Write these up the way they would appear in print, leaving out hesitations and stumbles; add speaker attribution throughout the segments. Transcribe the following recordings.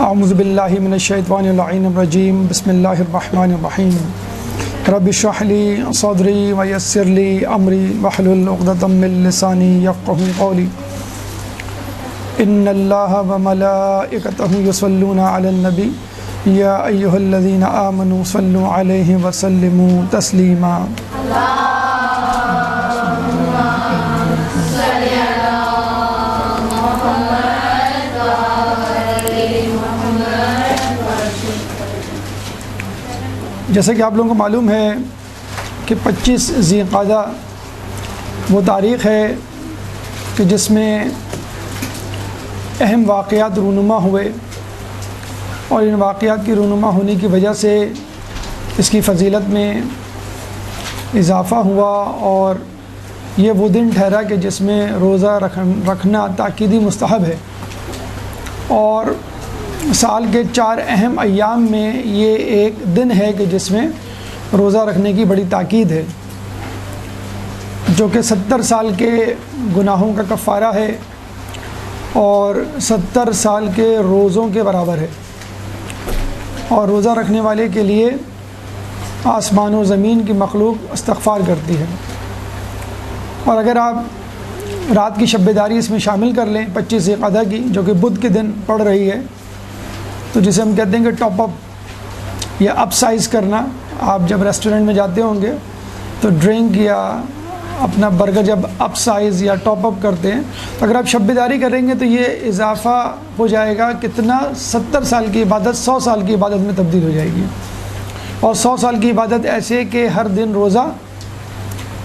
Speaker 1: اعوذ باللہ من الشیطان اللعین الرجیم بسم اللہ الرحمن الرحیم رب اشرح لی صدری ویسر لی امری واحلل عقدۃ من لسانی یفقہوا قولی ان اللہ وملائکتہ یصلون علی النبی یا ایہا الذین آمنوا صلوا علیہ وسلموا تسلیما جیسا کہ آپ لوگوں کو معلوم ہے کہ 25 ذی القعدہ وہ تاریخ ہے کہ جس میں اہم واقعات رونما ہوئے اور ان واقعات کی رونما ہونے کی وجہ سے اس کی فضیلت میں اضافہ ہوا اور یہ وہ دن ٹھہرا کہ جس میں روزہ رکھنا تاکیدی مستحب ہے، اور سال کے 4 اہم ایام میں یہ ایک دن ہے کہ جس میں روزہ رکھنے کی بڑی تاکید ہے، جو کہ 70 سال کے گناہوں کا کفارہ ہے اور 70 سال کے روزوں کے برابر ہے، اور روزہ رکھنے والے کے لیے آسمان و زمین کی مخلوق استغفار کرتی ہے۔ اور اگر آپ رات کی شب بیداری اس میں شامل کر لیں 25 ذی القعدہ کی، جو کہ بدھ کے دن پڑ رہی ہے، تو جسے ہم کہتے ہیں کہ ٹاپ اپ یا اپ سائز کرنا، آپ جب ریسٹورنٹ میں جاتے ہوں گے تو ڈرنک یا اپنا برگر جب اپ سائز یا ٹاپ اپ کرتے ہیں، تو اگر آپ شب بیداری کریں گے تو یہ اضافہ ہو جائے گا کتنا، 70 سال کی عبادت 100 سال کی عبادت میں تبدیل ہو جائے گی، اور 100 سال کی عبادت ایسے کہ ہر دن روزہ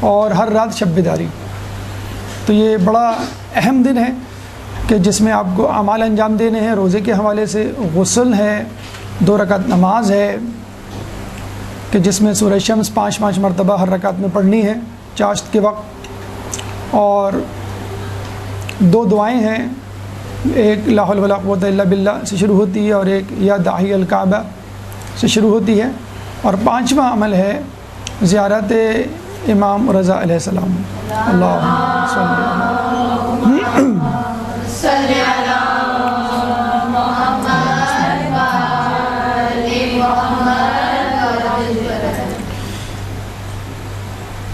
Speaker 1: اور ہر رات شب بیداری۔ تو یہ بڑا اہم دن ہے کہ جس میں آپ کو اعمال انجام دینے ہیں، روزے کے حوالے سے غسل ہے، 2 رکعت نماز ہے کہ جس میں سورہ شمس 5 مرتبہ ہر رکعت میں پڑھنی ہے چاشت کے وقت، اور 2 دعائیں ہیں، ایک لا حول ولا قوۃ الا باللہ سے شروع ہوتی ہے اور ایک یا داعی الکعبہ سے شروع ہوتی ہے، اور 5واں عمل ہے زیارت امام رضا علیہ السلام۔ اللہم صلی علی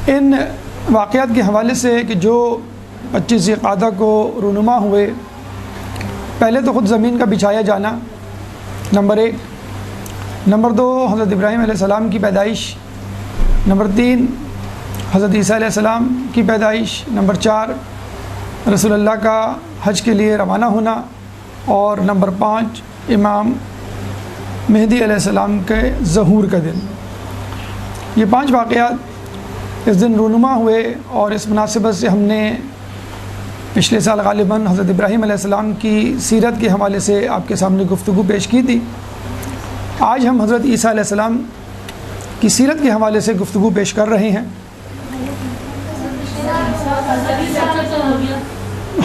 Speaker 1: ان واقعات کے حوالے سے کہ جو 25 ذی القعدہ کو رونما ہوئے، پہلے تو خود زمین کا بچھایا جانا نمبر 1، نمبر 2 حضرت ابراہیم علیہ السلام کی پیدائش، نمبر 3 حضرت عیسیٰ علیہ السلام کی پیدائش، نمبر 4 رسول اللہ کا حج کے لیے روانہ ہونا، اور نمبر 5 امام مہدی علیہ السلام کے ظہور کا دن۔ یہ 5 واقعات اس دن رونما ہوئے، اور اس مناسبت سے ہم نے پچھلے سال غالباً حضرت ابراہیم علیہ السلام کی سیرت کے حوالے سے آپ کے سامنے گفتگو پیش کی تھی۔ آج ہم حضرت عیسیٰ علیہ السلام کی سیرت کے حوالے سے گفتگو پیش کر رہے ہیں۔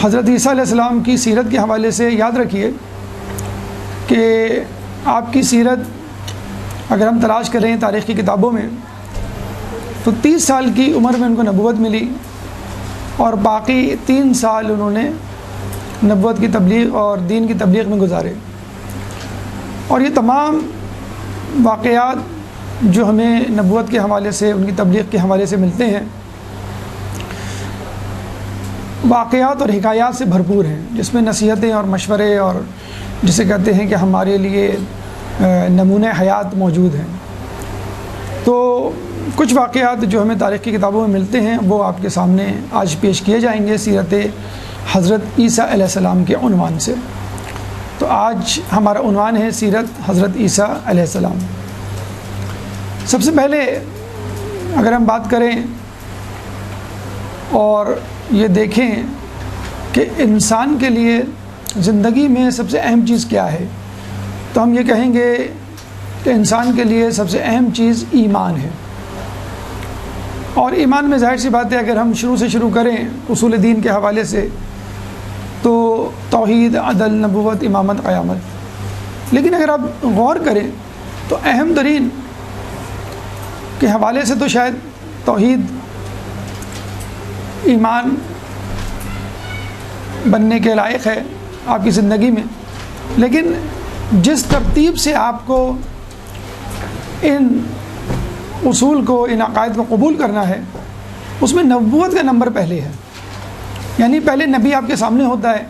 Speaker 1: حضرت عیسیٰ علیہ السلام کی سیرت کے حوالے سے یاد رکھیے کہ آپ کی سیرت اگر ہم تلاش کریں تاریخ کی کتابوں میں تو 30 سال کی عمر میں ان کو نبوت ملی، اور باقی 3 سال انہوں نے نبوت کی تبلیغ اور دین کی تبلیغ میں گزارے، اور یہ تمام واقعات جو ہمیں نبوت کے حوالے سے، ان کی تبلیغ کے حوالے سے ملتے ہیں، واقعات اور حکایات سے بھرپور ہیں، جس میں نصیحتیں اور مشورے اور جسے کہتے ہیں کہ ہمارے لیے نمونہ حیات موجود ہیں۔ تو کچھ واقعات جو ہمیں تاریخ کی کتابوں میں ملتے ہیں وہ آپ کے سامنے آج پیش کیے جائیں گے سیرت حضرت عیسیٰ علیہ السلام کے عنوان سے۔ تو آج ہمارا عنوان ہے سیرت حضرت عیسیٰ علیہ السلام۔ سب سے پہلے اگر ہم بات کریں اور یہ دیکھیں کہ انسان کے لیے زندگی میں سب سے اہم چیز کیا ہے، تو ہم یہ کہیں گے کہ انسان کے لیے سب سے اہم چیز ایمان ہے، اور ایمان میں ظاہر سی بات ہے اگر ہم شروع سے شروع کریں اصول دین کے حوالے سے تو توحید، عدل، نبوت، امامت، قیامت، لیکن اگر آپ غور کریں تو اہم ترین کے حوالے سے تو شاید توحید، ایمان بننے کے لائق ہے آپ کی زندگی میں، لیکن جس ترتیب سے آپ کو ان اصول کو، ان عقائد کو قبول کرنا ہے، اس میں نبوت کا نمبر پہلے ہے. یعنی پہلے نبی آپ کے سامنے ہوتا ہے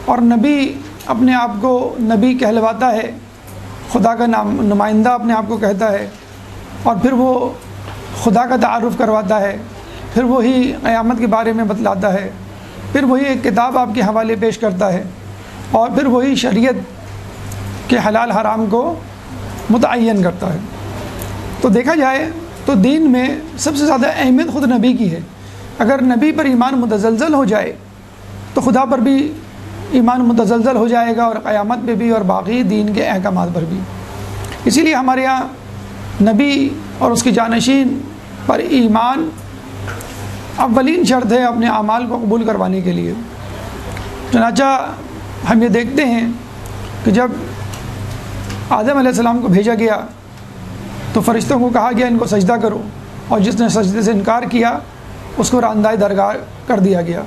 Speaker 1: اور نبی اپنے آپ کو نبی کہلواتا ہے، خدا کا نمائندہ اپنے آپ کو کہتا ہے، اور پھر وہ خدا کا تعارف کرواتا ہے، پھر وہی قیامت کے بارے میں بتلاتا ہے، پھر وہی ایک کتاب آپ کے حوالے پیش کرتا ہے، اور پھر وہی شریعت کے حلال حرام کو متعین کرتا ہے. تو دیکھا جائے تو دین میں سب سے زیادہ اہمیت خود نبی کی ہے. اگر نبی پر ایمان متزلزل ہو جائے تو خدا پر بھی ایمان متزلزل ہو جائے گا، اور قیامت پہ بھی، اور باقی دین کے احکامات پر بھی. اسی لیے ہمارے یہاں نبی اور اس کے جانشین پر ایمان اولین شرط ہے اپنے اعمال کو قبول کروانے کے لیے. چنانچہ ہم یہ دیکھتے ہیں کہ جب آدم علیہ السلام کو بھیجا گیا تو فرشتوں کو کہا گیا ان کو سجدہ کرو، اور جس نے سجدے سے انکار کیا اس کو راندۂ درگاہ کر دیا گیا.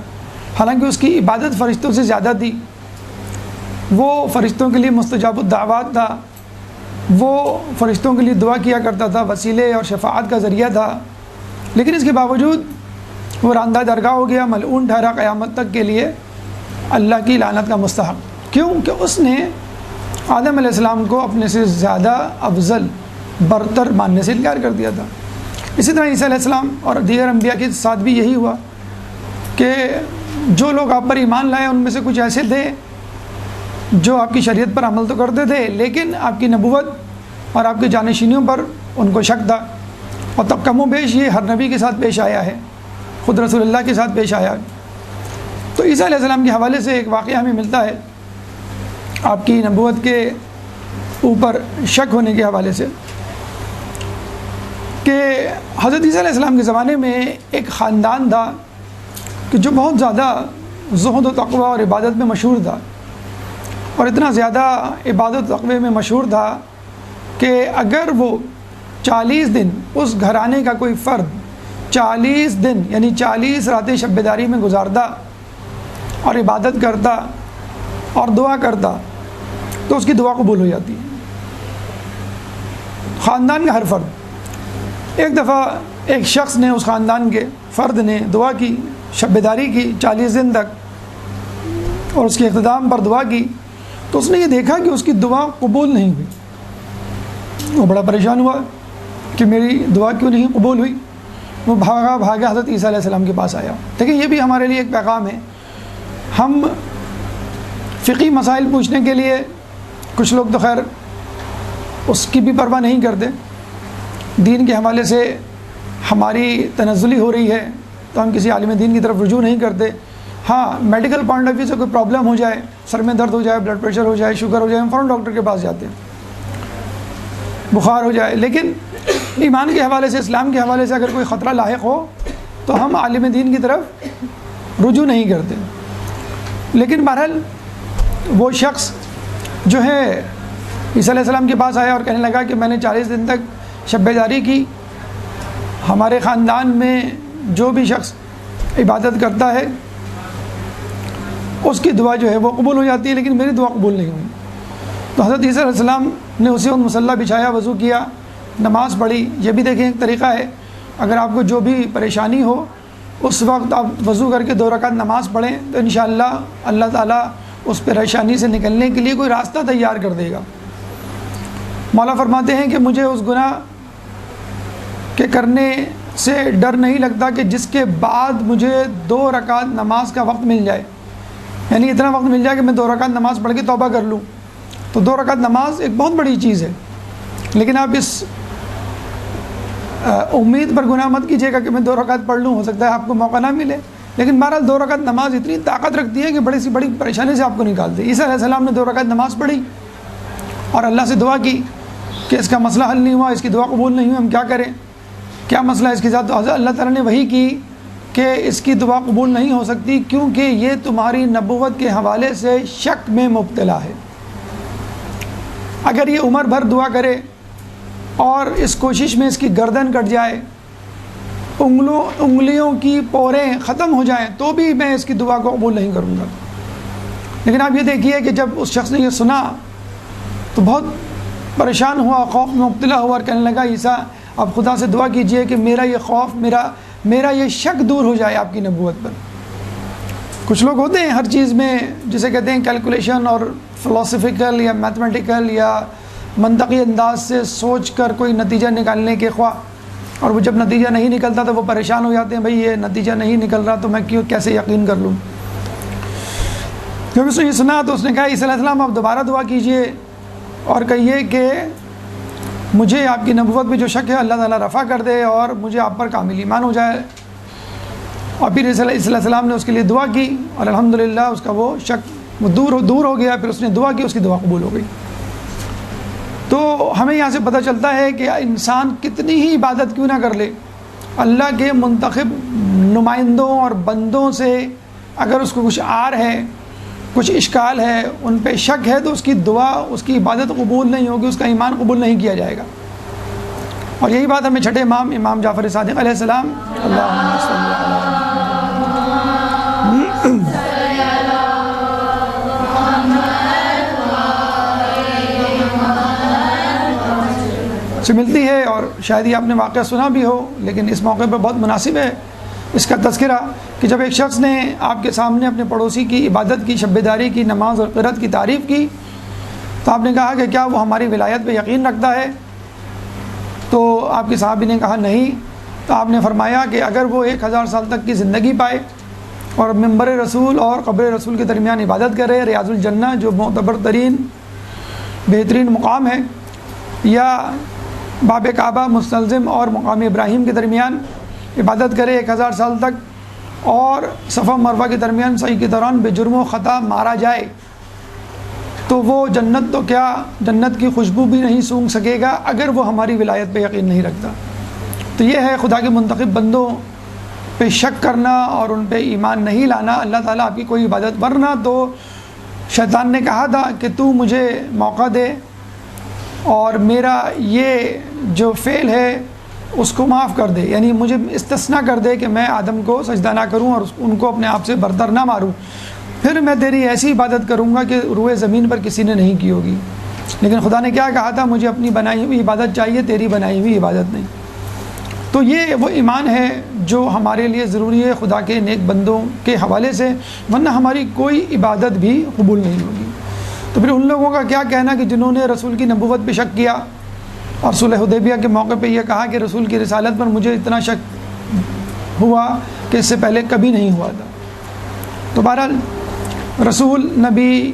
Speaker 1: حالانکہ اس کی عبادت فرشتوں سے زیادہ تھی، وہ فرشتوں کے لیے مستجاب الدعوات تھا، وہ فرشتوں کے لیے دعا کیا کرتا تھا، وسیلے اور شفاعت کا ذریعہ تھا، لیکن اس کے باوجود وہ راندۂ درگاہ ہو گیا، ملعون ٹھہرا قیامت تک کے لیے، اللہ کی لعنت کا مستحق. کیوں کہ اس نے آدم علیہ السلام کو اپنے سے زیادہ افضل برتر ماننے سے انکار کر دیا تھا. اسی طرح عیسیٰ علیہ السلام اور دیگر انبیاء کے ساتھ بھی یہی ہوا کہ جو لوگ آپ پر ایمان لائے ان میں سے کچھ ایسے تھے جو آپ کی شریعت پر عمل تو کرتے تھے، لیکن آپ کی نبوت اور آپ کے جانشینیوں پر ان کو شک تھا. اور تب کم و بیش یہ ہر نبی کے ساتھ پیش آیا ہے، خود رسول اللہ کے ساتھ پیش آیا. تو عیسیٰ علیہ السلام کے حوالے سے ایک واقعہ ہمیں ملتا ہے آپ کی نبوت کے اوپر شک ہونے کے حوالے سے، کہ حضرت عیسیٰ علیہ السلام کے زمانے میں ایک خاندان تھا کہ جو بہت زیادہ زہد و تقوی اور عبادت میں مشہور تھا، اور اتنا زیادہ عبادت و تقوی میں مشہور تھا کہ اگر وہ 40 دن اس گھرانے کا کوئی فرد 40 دن یعنی 40 راتیں شب بیداری میں گزارتا اور عبادت کرتا اور دعا کرتا تو اس کی دعا قبول ہو جاتی. خاندان کا ہر فرد. ایک دفعہ ایک شخص نے، اس خاندان کے فرد نے دعا کی، شب بیداری کی 40 دن تک، اور اس کے اختتام پر دعا کی، تو اس نے یہ دیکھا کہ اس کی دعا قبول نہیں ہوئی. وہ بڑا پریشان ہوا کہ میری دعا کیوں نہیں قبول ہوئی. وہ بھاگا حضرت عیسیٰ علیہ السلام کے پاس آیا. لیکن یہ بھی ہمارے لیے ایک پیغام ہے. ہم فقہی مسائل پوچھنے کے لیے، کچھ لوگ تو خیر اس کی بھی پرواہ نہیں کرتے، دین کے حوالے سے ہماری تنزلی ہو رہی ہے تو ہم کسی عالم دین کی طرف رجوع نہیں کرتے. ہاں میڈیکل پوائنٹ آف ویو سے کوئی پرابلم ہو جائے، سر میں درد ہو جائے، بلڈ پریشر ہو جائے، شوگر ہو جائے، ہم فوراً ڈاکٹر کے پاس جاتے ہیں، بخار ہو جائے. لیکن ایمان کے حوالے سے، اسلام کے حوالے سے اگر کوئی خطرہ لاحق ہو تو ہم عالم دین کی طرف رجوع نہیں کرتے. لیکن بہرحال وہ شخص جو ہے عیسیٰ علیہ السلام کے پاس آیا اور کہنے لگا کہ میں نے 40 دن تک شب بیداری کی، ہمارے خاندان میں جو بھی شخص عبادت کرتا ہے اس کی دعا جو ہے وہ قبول ہو جاتی ہے، لیکن میری دعا قبول نہیں ہوئی. تو حضرت عیسیٰ علیہ السلام نے اسی وقت مصلی بچھایا، وضو کیا، نماز پڑھی. یہ بھی دیکھیں ایک طریقہ ہے، اگر آپ کو جو بھی پریشانی ہو اس وقت آپ وضو کر کے 2 رکعت نماز پڑھیں تو انشاءاللہ اللہ تعالیٰ اس پریشانی سے نکلنے کے لیے کوئی راستہ تیار کر دے گا. مولا فرماتے ہیں کہ مجھے اس گناہ کے کرنے سے ڈر نہیں لگتا کہ جس کے بعد مجھے 2 رکعت نماز کا وقت مل جائے، یعنی اتنا وقت مل جائے کہ میں 2 رکعت نماز پڑھ کے توبہ کر لوں. تو 2 رکعت نماز ایک بہت بڑی چیز ہے، لیکن آپ اس امید پر گناہ مت کیجیے گا کہ میں 2 رکعت پڑھ لوں، ہو سکتا ہے آپ کو موقع نہ ملے. لیکن بہرحال 2 رکعت نماز اتنی طاقت رکھتی ہے کہ بڑی سی بڑی پریشانی سے آپ کو نکال دے. عیسیٰ علیہ السلام نے 2 رکعت نماز پڑھی اور اللہ سے دعا کی کہ اس کا مسئلہ حل نہیں ہوا، اس کی دعا قبول نہیں ہوئی، ہم کیا کریں، کیا مسئلہ ہے اس کے ساتھ. تو حضرت اللہ تعالیٰ نے وحی کی کہ اس کی دعا قبول نہیں ہو سکتی کیونکہ یہ تمہاری نبوت کے حوالے سے شک میں مبتلا ہے. اگر یہ عمر بھر دعا کرے اور اس کوشش میں اس کی گردن کٹ جائے، انگلیوں کی پوریں ختم ہو جائیں، تو بھی میں اس کی دعا کو قبول نہیں کروں گا. لیکن آپ یہ دیکھیے کہ جب اس شخص نے یہ سنا تو بہت پریشان ہوا، خوف میں مبتلا ہوا اور کہنے لگا عیسیٰ آپ خدا سے دعا کیجئے کہ میرا یہ خوف، میرا یہ شک دور ہو جائے آپ کی نبوت پر۔ کچھ لوگ ہوتے ہیں ہر چیز میں جسے کہتے ہیں کیلکولیشن اور فلاسفیکل یا میتھمیٹیکل یا منطقی انداز سے سوچ کر کوئی نتیجہ نکالنے کے خواہ، اور وہ جب نتیجہ نہیں نکلتا تو وہ پریشان ہو جاتے ہیں، بھئی یہ نتیجہ نہیں نکل رہا تو میں کیسے یقین کر لوں۔ جب اس نے یہ سنا تو اس نے کہا عیسیٰ علیہ السلام آپ دوبارہ دعا کیجئے اور کہیے کہ مجھے آپ کی نبوت میں جو شک ہے اللہ تعالیٰ رفع کر دے اور مجھے آپ پر کامل ایمان ہو جائے۔ اور پھر عیسیٰ علیہ السلام نے اس کے لیے دعا کی اور الحمدللہ اس کا وہ شک وہ دور ہو گیا۔ پھر اس نے دعا کی، اس کی دعا قبول ہو گئی۔ تو ہمیں یہاں سے پتہ چلتا ہے کہ انسان کتنی ہی عبادت کیوں نہ کر لے، اللہ کے منتخب نمائندوں اور بندوں سے اگر اس کو کچھ عار ہے، کچھ اشکال ہے، ان پہ شک ہے، تو اس کی دعا، اس کی عبادت قبول نہیں ہوگی، اس کا ایمان قبول نہیں کیا جائے گا۔ اور یہی بات ہمیں چھٹے امام جعفر صادق علیہ السلام اللہم صلی سے ملتی ہے، اور شاید یہ آپ نے واقعہ سنا بھی ہو، لیکن اس موقع پر بہت مناسب ہے اس کا تذکرہ کہ جب ایک شخص نے آپ کے سامنے اپنے پڑوسی کی عبادت کی، شب داری کی، نماز اور قرات کی تعریف کی، تو آپ نے کہا کہ کیا وہ ہماری ولایت پہ یقین رکھتا ہے؟ تو آپ کے صحابی نے کہا نہیں۔ تو آپ نے فرمایا کہ اگر وہ 1000 سال تک کی زندگی پائے اور منبر رسول اور قبر رسول کے درمیان عبادت کرے، ریاض الجنہ جو معتبر ترین بہترین مقام ہے، یا باب کعبہ مستلزم اور مقام ابراہیم کے درمیان عبادت کرے 1000 سال تک، اور صفا مروہ کے درمیان سعی کے دوران بے جرم و خطا مارا جائے، تو وہ جنت تو کیا جنت کی خوشبو بھی نہیں سونگھ سکے گا اگر وہ ہماری ولایت پہ یقین نہیں رکھتا۔ تو یہ ہے خدا کے منتخب بندوں پہ شک کرنا اور ان پہ ایمان نہیں لانا، اللہ تعالیٰ آپ کی کوئی عبادت، ورنہ تو شیطان نے کہا تھا کہ تو مجھے موقع دے اور میرا یہ جو فعل ہے اس کو معاف کر دے، یعنی مجھے استثناء کر دے کہ میں آدم کو سجدہ نہ کروں اور ان کو اپنے آپ سے برتر نہ ماروں، پھر میں تیری ایسی عبادت کروں گا کہ روئے زمین پر کسی نے نہیں کی ہوگی۔ لیکن خدا نے کیا کہا تھا؟ مجھے اپنی بنائی ہوئی عبادت چاہیے، تیری بنائی ہوئی عبادت نہیں۔ تو یہ وہ ایمان ہے جو ہمارے لیے ضروری ہے خدا کے نیک بندوں کے حوالے سے، ورنہ ہماری کوئی عبادت بھی قبول نہیں ہوگی۔ تو پھر ان لوگوں کا کیا کہنا کہ جنہوں نے رسول کی نبوت پہ شک کیا اور صلح حدیبیہ کے موقع پہ یہ کہا کہ رسول کی رسالت پر مجھے اتنا شک ہوا کہ اس سے پہلے کبھی نہیں ہوا تھا۔ تو بہرحال رسول، نبی،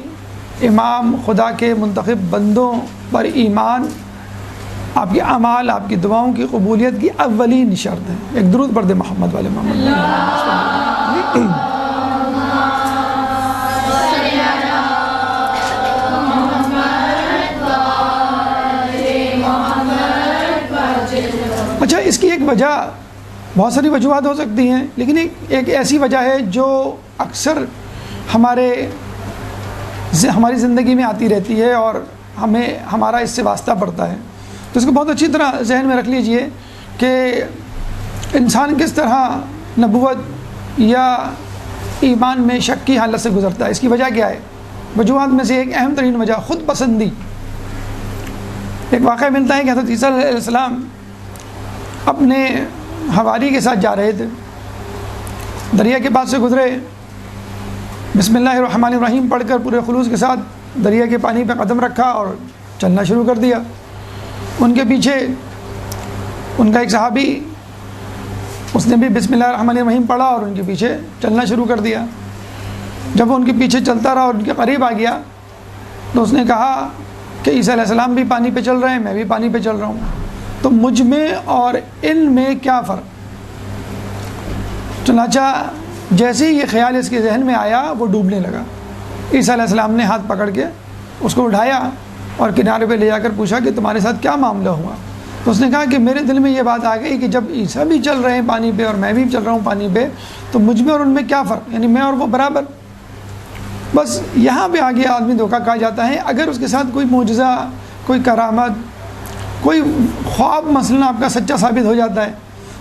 Speaker 1: امام، خدا کے منتخب بندوں پر ایمان آپ کے اعمال، آپ کی دعاؤں کی قبولیت کی اولین شرط ہے۔ ایک درود پڑھ دے محمد والے محمد۔ اچھا، اس کی ایک وجہ، بہت ساری وجوہات ہو سکتی ہیں، لیکن ایک ایسی وجہ ہے جو اکثر ہماری زندگی میں آتی رہتی ہے اور ہمیں ہمارا اس سے واسطہ پڑتا ہے۔ تو اس کو بہت اچھی طرح ذہن میں رکھ لیجئے کہ انسان کس طرح نبوت یا ایمان میں شک کی حالت سے گزرتا ہے۔ اس کی وجہ کیا ہے؟ وجوہات میں سے ایک اہم ترین وجہ خود پسندی۔ ایک واقعہ ملتا ہے کہ حضرت عیسیٰ علیہ السلام اپنے حواری کے ساتھ جا رہے تھے، دریا کے پاس سے گزرے، بسم اللہ الرحمن الرحیم پڑھ کر پورے خلوص کے ساتھ دریا کے پانی پہ قدم رکھا اور چلنا شروع کر دیا۔ ان کے پیچھے ان کا ایک صحابی، اس نے بھی بسم اللہ الرحمن الرحیم پڑھا اور ان کے پیچھے چلنا شروع کر دیا۔ جب وہ ان کے پیچھے چلتا رہا اور ان کے قریب آ گیا تو اس نے کہا کہ عیسیٰ علیہ السلام بھی پانی پہ چل رہے ہیں، میں بھی پانی پہ چل رہا ہوں، تو مجھ میں اور ان میں کیا فرق؟ چنانچہ جیسے ہی یہ خیال اس کے ذہن میں آیا وہ ڈوبنے لگا۔ عیسیٰ علیہ السلام نے ہاتھ پکڑ کے اس کو اٹھایا اور کنارے پہ لے جا کر پوچھا کہ تمہارے ساتھ کیا معاملہ ہوا؟ تو اس نے کہا کہ میرے دل میں یہ بات آ گئی کہ جب عیسیٰ بھی چل رہے ہیں پانی پہ اور میں بھی چل رہا ہوں پانی پہ، تو مجھ میں اور ان میں کیا فرق؟ یعنی میں اور وہ برابر۔ بس یہاں پہ آگے آدمی دھوکہ کھا جاتا ہے۔ اگر اس کے ساتھ کوئی معجزہ، کوئی کرامت، کوئی خواب مثلا آپ کا سچا ثابت ہو جاتا ہے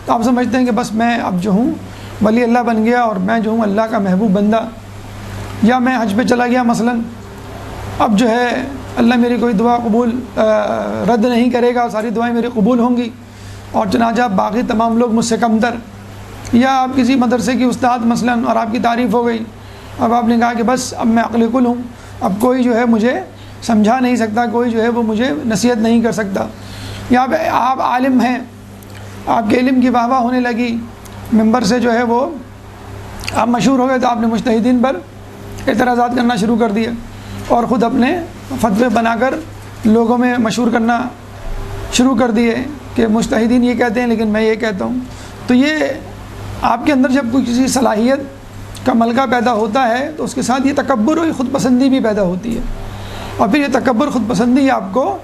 Speaker 1: تو آپ سمجھتے ہیں کہ بس میں اب جو ہوں ولی اللہ بن گیا اور میں جو ہوں اللہ کا محبوب بندہ، یا میں حج پہ چلا گیا مثلا، اب جو ہے اللہ میری کوئی دعا رد نہیں کرے گا، ساری دعائیں میری قبول ہوں گی، اور چنانچہ باقی تمام لوگ مجھ سے کمتر، یا آپ کسی مدرسے کی استاد مثلاً اور آپ کی تعریف ہو گئی، اب آپ نے کہا کہ بس اب میں عقل کل ہوں، اب کوئی جو ہے مجھے سمجھا نہیں سکتا، کوئی جو ہے وہ مجھے نصیحت نہیں کر سکتا، یا آپ عالم ہیں، آپ کے علم کی واہ واہ ہونے لگی، ممبر سے جو ہے وہ آپ مشہور ہو گئے، تو آپ نے مجتہدین پر اعتراضات کرنا شروع کر دیے اور خود اپنے فتوے بنا کر لوگوں میں مشہور کرنا شروع کر دیے کہ مجتہدین یہ کہتے ہیں لیکن میں یہ کہتا ہوں۔ تو یہ آپ کے اندر جب کوئی کسی صلاحیت کا ملکہ پیدا ہوتا ہے تو اس کے ساتھ یہ تکبر اور خود پسندی بھی پیدا ہوتی ہے، اور پھر یہ تکبر خود پسندی آپ کو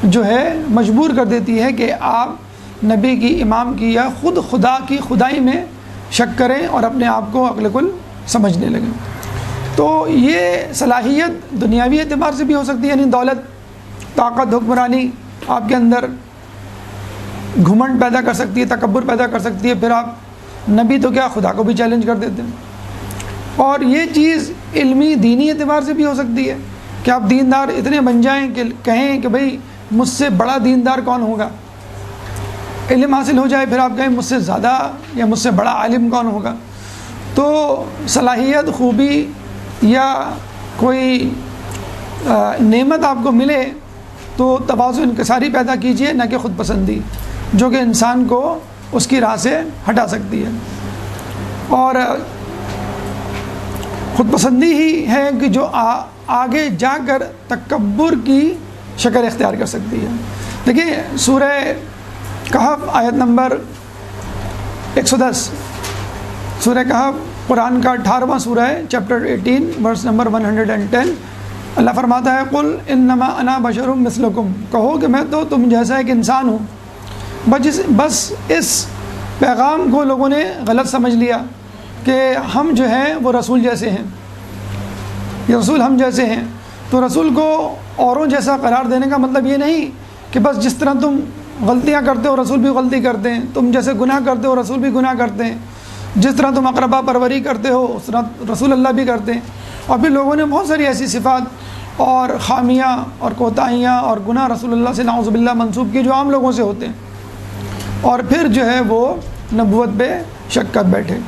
Speaker 1: جو ہے مجبور کر دیتی ہے کہ آپ نبی کی، امام کی یا خود خدا کی خدائی میں شک کریں اور اپنے آپ کو عقل کل سمجھنے لگیں۔ تو یہ صلاحیت دنیاوی اعتبار سے بھی ہو سکتی ہے، یعنی دولت، طاقت، حکمرانی آپ کے اندر گھمنڈ پیدا کر سکتی ہے، تکبر پیدا کر سکتی ہے، پھر آپ نبی تو کیا خدا کو بھی چیلنج کر دیتے ہیں۔ اور یہ چیز علمی دینی اعتبار سے بھی ہو سکتی ہے کہ آپ دیندار اتنے بن جائیں کہ کہیں کہ بھئی مجھ سے بڑا دیندار کون ہوگا، علم حاصل ہو جائے، پھر آپ کہیں مجھ سے زیادہ یا مجھ سے بڑا عالم کون ہوگا۔ تو صلاحیت، خوبی یا کوئی نعمت آپ کو ملے تو تواضع، انکساری پیدا کیجئے، نہ کہ خود پسندی، جو کہ انسان کو اس کی راہ سے ہٹا سکتی ہے۔ اور خود پسندی ہی ہے کہ جو آگے جا کر تکبر کی شکل اختیار کر سکتی ہے۔ دیکھیے سورہ کہف آیت نمبر 110، سورہ کہف قرآن کا 18واں سورہ ہے، چیپٹر 18 ورس نمبر 110۔ اللہ فرماتا ہے قل انما انا بشر مثلکم، کہو کہ میں تو تم جیسا ایک انسان ہوں۔ بس اس پیغام کو لوگوں نے غلط سمجھ لیا کہ ہم جو ہیں وہ رسول جیسے ہیں، یہ رسول ہم جیسے ہیں۔ تو رسول کو اوروں جیسا قرار دینے کا مطلب یہ نہیں کہ بس جس طرح تم غلطیاں کرتے ہو رسول بھی غلطی کرتے ہیں، تم جیسے گناہ کرتے ہو رسول بھی گناہ کرتے ہیں، جس طرح تم اقربا پروری کرتے ہو اس طرح رسول اللہ بھی کرتے ہیں۔ اور پھر لوگوں نے بہت ساری ایسی صفات اور خامیاں اور کوتاہیاں اور گناہ رسول اللہ سے نعوذ باللہ منسوب کی جو عام لوگوں سے ہوتے ہیں، اور پھر جو ہے وہ نبوت پہ شک کر بیٹھے۔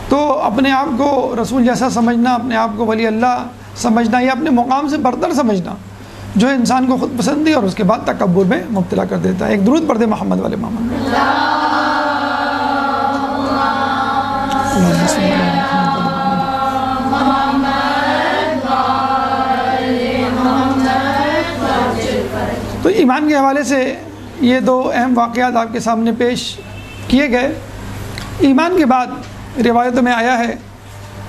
Speaker 1: تو اپنے آپ کو رسول جیسا سمجھنا، اپنے آپ کو ولی اللہ سمجھنا، یا اپنے مقام سے برتر سمجھنا، جو انسان کو خود پسندی اور اس کے بعد تکبر میں مبتلا کر دیتا ہے۔ ایک درود پڑھ دے محمد والے محمد۔ تو ایمان کے حوالے سے یہ دو اہم واقعات آپ کے سامنے پیش کیے گئے۔ ایمان کے بعد روایتوں میں آیا ہے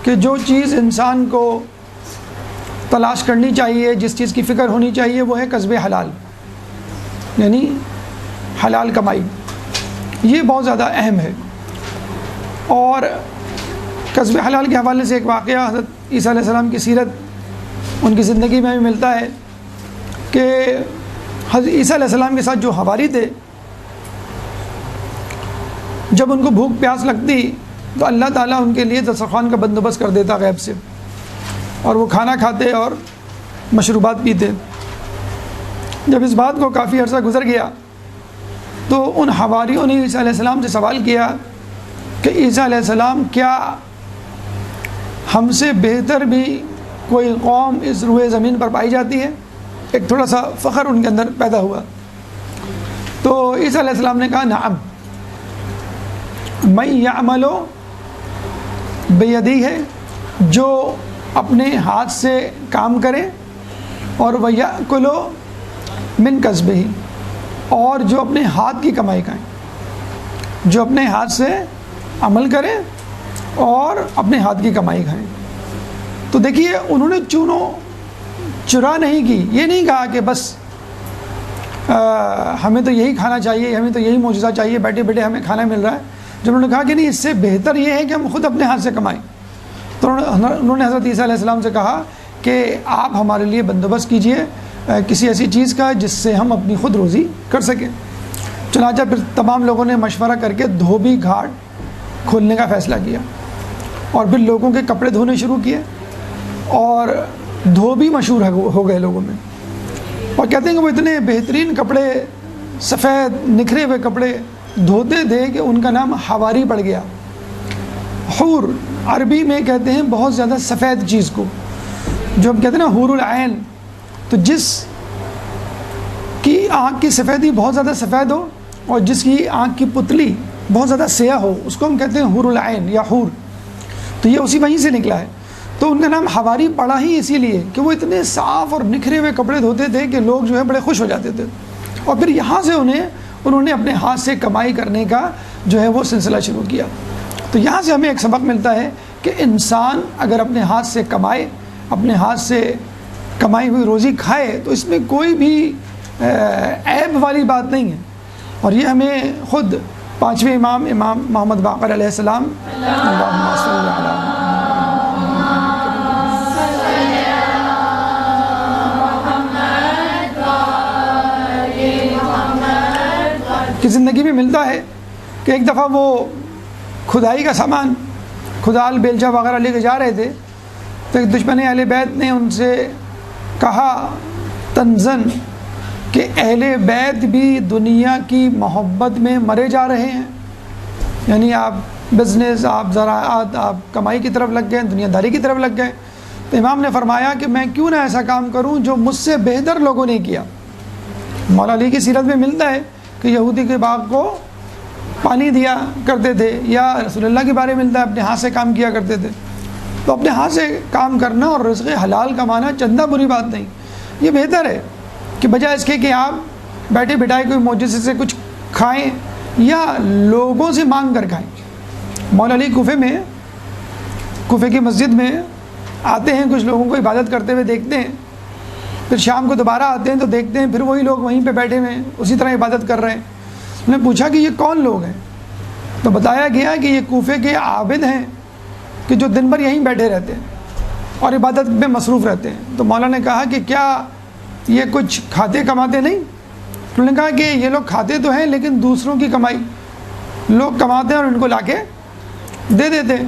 Speaker 1: کہ جو چیز انسان کو تلاش کرنی چاہیے، جس چیز کی فکر ہونی چاہیے، وہ ہے کسب حلال، یعنی حلال کمائی۔ یہ بہت زیادہ اہم ہے۔ اور کسب حلال کے حوالے سے ایک واقعہ حضرت عیسیٰ علیہ السلام کی سیرت، ان کی زندگی میں بھی ملتا ہے کہ حضرت عیسیٰ علیہ السلام کے ساتھ جو حواری تھے، جب ان کو بھوک پیاس لگتی تو اللہ تعالیٰ ان کے لیے دسترخوان کا بندوبست کر دیتا غیب سے، اور وہ کھانا کھاتے اور مشروبات پیتے۔ جب اس بات کو کافی عرصہ گزر گیا تو ان حواریوں نے عیسیٰ علیہ السلام سے سوال کیا کہ عیسیٰ علیہ السلام کیا ہم سے بہتر بھی کوئی قوم اس روئے زمین پر پائی جاتی ہے؟ ایک تھوڑا سا فخر ان کے اندر پیدا ہوا۔ تو عیسیٰ علیہ السلام نے کہا نعم، من یعمل بیدی ہے، جو اپنے ہاتھ سے کام کرے، اور وَيَأْكُلُ مِن کسبہ، اور جو اپنے ہاتھ کی کمائی کھائیں، جو اپنے ہاتھ سے عمل کرے اور اپنے ہاتھ کی کمائی کھائیں۔ تو دیکھیے انہوں نے چونو چرا نہیں کی، یہ نہیں کہا کہ بس ہمیں تو یہی کھانا چاہیے، ہمیں تو یہی معجزہ چاہیے، بیٹھے بیٹھے ہمیں کھانا مل رہا ہے۔ جب انہوں نے کہا کہ نہیں، اس سے بہتر یہ ہے کہ ہم خود اپنے ہاتھ سے کمائیں، تو انہوں نے حضرت عیسیٰ علیہ السلام سے کہا کہ آپ ہمارے لیے بندوبست کیجئے کسی ایسی چیز کا جس سے ہم اپنی خود روزی کر سکیں۔ چنانچہ پھر تمام لوگوں نے مشورہ کر کے دھوبی گھاٹ کھولنے کا فیصلہ کیا، اور پھر لوگوں کے کپڑے دھونے شروع کیے، اور دھوبی مشہور ہو گئے لوگوں میں۔ اور کہتے ہیں کہ وہ اتنے بہترین کپڑے، سفید نکھرے ہوئے کپڑے دھوتے تھے کہ ان کا نام حواری پڑ گیا۔ حور عربی میں کہتے ہیں بہت زیادہ سفید چیز کو، جو ہم کہتے ہیں نا حور العین، تو جس کی آنکھ کی سفیدی بہت زیادہ سفید ہو اور جس کی آنکھ کی پتلی بہت زیادہ سیاہ ہو، اس کو ہم کہتے ہیں حور العین یا حور۔ تو یہ اسی وہیں سے نکلا ہے۔ تو ان کا نام حواری پڑا ہی اسی لیے کہ وہ اتنے صاف اور نکھرے ہوئے کپڑے دھوتے تھے کہ لوگ جو ہے بڑے خوش ہو جاتے تھے، اور پھر یہاں سے انہوں نے اپنے ہاتھ سے کمائی کرنے کا جو ہے وہ سلسلہ شروع کیا۔ تو یہاں سے ہمیں ایک سبق ملتا ہے کہ انسان اگر اپنے ہاتھ سے کمائے، اپنے ہاتھ سے کمائی ہوئی روزی کھائے، تو اس میں کوئی بھی عیب والی بات نہیں ہے۔ اور یہ ہمیں خود پانچویں امام محمد باقر علیہ السلام اللہم صلی علی کی زندگی میں ملتا ہے کہ ایک دفعہ وہ کھدائی کا سامان، کھدال بیلچہ وغیرہ لے کے جا رہے تھے، تو ایک دشمن اہل بیت نے ان سے کہا تنزن کہ اہل بیت بھی دنیا کی محبت میں مرے جا رہے ہیں، یعنی آپ بزنس، آپ زراعت، آپ کمائی کی طرف لگ گئے، دنیا داری کی طرف لگ گئے۔ تو امام نے فرمایا کہ میں کیوں نہ ایسا کام کروں جو مجھ سے بہتر لوگوں نے کیا۔ مولا علی کی سیرت میں ملتا ہے کہ یہودی کے باغ کو پانی دیا کرتے تھے، یا رسول اللہ کے بارے میں ملتا ہے اپنے ہاتھ سے کام کیا کرتے تھے۔ تو اپنے ہاتھ سے کام کرنا اور رزق حلال کمانا چندہ بری بات نہیں، یہ بہتر ہے کہ بجائے اس کے کہ آپ بیٹھے بٹھائے کوئی معجزے سے کچھ کھائیں یا لوگوں سے مانگ کر کھائیں۔ مولا علی کوفے کی مسجد میں آتے ہیں، کچھ لوگوں کو عبادت کرتے ہوئے دیکھتے ہیں، پھر شام کو دوبارہ آتے ہیں تو دیکھتے ہیں پھر وہی لوگ وہیں پہ بیٹھے ہوئے ہیں، اسی طرح عبادت کر رہے ہیں۔ انہوں نے پوچھا کہ یہ کون لوگ ہیں؟ تو بتایا گیا کہ یہ کوفے کے عابد ہیں کہ جو دن بھر یہیں بیٹھے رہتے ہیں اور عبادت میں مصروف رہتے ہیں۔ تو مولا نے کہا کہ کیا یہ کچھ کھاتے کماتے نہیں؟ انہوں نے کہا کہ یہ لوگ کھاتے تو ہیں لیکن دوسروں کی کمائی لوگ کماتے ہیں اور ان کو لا کے دے دیتے ہیں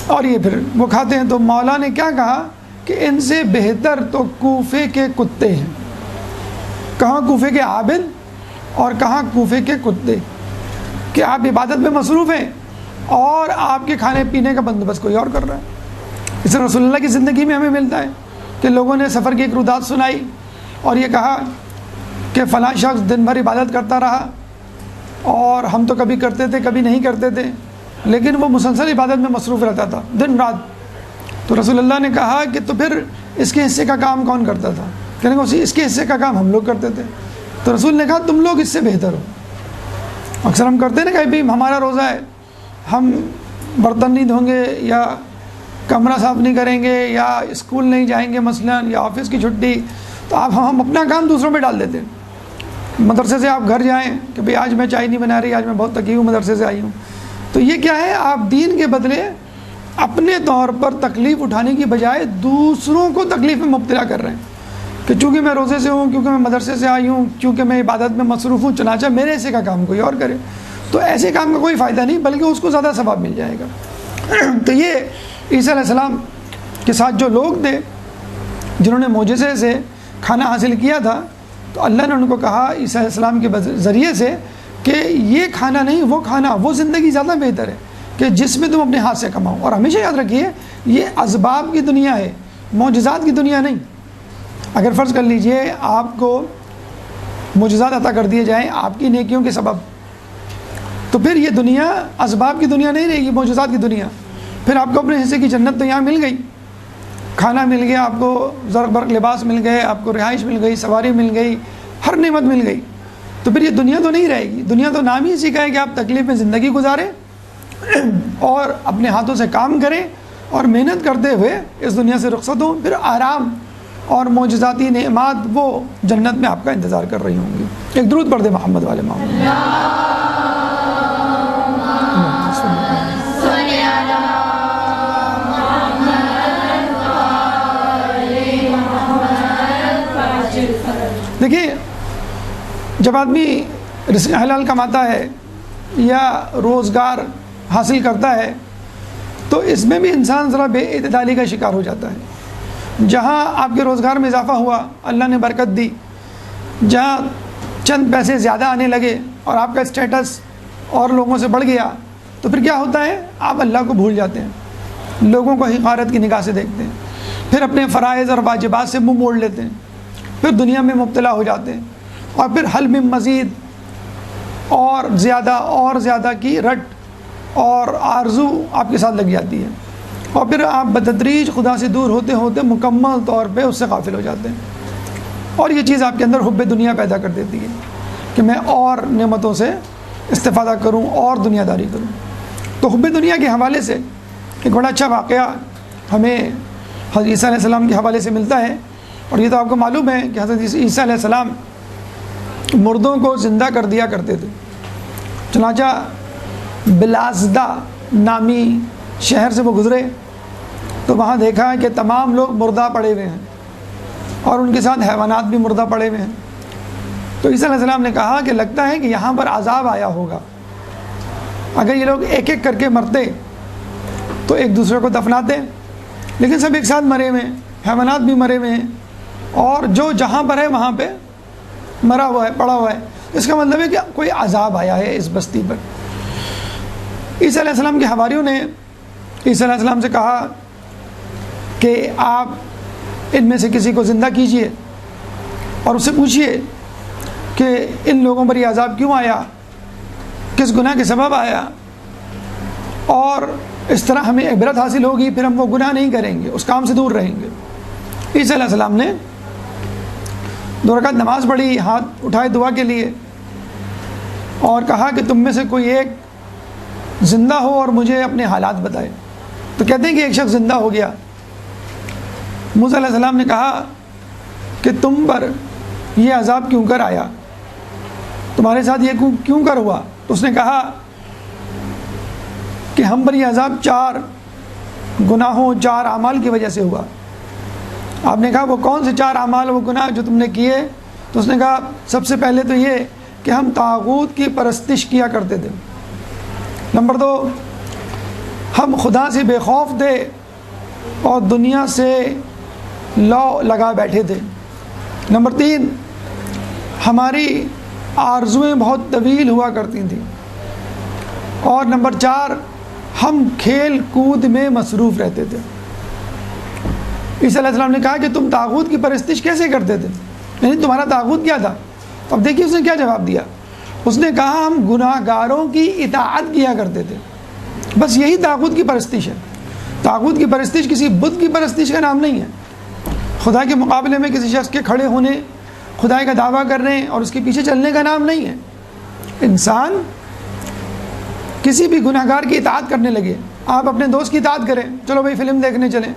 Speaker 1: اور یہ پھر وہ کھاتے ہیں۔ تو مولا نے کیا کہا کہ ان سے بہتر تو کوفے کے کتے ہیں۔ کہاں کوفے کے عابد اور کہاں کوفے کے کتے، کہ آپ عبادت میں مصروف ہیں اور آپ کے کھانے پینے کا بندوبست کوئی اور کر رہا ہے۔ اس رسول اللہ کی زندگی میں ہمیں ملتا ہے کہ لوگوں نے سفر کی ایک رودات سنائی اور یہ کہا کہ فلاں شخص دن بھر عبادت کرتا رہا اور ہم تو کبھی کرتے تھے کبھی نہیں کرتے تھے، لیکن وہ مسلسل عبادت میں مصروف رہتا تھا دن رات۔ تو رسول اللہ نے کہا کہ تو پھر اس کے حصے کا کام کون کرتا تھا؟ کہنے کو اس کے حصے کا کام ہم لوگ کرتے تھے۔ تو رسول نے کہا تم لوگ اس سے بہتر ہو۔ اکثر ہم کرتے ہیں نا کہ بھائی ہمارا روزہ ہے، ہم برتن نہیں دھوں گے یا کمرہ صاف نہیں کریں گے یا اسکول نہیں جائیں گے مثلاً، یا آفس کی چھٹی، تو ہم اپنا کام دوسروں پہ ڈال دیتے ہیں۔ مدرسے سے آپ گھر جائیں کہ بھئی آج میں چائے نہیں بنا رہی، آج میں بہت تھکی ہوں، مدرسے سے آئی ہوں۔ تو یہ کیا ہے؟ آپ دین کے بدلے اپنے طور پر تکلیف اٹھانے کی بجائے دوسروں کو تکلیف میں مبتلا کر رہے ہیں کہ چونکہ میں روزے سے ہوں، کیونکہ میں مدرسے سے آئی ہوں، کیونکہ میں عبادت میں مصروف ہوں، چنانچہ میرے حصے کا کام کوئی اور کرے۔ تو ایسے کام کا کوئی فائدہ نہیں، بلکہ اس کو زیادہ ثواب مل جائے گا۔ تو یہ عیسیٰ علیہ السلام کے ساتھ جو لوگ تھے جنہوں نے معجزے سے کھانا حاصل کیا تھا، تو اللہ نے ان کو کہا عیسیٰ علیہ السلام کے ذریعے سے کہ یہ کھانا نہیں، وہ کھانا، وہ زندگی زیادہ بہتر ہے کہ جس میں تم اپنے ہاتھ سے کماؤ۔ اور ہمیشہ یاد رکھیے یہ اسباب کی دنیا ہے، معجزات کی دنیا نہیں۔ اگر فرض کر لیجئے آپ کو معجزات عطا کر دیے جائیں آپ کی نیکیوں کے سبب، تو پھر یہ دنیا اسباب کی دنیا نہیں رہے گی، معجزات کی دنیا۔ پھر آپ کو اپنے حصے کی جنت تو یہاں مل گئی، کھانا مل گیا، آپ کو زرق برق لباس مل گئے، آپ کو رہائش مل گئی، سواری مل گئی، ہر نعمت مل گئی۔ تو پھر یہ دنیا تو نہیں رہے گی۔ دنیا تو نام ہی اسی کا ہے کہ آپ تکلیف میں زندگی گزاریں اور اپنے ہاتھوں سے کام کریں اور محنت کرتے ہوئے اس دنیا سے رخصت ہوں، پھر آرام اور معجزاتی نعمات وہ جنت میں آپ کا انتظار کر رہی ہوں گی۔ ایک درود پڑھ دے محمد والے محمد۔ دیکھیے جب آدمی رزق حلال کماتا ہے یا روزگار حاصل کرتا ہے تو اس میں بھی انسان ذرا بے اعتدالی کا شکار ہو جاتا ہے۔ جہاں آپ کے روزگار میں اضافہ ہوا، اللہ نے برکت دی، جہاں چند پیسے زیادہ آنے لگے اور آپ کا اسٹیٹس اور لوگوں سے بڑھ گیا تو پھر کیا ہوتا ہے؟ آپ اللہ کو بھول جاتے ہیں، لوگوں کو حقارت کی نگاہ سے دیکھتے ہیں، پھر اپنے فرائض اور واجبات سے منہ موڑ لیتے ہیں، پھر دنیا میں مبتلا ہو جاتے ہیں، اور پھر حل میں مزید اور زیادہ کی رٹ اور آرزو آپ کے ساتھ لگ جاتی ہے، اور پھر آپ بتدریج خدا سے دور ہوتے ہوتے مکمل طور پہ اس سے غافل ہو جاتے ہیں، اور یہ چیز آپ کے اندر حب دنیا پیدا کر دیتی ہے کہ میں اور نعمتوں سے استفادہ کروں اور دنیا داری کروں۔ تو حب دنیا کے حوالے سے ایک بڑا اچھا واقعہ ہمیں حضرت عیسیٰ علیہ السلام کے حوالے سے ملتا ہے، اور یہ تو آپ کو معلوم ہے کہ حضرت عیسیٰ علیہ السلام مردوں کو زندہ کر دیا کرتے تھے۔ چنانچہ بلازدہ نامی شہر سے وہ گزرے تو وہاں دیکھا کہ تمام لوگ مردہ پڑے ہوئے ہیں، اور ان کے ساتھ حیوانات بھی مردہ پڑے ہوئے ہیں۔ تو عیسیٰ علیہ السلام نے کہا کہ لگتا ہے کہ یہاں پر عذاب آیا ہوگا، اگر یہ لوگ ایک ایک کر کے مرتے تو ایک دوسرے کو دفناتے، لیکن سب ایک ساتھ مرے ہوئے ہیں، حیوانات بھی مرے ہوئے ہیں، اور جو جہاں پر ہے وہاں پہ مرا ہوا ہے، پڑا ہوا ہے۔ اس کا مطلب ہے کہ کوئی عذاب آیا ہے اس بستی پر۔ عیسیٰ علیہ السلام کے حواریوں نے عیسیٰ علیہ السلام سے کہا کہ آپ ان میں سے کسی کو زندہ کیجئے اور اس سے پوچھئے کہ ان لوگوں پر یہ عذاب کیوں آیا، کس گناہ کے سبب آیا، اور اس طرح ہمیں عبرت حاصل ہوگی، پھر ہم وہ گناہ نہیں کریں گے، اس کام سے دور رہیں گے۔ عیسیٰ علیہ السلام نے 2 رکعت نماز پڑھی، ہاتھ اٹھائے دعا کے لیے، اور کہا کہ تم میں سے کوئی ایک زندہ ہو اور مجھے اپنے حالات بتائے۔ تو کہتے ہیں کہ ایک شخص زندہ ہو گیا۔ موسیٰ علیہ السلام نے کہا کہ تم پر یہ عذاب کیوں کر آیا، تمہارے ساتھ یہ کیوں کر ہوا؟ تو اس نے کہا کہ ہم پر یہ عذاب 4 گناہوں 4 اعمال کی وجہ سے ہوا۔ آپ نے کہا وہ کون سے 4 اعمال وہ گناہ جو تم نے کیے؟ تو اس نے کہا سب سے پہلے تو یہ کہ ہم طاغوت کی پرستش کیا کرتے تھے، نمبر 2 ہم خدا سے بے خوف تھے اور دنیا سے لو لگا بیٹھے تھے، نمبر 3 ہماری آرزویں بہت طویل ہوا کرتی تھیں، اور نمبر 4 ہم کھیل کود میں مصروف رہتے تھے۔ عیسیٰ علیہ السلام نے کہا کہ تم طاغوت کی پرستش کیسے کرتے تھے، یعنی تمہارا طاغوت کیا تھا؟ اب دیکھیے اس نے کیا جواب دیا۔ اس نے کہا ہم گناہ گاروں کی اطاعت کیا کرتے تھے، بس یہی طاغوت کی پرستش ہے۔ طاغوت کی پرستش کسی بت کی پرستش کا نام نہیں ہے، خدا کے مقابلے میں کسی شخص کے کھڑے ہونے، خدائی کا دعویٰ کرنے اور اس کے پیچھے چلنے کا نام نہیں ہے۔ انسان کسی بھی گناہ گار کی اطاعت کرنے لگے، آپ اپنے دوست کی اطاعت کریں، چلو بھائی فلم دیکھنے چلیں،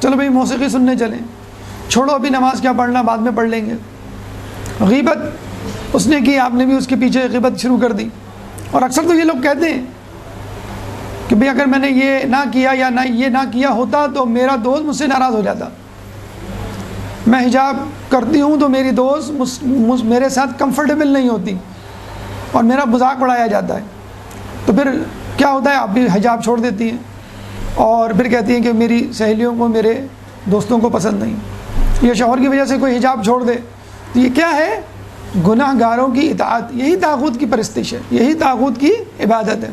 Speaker 1: چلو بھائی موسیقی سننے چلیں، چھوڑو ابھی نماز کیا پڑھنا، بعد میں پڑھ لیں گے۔ غیبت اس نے کی، آپ نے بھی اس کے پیچھے غیبت شروع کر دی۔ اور اکثر تو یہ لوگ کہتے ہیں کہ بھئی اگر میں نے یہ نہ کیا یا یہ نہ کیا ہوتا تو میرا دوست مجھ سے ناراض ہو جاتا، میں حجاب کرتی ہوں تو میری دوست میرے ساتھ کمفرٹیبل نہیں ہوتی اور میرا مذاق اڑایا جاتا ہے۔ تو پھر کیا ہوتا ہے، آپ بھی حجاب چھوڑ دیتی ہیں اور پھر کہتی ہیں کہ میری سہیلیوں کو میرے دوستوں کو پسند نہیں، یہ شوہر کی وجہ سے کوئی حجاب چھوڑ دے تو یہ کیا ہے؟ گناہ گاروں کی اطاعت، یہی طاغوت کی پرستش ہے، یہی طاغوت کی عبادت ہے۔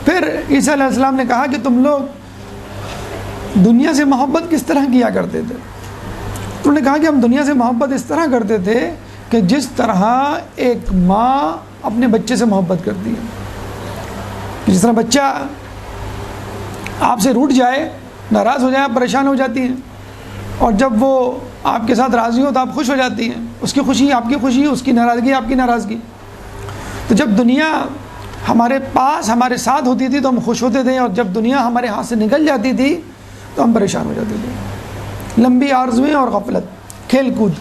Speaker 1: پھر عیسیٰ علیہ السلام نے کہا کہ تم لوگ دنیا سے محبت کس طرح کیا کرتے تھے؟ انہوں نے کہا کہ ہم دنیا سے محبت اس طرح کرتے تھے کہ جس طرح ایک ماں اپنے بچے سے محبت کرتی ہے۔ جس طرح بچہ آپ سے روٹھ جائے، ناراض ہو جائے، آپ پریشان ہو جاتی ہیں، اور جب وہ آپ کے ساتھ راضی ہو تو آپ خوش ہو جاتی ہیں، اس کی خوشی آپ کی خوشی، اس کی ناراضگی آپ کی ناراضگی۔ تو جب دنیا ہمارے پاس ہمارے ساتھ ہوتی تھی تو ہم خوش ہوتے تھے، اور جب دنیا ہمارے ہاتھ سے نکل جاتی تھی تو ہم پریشان ہو جاتے تھے۔ لمبی آرزویں اور غفلت، کھیل کود۔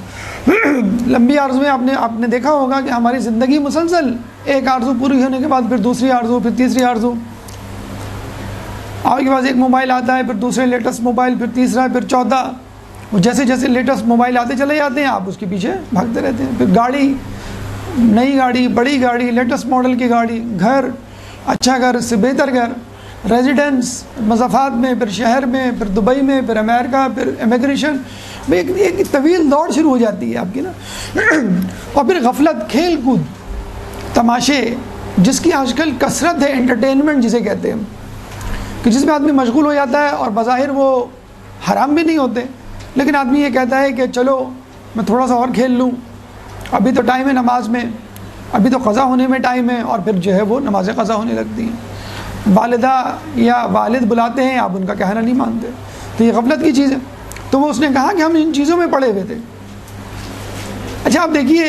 Speaker 1: لمبی آرزویں آپ نے دیکھا ہوگا کہ ہماری زندگی مسلسل ایک آرزو پوری ہونے کے بعد پھر دوسری آرزو، پھر تیسری آرزو، آپ کے پاس ایک موبائل آتا ہے، پھر دوسرے لیٹسٹ موبائل، پھر تیسرا، پھر چوتھا، وہ جیسے جیسے لیٹسٹ موبائل آتے چلے جاتے ہیں آپ اس کے پیچھے بھاگتے رہتے ہیں۔ پھر گاڑی، نئی گاڑی، بڑی گاڑی، لیٹسٹ ماڈل کی گاڑی، گھر، اچھا گھر، اس سے بہتر گھر، ریزیڈنس مضافات میں، پھر شہر میں، پھر دبئی میں، پھر امریکہ، پھر امیگریشن، ایک طویل دوڑ شروع ہو جاتی ہے آپ کی نا. اور پھر غفلت، کھیل کود، تماشے، جس کی آج کل کثرت ہے، انٹرٹینمنٹ جسے کہتے ہیں کہ جس میں آدمی مشغول ہو جاتا ہے، اور بظاہر وہ حرام بھی نہیں ہوتے، لیکن آدمی یہ کہتا ہے کہ چلو میں تھوڑا سا اور کھیل لوں، ابھی تو ٹائم ہے نماز میں، ابھی تو قضا ہونے میں ٹائم ہے، اور پھر جو ہے وہ نمازیں قضا ہونے لگتی ہیں. والدہ یا والد بلاتے ہیں، آپ ان کا کہنا نہیں مانتے، تو یہ غفلت کی چیز ہے. تو وہ اس نے کہا کہ ہم ان چیزوں میں پڑے ہوئے تھے. اچھا آپ دیکھیے،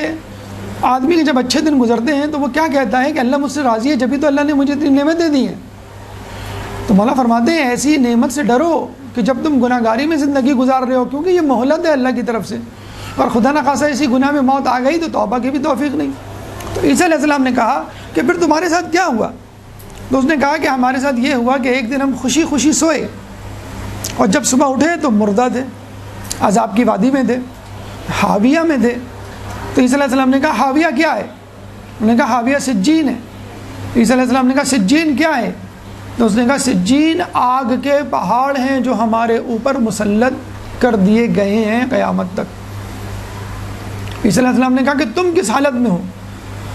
Speaker 1: آدمی کے جب اچھے دن گزرتے ہیں تو وہ کیا کہتا ہے کہ اللہ مجھ سے راضی ہے، جبھی تو اللہ نے مجھے اتنی نعمتیں دی ہیں. تو مولا فرماتے ہیں ایسی نعمت سے ڈرو کہ جب تم گناہ گاری میں زندگی گزار رہے ہو، کیونکہ یہ مہلت ہے اللہ کی طرف سے، اور خدا نخواستہ اسی گناہ میں موت آ گئی تو توبہ کی بھی توفیق نہیں. تو عیسیٰ علیہ السلام نے کہا کہ پھر تمہارے ساتھ کیا ہوا؟ تو اس نے کہا کہ ہمارے ساتھ یہ ہوا کہ ایک دن ہم خوشی خوشی سوئے، اور جب صبح اٹھے تو مردہ تھے، عذاب کی وادی میں تھے، حاویہ میں تھے. تو عیسیٰ علیہ السلام نے کہا حاویہ کیا ہے؟ انہوں نے کہا حاویہ سجین ہے. عیسیٰ علیہ السلام نے کہا سجین کیا ہے؟ تو اس نے کہا سجین آگ کے پہاڑ ہیں جو ہمارے اوپر مسلط کر دیے گئے ہیں قیامت تک. عیسیٰ علیہ السلام نے کہا کہ تم کس حالت میں ہو؟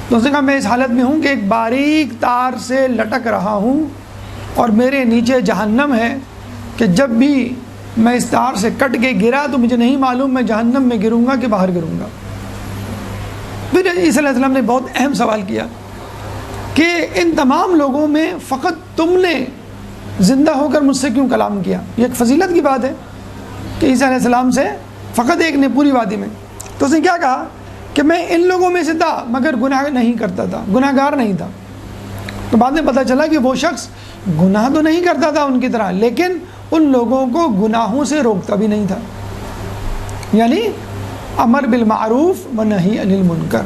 Speaker 1: تو اس نے کہا میں اس حالت میں ہوں کہ ایک باریک تار سے لٹک رہا ہوں، اور میرے نیچے جہنم ہے کہ جب بھی میں اس تار سے کٹ کے گرا تو مجھے نہیں معلوم میں جہنم میں گروں گا کہ باہر گروں گا. پھر عیسیٰ علیہ السلام نے بہت اہم سوال کیا کہ ان تمام لوگوں میں فقط تم نے زندہ ہو کر مجھ سے کیوں کلام کیا؟ یہ ایک فضیلت کی بات ہے کہ عیسیٰ علیہ السلام سے فقط ایک نے پوری وادی میں. تو اس نے کیا کہا کہ میں ان لوگوں میں سے تھا مگر گناہ نہیں کرتا تھا، گناہ گار نہیں تھا. تو بعد میں پتہ چلا کہ وہ شخص گناہ تو نہیں کرتا تھا ان کی طرح، لیکن ان لوگوں کو گناہوں سے روکتا بھی نہیں تھا. یعنی امر بالمعروف و نہی عن المنکر.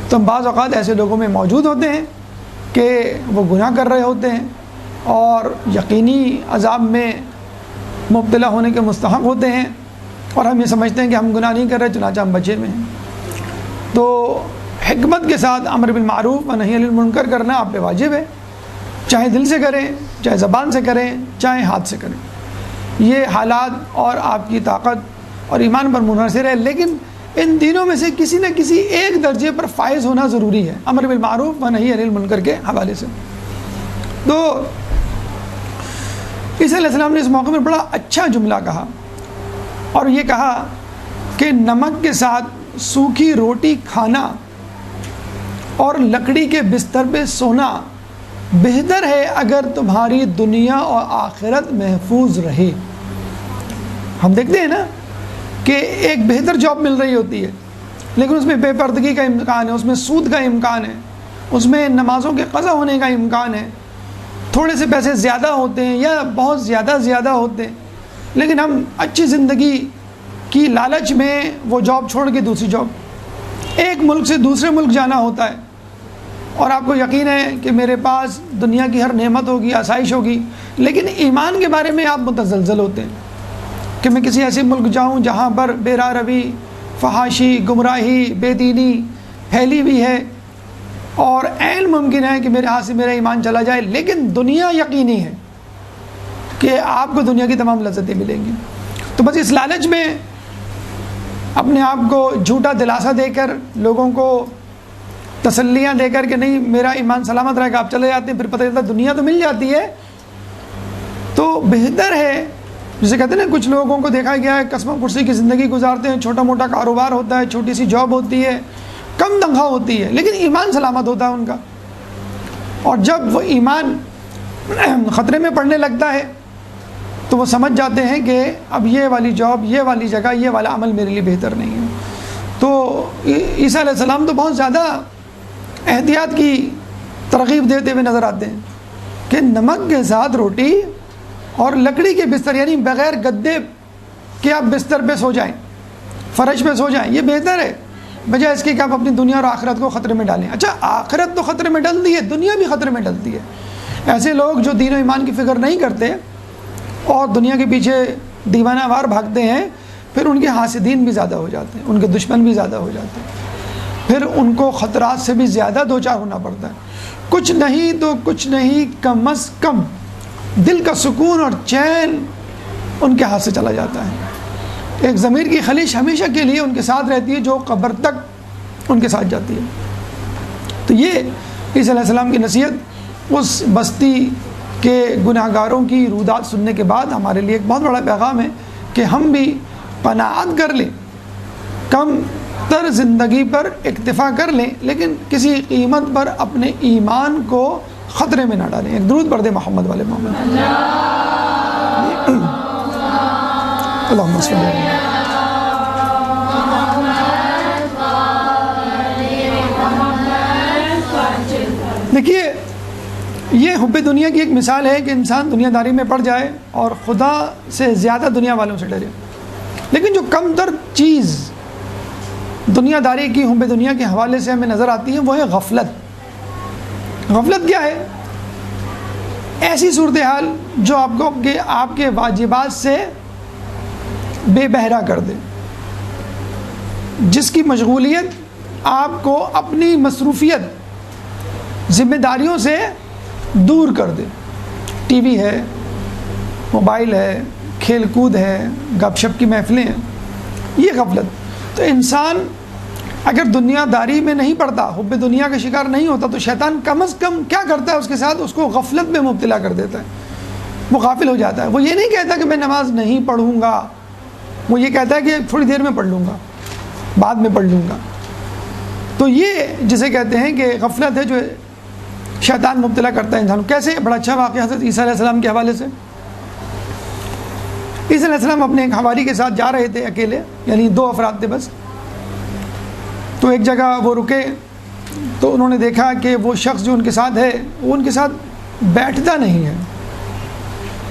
Speaker 1: تو بعض اوقات ایسے لوگوں میں موجود ہوتے ہیں کہ وہ گناہ کر رہے ہوتے ہیں اور یقینی عذاب میں مبتلا ہونے کے مستحق ہوتے ہیں، اور ہم یہ سمجھتے ہیں کہ ہم گناہ نہیں کر رہے چنانچہ ہم بچے میں ہیں. تو حکمت کے ساتھ امر بالمعروف و نہی عن المنکر کرنا آپ پہ واجب ہے، چاہے دل سے کریں، چاہے زبان سے کریں، چاہے ہاتھ سے کریں. یہ حالات اور آپ کی طاقت اور ایمان پر منحصر ہے، لیکن ان تینوں میں سے کسی نہ کسی ایک درجے پر فائز ہونا ضروری ہے امر بالمعروف و نہی عن المنکر کے حوالے سے. تو عیسیٰ علیہ السلام نے اس موقع میں بڑا اچھا جملہ کہا، اور یہ کہا کہ نمک کے ساتھ سوکھی روٹی کھانا اور لکڑی کے بستر پہ سونا بہتر ہے اگر تمہاری دنیا اور آخرت محفوظ رہے. ہم دیکھتے ہیں نا کہ ایک بہتر جاب مل رہی ہوتی ہے، لیکن اس میں بے پردگی کا امکان ہے، اس میں سود کا امکان ہے، اس میں نمازوں کے قضا ہونے کا امکان ہے، تھوڑے سے پیسے زیادہ ہوتے ہیں یا بہت زیادہ ہوتے ہیں، لیکن ہم اچھی زندگی کی لالچ میں وہ جاب چھوڑ کے دوسری جاب، ایک ملک سے دوسرے ملک جانا ہوتا ہے، اور آپ کو یقین ہے کہ میرے پاس دنیا کی ہر نعمت ہوگی، آسائش ہوگی، لیکن ایمان کے بارے میں آپ متزلزل ہوتے ہیں کہ میں کسی ایسے ملک جاؤں جہاں پر بے راہ روی، فحاشی، گمراہی، بے دینی پھیلی ہوئی ہے، اور عین ممکن ہے کہ میرے ہاتھ سے میرا ایمان چلا جائے، لیکن دنیا یقینی ہے کہ آپ کو دنیا کی تمام لذتیں ملیں گی. تو بس اس لالچ میں اپنے آپ کو جھوٹا دلاسا دے کر، لوگوں کو تسلیاں دے کر کہ نہیں میرا ایمان سلامت رہے گا، آپ چلے جاتے ہیں، پھر پتہ چلتا دنیا تو مل جاتی ہے. تو بہتر ہے، جسے کہتے ہیں نا کچھ لوگوں کو دیکھا گیا ہے قسم کرسی کی زندگی گزارتے ہیں، چھوٹا موٹا کاروبار ہوتا ہے، چھوٹی سی جاب ہوتی ہے، کم تنخواہ ہوتی ہے، لیکن ایمان سلامت ہوتا ہے ان کا. اور جب وہ ایمان خطرے میں پڑنے لگتا ہے تو وہ سمجھ جاتے ہیں کہ اب یہ والی جاب، یہ والی جگہ، یہ والا عمل میرے لیے بہتر نہیں ہے. تو عیسیٰ علیہ السلام تو بہت زیادہ احتیاط کی ترغیب دیتے ہوئے نظر آتے ہیں کہ نمک کے ساتھ روٹی اور لکڑی کے بستر، یعنی بغیر گدے کہ آپ بستر پہ سو جائیں، فرش پہ سو جائیں، یہ بہتر ہے بجائے اس کے کہ آپ اپنی دنیا اور آخرت کو خطرے میں ڈالیں. اچھا آخرت تو خطرے میں ڈلتی ہے، دنیا بھی خطرے میں ڈلتی ہے. ایسے لوگ جو دین و ایمان کی فکر نہیں کرتے اور دنیا کے پیچھے دیوانہ وار بھاگتے ہیں، پھر ان کے حاسدین بھی زیادہ ہو جاتے ہیں، ان کے دشمن بھی زیادہ ہو جاتے ہیں، پھر ان کو خطرات سے بھی زیادہ دوچار ہونا پڑتا ہے. کچھ نہیں تو کچھ نہیں، کم از کم دل کا سکون اور چین ان کے ہاتھ سے چلا جاتا ہے. ایک ضمیر کی خلیش ہمیشہ کے لیے ان کے ساتھ رہتی ہے جو قبر تک ان کے ساتھ جاتی ہے. تو یہ عیسیٰ علیہ السلام کی نصیحت اس بستی کے گناہ گاروں کی رودات سننے کے بعد ہمارے لیے ایک بہت بڑا پیغام ہے کہ ہم بھی قناعت کر لیں، کم تر زندگی پر اکتفا کر لیں، لیکن کسی قیمت پر اپنے ایمان کو خطرے میں نہ ڈالیں. ایک درود پڑھ دیں محمد والے محمد. اللہم صلی اللہ علیہ وسلم. دیکھیے یہ حب دنیا کی ایک مثال ہے کہ انسان دنیا داری میں پڑ جائے اور خدا سے زیادہ دنیا والوں سے ڈرے. لیکن جو کم تر چیز دنیا داری کی حب دنیا کے حوالے سے ہمیں نظر آتی ہے وہ ہے غفلت. غفلت کیا ہے؟ ایسی صورتحال جو آپ کے واجبات سے بے بہرا کر دے، جس کی مشغولیت آپ کو اپنی مصروفیت ذمہ داریوں سے دور کر دے. ٹی وی ہے، موبائل ہے، کھیل کود ہے، گپ شپ کی محفلیں ہیں، یہ غفلت. تو انسان اگر دنیا داری میں نہیں پڑتا، حب دنیا کا شکار نہیں ہوتا، تو شیطان کم از کم کیا کرتا ہے اس کے ساتھ؟ اس کو غفلت میں مبتلا کر دیتا ہے. وہ غافل ہو جاتا ہے. وہ یہ نہیں کہتا کہ میں نماز نہیں پڑھوں گا، وہ یہ کہتا ہے کہ تھوڑی دیر میں پڑھ لوں گا، بعد میں پڑھ لوں گا. تو یہ جسے کہتے ہیں کہ غفلت ہے جو شیطان مبتلا کرتا ہے انسان کو. کیسے؟ بڑا اچھا واقعہ حضرت عیسیٰ علیہ السلام کے حوالے سے. عیسیٰ علیہ السلام اپنے ایک حواری کے ساتھ جا رہے تھے اکیلے، یعنی 2 افراد تھے بس. تو ایک جگہ وہ رکے تو انہوں نے دیکھا کہ وہ شخص جو ان کے ساتھ ہے وہ ان کے ساتھ بیٹھتا نہیں ہے.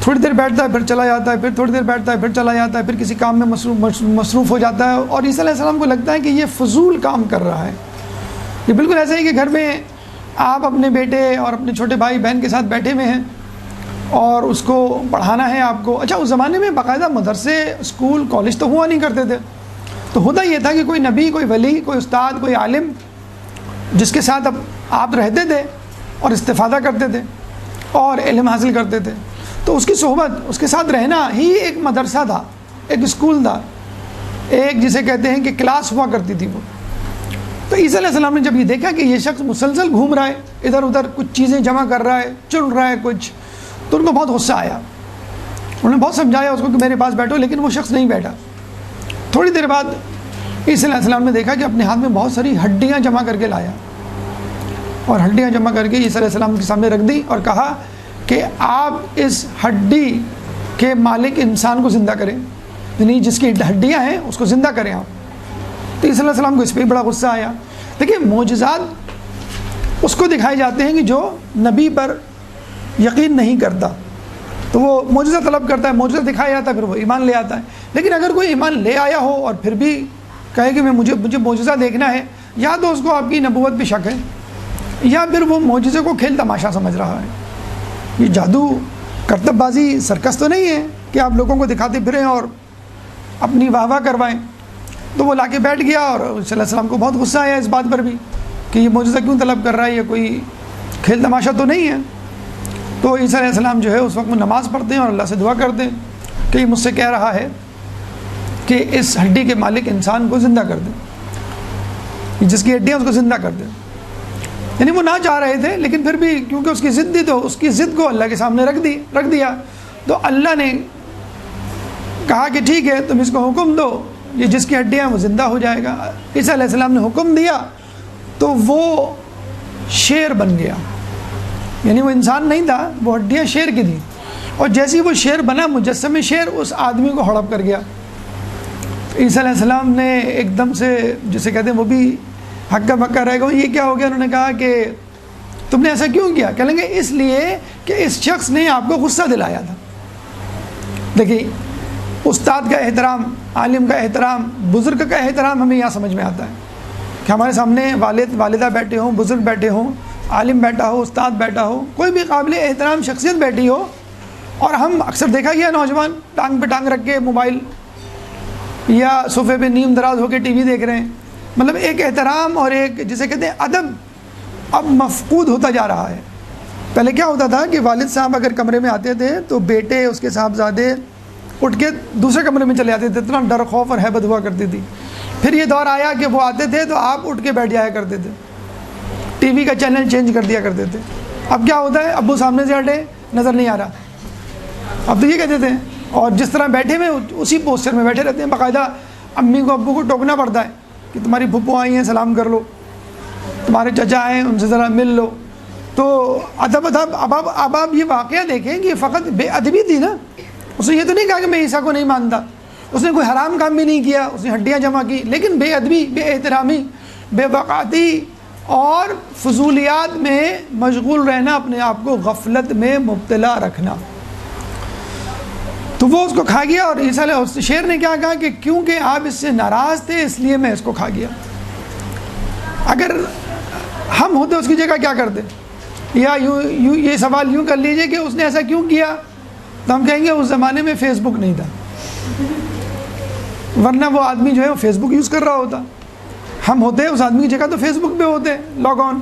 Speaker 1: تھوڑی دیر بیٹھتا ہے پھر چلا جاتا ہے، پھر تھوڑی دیر بیٹھتا ہے پھر چلا جاتا ہے، پھر کسی کام میں مصروف ہو جاتا ہے. اور عیسیٰ علیہ السلام کو لگتا ہے کہ یہ فضول کام کر رہا ہے. یہ بالکل ایسا ہی کہ گھر میں آپ اپنے بیٹے اور اپنے چھوٹے بھائی بہن کے ساتھ بیٹھے ہوئے ہیں اور اس کو پڑھانا ہے آپ کو. اچھا اس زمانے میں باقاعدہ مدرسے، اسکول، کالج تو ہوا نہیں کرتے تھے. تو ہوتا یہ تھا کہ کوئی نبی، کوئی ولی، کوئی استاد، کوئی عالم جس کے ساتھ اب آپ رہتے تھے اور استفادہ کرتے تھے اور علم حاصل کرتے تھے، تو اس کی صحبت، اس کے ساتھ رہنا ہی ایک مدرسہ تھا، ایک اسکول تھا، ایک جسے کہتے ہیں کہ کلاس ہوا کرتی تھی وہ. تو عیسیٰ علیہ السلام نے جب یہ دیکھا کہ یہ شخص مسلسل گھوم رہا ہے، ادھر ادھر کچھ چیزیں جمع کر رہا ہے، چن رہا ہے کچھ، تو ان کو بہت غصہ آیا. انہوں نے بہت سمجھایا اس کو کہ میرے پاس بیٹھو، لیکن وہ شخص نہیں بیٹھا. تھوڑی دیر بعد عیسیٰ علیہ السلام نے دیکھا کہ اپنے ہاتھ میں بہت ساری ہڈیاں جمع کر کے لایا، اور ہڈیاں جمع کر کے عیسیٰ علیہ السلام کے سامنے رکھ دی اور کہا کہ آپ اس ہڈی کے مالک انسان کو زندہ کریں، یعنی جس کی ہڈیاں ہیں اس کو زندہ کریں آپ. تو عیسیٰ علیہ السلام کو اس پہ بڑا غصہ آیا. دیکھیے معجزات اس کو دکھائے جاتے ہیں کہ جو نبی پر یقین نہیں کرتا تو وہ معجزہ طلب کرتا ہے، معجزہ دکھایا جاتا ہے، پھر وہ ایمان لے آتا ہے. لیکن اگر کوئی ایمان لے آیا ہو اور پھر بھی کہے کہ مجھے معجزہ دیکھنا ہے، یا تو اس کو آپ کی نبوت پہ شک ہے، یا پھر وہ معجزے کو کھیل تماشا سمجھ رہا ہے. یہ جادو، کرتب بازی، سرکس تو نہیں ہے کہ آپ لوگوں کو دکھاتے پھریں اور اپنی واہ واہ کروائیں. تو وہ لا کے بیٹھ گیا اور عیسیٰ علیہ السلام کو بہت غصہ آیا اس بات پر بھی کہ یہ معجزہ کیوں طلب کر رہا ہے، یہ کوئی کھیل تماشا تو نہیں ہے. تو عیسیٰ علیہ السلام جو ہے اس وقت وہ نماز پڑھتے ہیں اور اللہ سے دعا کرتے ہیں کہ یہ مجھ سے کہہ رہا ہے کہ اس ہڈی کے مالک انسان کو زندہ کر دے، جس کی ہڈیاں اس کو زندہ کر دے. یعنی وہ نہ چاہ رہے تھے، لیکن پھر بھی کیونکہ اس کی ضد تھی تو اس کی ضد کو اللہ کے سامنے رکھ دیا. تو اللہ نے کہا کہ ٹھیک ہے تم اس کو حکم دو، یہ جس کی ہڈیاں ہیں وہ زندہ ہو جائے گا. عیسیٰ علیہ السلام نے حکم دیا تو وہ شیر بن گیا، یعنی وہ انسان نہیں تھا، وہ ہڈیاں شیر کی تھیں. اور جیسے وہ شیر بنا، مجسم شیر اس آدمی کو ہڑپ کر گیا. عیسیٰ علیہ السلام نے ایک دم سے، جسے کہتے ہیں وہ بھی ہکا بکا رہ گئے، یہ کیا ہو گیا؟ انہوں نے کہا کہ تم نے ایسا کیوں کیا؟ کہیں گے اس لیے کہ اس شخص نے آپ کو غصہ دلایا تھا. دیکھیے استاد کا احترام، عالم کا احترام، بزرگ کا احترام ہمیں یہاں سمجھ میں آتا ہے کہ ہمارے سامنے والد والدہ بیٹھے ہوں، بزرگ بیٹھے ہوں، عالم بیٹھا ہو، استاد بیٹھا ہو، کوئی بھی قابل احترام شخصیت بیٹھی ہو، اور ہم اکثر دیکھا گیا نوجوان ٹانگ پہ ٹانگ رکھ کے موبائل یا صوفے پہ نیم دراز ہو کے ٹی وی دیکھ رہے ہیں. مطلب ایک احترام اور ایک جسے کہتے ہیں ادب اب مفقود ہوتا جا رہا ہے. پہلے کیا ہوتا تھا کہ والد صاحب اگر کمرے میں آتے تھے تو بیٹے، اس کے صاحبزادے اٹھ کے دوسرے کمرے میں چلے جاتے تھے، اتنا ڈر خوف اور ہیبت ہوا کرتی تھی۔ پھر یہ دور آیا کہ وہ آتے تھے تو آپ اٹھ کے بیٹھ جایا کرتے تھے، ٹی وی کا چینل چینج کر دیا کرتے تھے۔ اب کیا ہوتا ہے، ابو سامنے سے ہٹے نظر نہیں آ رہا، اب تو یہ کہتے تھے، اور جس طرح بیٹھے ہوئے اسی پوسچر میں بیٹھے رہتے ہیں، باقاعدہ امی کو ابو کو ٹوکنا پڑتا ہے کہ تمہاری پھپھو آئی ہیں سلام کر لو، تمہارے چچا آئے ہیں ان سے ذرا مل لو۔ تو اب آپ یہ واقعہ دیکھیں کہ فقط بے ادبی تھی نا، اس نے یہ تو نہیں کہا کہ میں عیسیٰ کو نہیں مانتا، اس نے کوئی حرام کام بھی نہیں کیا، اس نے ہڈیاں جمع کی، لیکن بے ادبی، بے احترامی، بے وقاتی اور فضولیات میں مشغول رہنا، اپنے آپ کو غفلت میں مبتلا رکھنا، تو وہ اس کو کھا گیا۔ اور عیسیٰ علیہ شیر نے کیا کہا کہ کیونکہ آپ اس سے ناراض تھے اس لیے میں اس کو کھا گیا۔ اگر ہم ہوتے اس کی جگہ کیا کرتے، یا یوں یہ سوال یوں کر لیجئے کہ اس نے ایسا کیوں کیا، تو ہم کہیں گے اس زمانے میں فیس بک نہیں تھا، ورنہ وہ آدمی جو ہے وہ فیس بک یوز کر رہا ہوتا۔ ہم ہوتے اس آدمی کی جگہ تو فیس بک پہ ہوتے، لاگ آن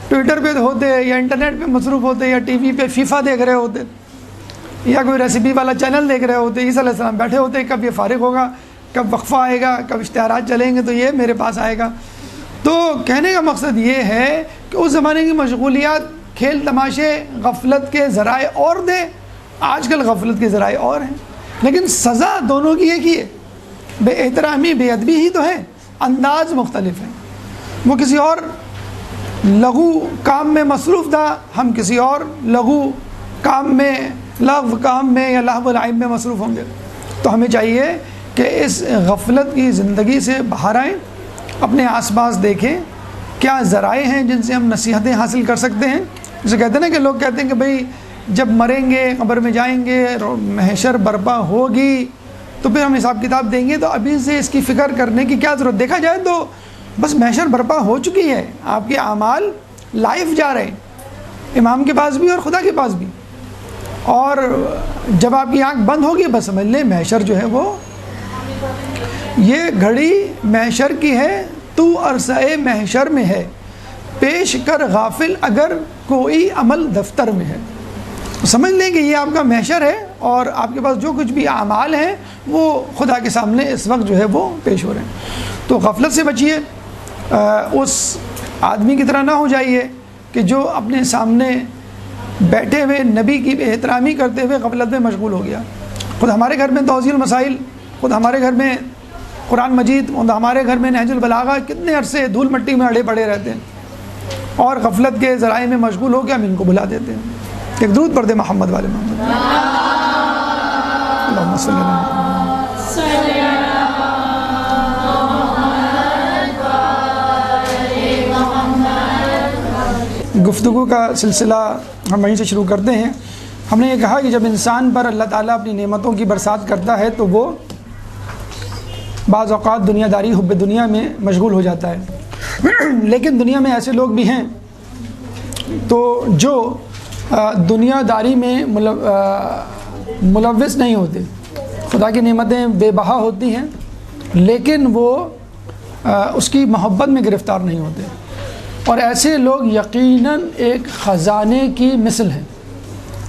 Speaker 1: ٹویٹر پہ ہوتے، یا انٹرنیٹ پہ مصروف ہوتے، یا ٹی وی پہ فیفا دیکھ رہے ہوتے، یا کوئی ریسیپی والا چینل دیکھ رہے ہوتے۔ عیسیٰ علیہ السلام بیٹھے ہوتے، کب یہ فارغ ہوگا، کب وقفہ آئے گا، کب اشتہارات چلیں گے تو یہ میرے پاس آئے گا۔ تو کہنے کا مقصد یہ ہے کہ اس زمانے کی مشغولیات، کھیل تماشے، غفلت کے ذرائع اور تھے، آج کل غفلت کے ذرائع اور ہیں، لیکن سزا دونوں کی ایک ہی ہے، بے احترامی، بے ادبی ہی تو ہے، انداز مختلف ہے۔ وہ کسی اور لغو کام میں مصروف تھا، ہم کسی اور لغو کام میں، لغو کام میں یا لہو و لعب میں مصروف ہوں گے۔ تو ہمیں چاہیے کہ اس غفلت کی زندگی سے باہر آئیں، اپنے آس پاس دیکھیں کیا ذرائع ہیں جن سے ہم نصیحتیں حاصل کر سکتے ہیں۔ جسے کہتے ہیں نا کہ لوگ کہتے ہیں کہ بھئی جب مریں گے، قبر میں جائیں گے، محشر برپا ہوگی تو پھر ہم حساب کتاب دیں گے، تو ابھی سے اس کی فکر کرنے کی کیا ضرورت۔ دیکھا جائے تو بس محشر برپا ہو چکی ہے، آپ کے اعمال لائف جا رہے ہیں، امام کے پاس بھی اور خدا کے پاس بھی، اور جب آپ کی آنکھ بند ہوگی بس سمجھ لیں محشر جو ہے وہ، یہ گھڑی محشر کی ہے، تو عرصۂ محشر میں ہے، پیش کر غافل اگر کوئی عمل دفتر میں ہے۔ سمجھ لیں کہ یہ آپ کا محشر ہے، اور آپ کے پاس جو کچھ بھی اعمال ہیں وہ خدا کے سامنے اس وقت جو ہے وہ پیش ہو رہے ہیں۔ تو غفلت سے بچیے، اس آدمی کی طرح نہ ہو جائیے کہ جو اپنے سامنے بیٹھے ہوئے نبی کی بے احترامی کرتے ہوئے غفلت میں مشغول ہو گیا۔ خود ہمارے گھر میں توضیح المسائل، خود ہمارے گھر میں قرآن مجید، ہمارے گھر میں نہج البلاغہ، کتنے عرصے دھول مٹی میں اڑے پڑے رہتے ہیں، اور غفلت کے ذرائع میں مشغول ہو کے ہم ان کو بھلا دیتے ہیں۔ ایک درود پڑھ دے محمد والے محمد، اللہم صلی اللہ علیہ وسلم۔ گفتگو کا سلسلہ ہم وہیں سے شروع کرتے ہیں۔ ہم نے یہ کہا کہ جب انسان پر اللہ تعالیٰ اپنی نعمتوں کی برسات کرتا ہے تو وہ بعض اوقات دنیا داری، حب دنیا میں مشغول ہو جاتا ہے، لیکن دنیا میں ایسے لوگ بھی ہیں تو جو دنیا داری میں ملوث نہیں ہوتے، خدا کی نعمتیں بے بہا ہوتی ہیں لیکن وہ اس کی محبت میں گرفتار نہیں ہوتے، اور ایسے لوگ یقیناً ایک خزانے کی مثل ہیں۔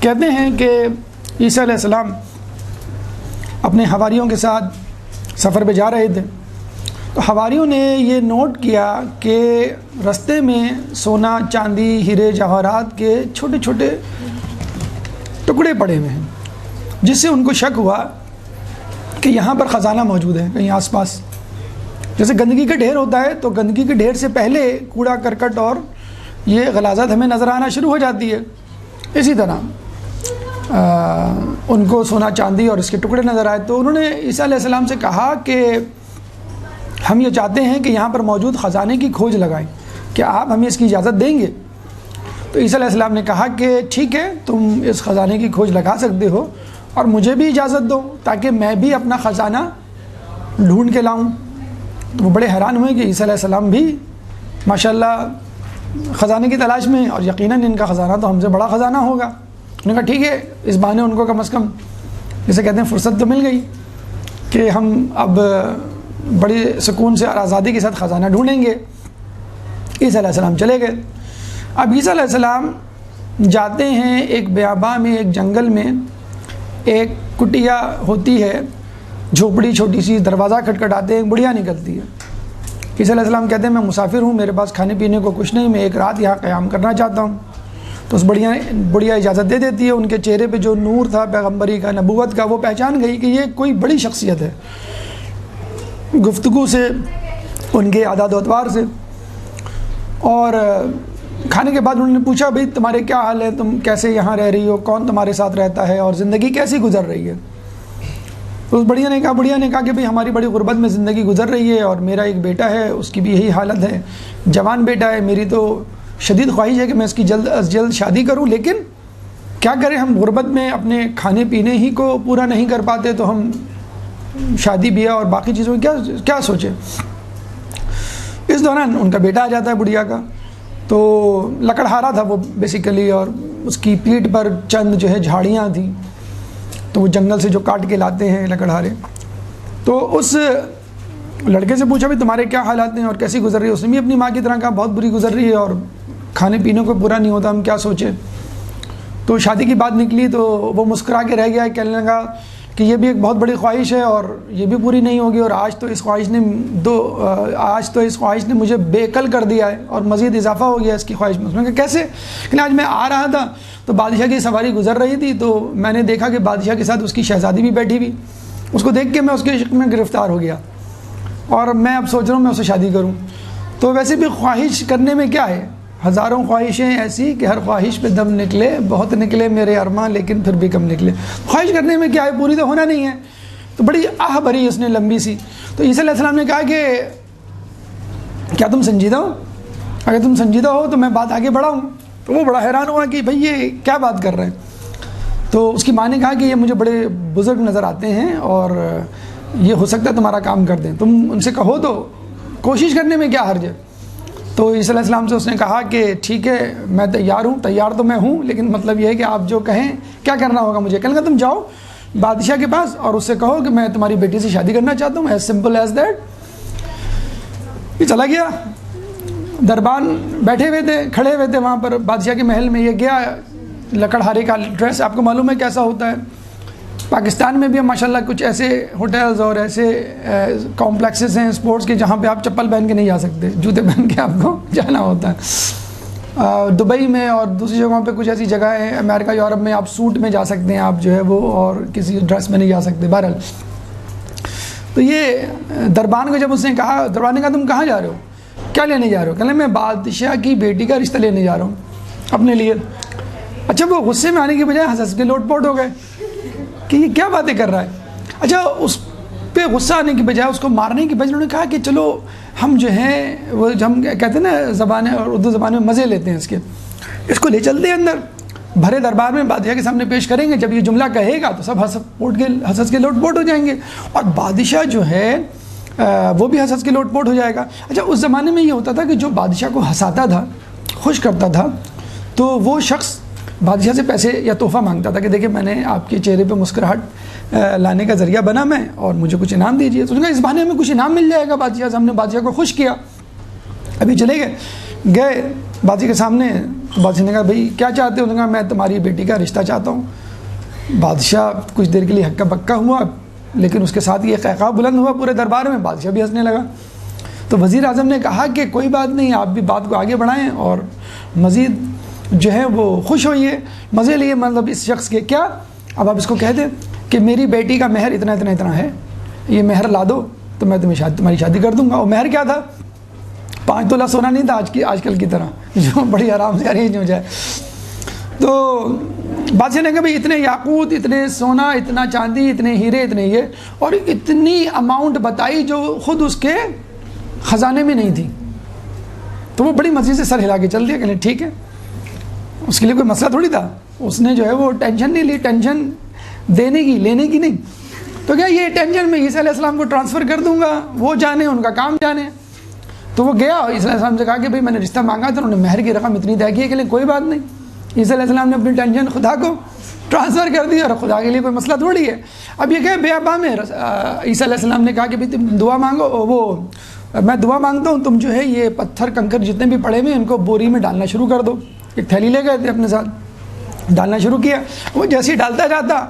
Speaker 1: کہتے ہیں کہ عیسیٰ علیہ السلام اپنے حواریوں کے ساتھ سفر پہ جا رہے تھے، تو حواریوں نے یہ نوٹ کیا کہ رستے میں سونا، چاندی، ہیرے جواہرات کے چھوٹے چھوٹے ٹکڑے پڑے ہوئے ہیں، جس سے ان کو شک ہوا کہ یہاں پر خزانہ موجود ہے کہیں آس پاس۔ جیسے گندگی کا ڈھیر ہوتا ہے تو گندگی کے ڈھیر سے پہلے کوڑا کرکٹ اور یہ غلاظت ہمیں نظر آنا شروع ہو جاتی ہے، اسی طرح ان کو سونا چاندی اور اس کے ٹکڑے نظر آئے، تو انہوں نے عیسیٰ علیہ السلام سے کہا کہ ہم یہ چاہتے ہیں کہ یہاں پر موجود خزانے کی کھوج لگائیں، کیا آپ ہمیں اس کی اجازت دیں گے؟ تو عیسیٰ علیہ السلام نے کہا کہ ٹھیک ہے، تم اس خزانے کی کھوج لگا سکتے ہو، اور مجھے بھی اجازت دو تاکہ میں بھی اپنا خزانہ ڈھونڈ کے لاؤں۔ تو وہ بڑے حیران ہوئے کہ عیسیٰ علیہ السلام بھی ماشاءاللہ خزانے کی تلاش میں، اور یقیناً ان کا خزانہ تو ہم سے بڑا خزانہ ہوگا۔ انہوں نے کہا ٹھیک ہے، اس بہانے ان کو کم از کم جسے کہتے ہیں فرصت تو مل گئی کہ ہم اب بڑی سکون سے اور آزادی کے ساتھ خزانہ ڈھونڈیں گے۔ عیسیٰ علیہ السلام چلے گئے۔ اب عیسیٰ علیہ السلام جاتے ہیں ایک بیاباں میں، ایک جنگل میں، ایک کٹیا ہوتی ہے جھوپڑی چھوٹی سی, دروازہ کھٹکھٹاتے ہیں, ایک بڑھیا نکلتی ہے. عیسیٰ علیہ السلام کہتے ہیں میں مسافر ہوں, میرے پاس کھانے پینے کو کچھ نہیں, میں ایک رات یہاں قیام کرنا چاہتا ہوں. تو اس بڑھیا اجازت دے دیتی ہے. ان کے چہرے پہ جو نور تھا پیغمبری کا, نبوت کا, وہ پہچان گئی کہ یہ کوئی بڑی شخصیت ہے, گفتگو سے, ان کے عادات و اطوار سے. اور کھانے کے بعد انہوں نے پوچھا بھئی تمہارے کیا حال ہے, تم کیسے یہاں رہ رہی ہو, کون تمہارے ساتھ رہتا ہے, اور زندگی کیسی گزر رہی ہے. تو اس بڑھیا نے کہا کہ بھئی ہماری بڑی غربت میں زندگی گزر رہی ہے, اور میرا ایک بیٹا ہے, اس کی بھی یہی حالت ہے, جوان بیٹا ہے. میری تو شدید خواہش ہے کہ میں اس کی جلد از جلد شادی کروں, لیکن کیا کریں, ہم غربت میں اپنے کھانے پینے ہی کو پورا نہیں کر پاتے, تو ہم شادی بیاہ اور باقی چیزوں میں کیا سوچیں. اس دوران ان کا بیٹا آ جاتا ہے بڑھیا کا. تو لکڑہارا تھا وہ بیسیکلی, اور اس کی پیٹھ پر چند جو ہے جھاڑیاں تھیں, تو وہ جنگل سے جو کاٹ کے لاتے ہیں لکڑہارے. تو اس لڑکے سے پوچھا بھی تمہارے کیا حالات ہیں اور کیسی گزر رہی ہے. اس نے بھی اپنی ماں کی طرح کہا بہت بری گزر رہی ہے, اور کھانے پینے کو پورا نہیں ہوتا, ہم کیا سوچیں. تو شادی کی بات نکلی تو وہ مسکرا کے رہ گیا, کہنے لگا کہ یہ بھی ایک بہت بڑی خواہش ہے اور یہ بھی پوری نہیں ہوگی, اور آج تو اس خواہش نے مجھے بے عقل کر دیا ہے اور مزید اضافہ ہو گیا اس کی خواہش میں. اس نے کہا کیسے, کہ آج میں آ رہا تھا تو بادشاہ کی سواری گزر رہی تھی, تو میں نے دیکھا کہ بادشاہ کے ساتھ اس کی شہزادی بھی بیٹھی ہوئی. اس کو دیکھ کے میں اس کے عشق میں گرفتار ہو گیا, اور میں اب سوچ رہا ہوں میں اسے شادی کروں. تو ویسے بھی خواہش کرنے میں کیا ہے, ہزاروں خواہشیں ایسی کہ ہر خواہش پہ دم نکلے, بہت نکلے میرے ارماں لیکن پھر بھی کم نکلے. خواہش کرنے میں کیا ہے, پوری تو ہونا نہیں ہے. تو بڑی آہ بھری اس نے لمبی سی. تو عیسیٰ علیہ السلام نے کہا کہ کیا تم سنجیدہ ہو, اگر تم سنجیدہ ہو تو میں بات آگے بڑھاؤں. تو وہ بڑا حیران ہوا کہ بھئی یہ کیا بات کر رہے ہیں. تو اس کی ماں نے کہا کہ یہ مجھے بڑے بزرگ نظر آتے ہیں, اور یہ ہو سکتا ہے تمہارا کام کر دیں, تم ان سے کہو تو کوشش کرنے میں کیا حرج ہے. تو عیسیٰ علیہ السلام سے اس نے کہا کہ ٹھیک ہے میں تیار ہوں, تیار تو میں ہوں, لیکن مطلب یہ ہے کہ آپ جو کہیں کیا کرنا ہوگا مجھے. کہنے لگا تم جاؤ بادشاہ کے پاس اور اس سے کہو کہ میں تمہاری بیٹی سے شادی کرنا چاہتا ہوں, ایز سمپل ایز دیٹ. یہ چلا گیا. دربان بیٹھے ہوئے تھے, کھڑے ہوئے تھے وہاں پر بادشاہ کے محل میں. یہ گیا, لکڑہارے کا ڈریس آپ کو معلوم ہے کیسا ہوتا ہے. پاکستان میں بھی ماشاءاللہ کچھ ایسے ہوٹلز اور ایسے کمپلیکسز ہیں اسپورٹس کے جہاں پہ آپ چپل پہن کے نہیں جا سکتے, جوتے پہن کے آپ کو جانا ہوتا ہے. دبئی میں اور دوسری جگہوں پہ کچھ ایسی جگہیں ہیں, امریکہ یورپ میں آپ سوٹ میں جا سکتے ہیں آپ جو ہے وہ, اور کسی ڈریس میں نہیں جا سکتے. بہرحال تو یہ دربان کو جب اس نے کہا, دربان نے کہا تم کہاں جا رہے ہو, کیا لینے جا رہے ہو. کہنے میں بادشاہ کی بیٹی کا رشتہ لینے جا رہا ہوں اپنے لیے. اچھا وہ غصے میں آنے کی بجائے ہنس کے لوٹ پوٹ ہو گئے کہ یہ کیا باتیں کر رہا ہے. اچھا اس پہ غصہ آنے کی بجائے, اس کو مارنے کی بجائے انہوں نے کہا کہ چلو ہم جو ہیں وہ ہم کہتے ہیں نا زبانیں اور اردو زبان میں مزے لیتے ہیں اس کو لے چلتے ہیں اندر, بھرے دربار میں بادشاہ کے سامنے پیش کریں گے. جب یہ جملہ کہے گا تو سب ہنس کے لوٹ پوٹ ہو جائیں گے, اور بادشاہ جو ہے وہ بھی ہنس کے لوٹ پوٹ ہو جائے گا. اچھا اس زمانے میں یہ ہوتا تھا کہ جو بادشاہ کو ہنساتا تھا, خوش کرتا تھا, تو وہ شخص بادشاہ سے پیسے یا تحفہ مانگتا تھا کہ دیکھیں میں نے آپ کے چہرے پہ مسکراہٹ لانے کا ذریعہ بنا میں, اور مجھے کچھ انعام دیجیے. تو اس نے کہا اس بہانے میں کچھ انعام مل جائے گا بادشاہ سے. ہم نے بادشاہ کو خوش کیا. ابھی چلے گئے بادشاہ کے سامنے. تو بادشاہ نے کہا بھئی کیا چاہتے ہو. انہوں نے کہا میں تمہاری بیٹی کا رشتہ چاہتا ہوں. بادشاہ کچھ دیر کے لیے ہکا بکا ہوا, لیکن اس کے ساتھ یہ قہقہ بلند ہوا پورے دربار میں. بادشاہ بھی ہنسنے لگا. تو وزیر اعظم نے کہا کہ کوئی بات نہیں, آپ بھی بات کو آگے بڑھائیں اور مزید جو ہے وہ خوش ہوئیے, مزے لیے. مطلب اس شخص کے کیا, اب آپ اس کو کہہ دیں کہ میری بیٹی کا مہر اتنا ہے, یہ مہر لا دو تو میں تمہاری شادی کر دوں گا. اور مہر کیا تھا, 5 تولہ سونا نہیں تھا آج کل کی طرح جو بڑی آرام سے ارینج ہو جائے. تو بادشاہ نے کہا بھائی اتنے یاقوت, اتنے سونا, اتنا چاندی, اتنے ہیرے, اتنے یہ, اور اتنی اماؤنٹ بتائی جو خود اس کے خزانے میں نہیں تھی. تو وہ بڑی مرضی سے سر ہلا کے چل دیا کہ ٹھیک ہے. اس کے لیے کوئی مسئلہ تھوڑی تھا, اس نے جو ہے وہ ٹینشن نہیں لی, ٹینشن دینے کی لینے کی نہیں. تو کیا یہ ٹینشن میں عیسیٰ علیہ السلام کو ٹرانسفر کر دوں گا, وہ جانے ان کا کام جانے. تو وہ گیا عیسیٰ علیہ السلام سے کہا کہ بھئی میں نے رشتہ مانگا تھا, انہوں نے مہر کی رقم اتنی طے کی ہے کہ کوئی بات نہیں. عیسیٰ علیہ السلام نے اپنی ٹینشن خدا کو ٹرانسفر کر دی, اور خدا کے لیے کوئی مسئلہ تھوڑی ہے. اب یہ کہ بے ابا میں عیسیٰ علیہ السلام نے کہا کہ بھئی تم دعا مانگو, وہ میں دعا مانگتا ہوں, تم جو ہے یہ پتھر کنکر جتنے بھی پڑے ہوئے ان کو بوری میں ڈالنا شروع کر دو. ایک تھیلی لے گئے تھے اپنے ساتھ, ڈالنا شروع کیا. وہ جیسے ہی ڈالتا جاتا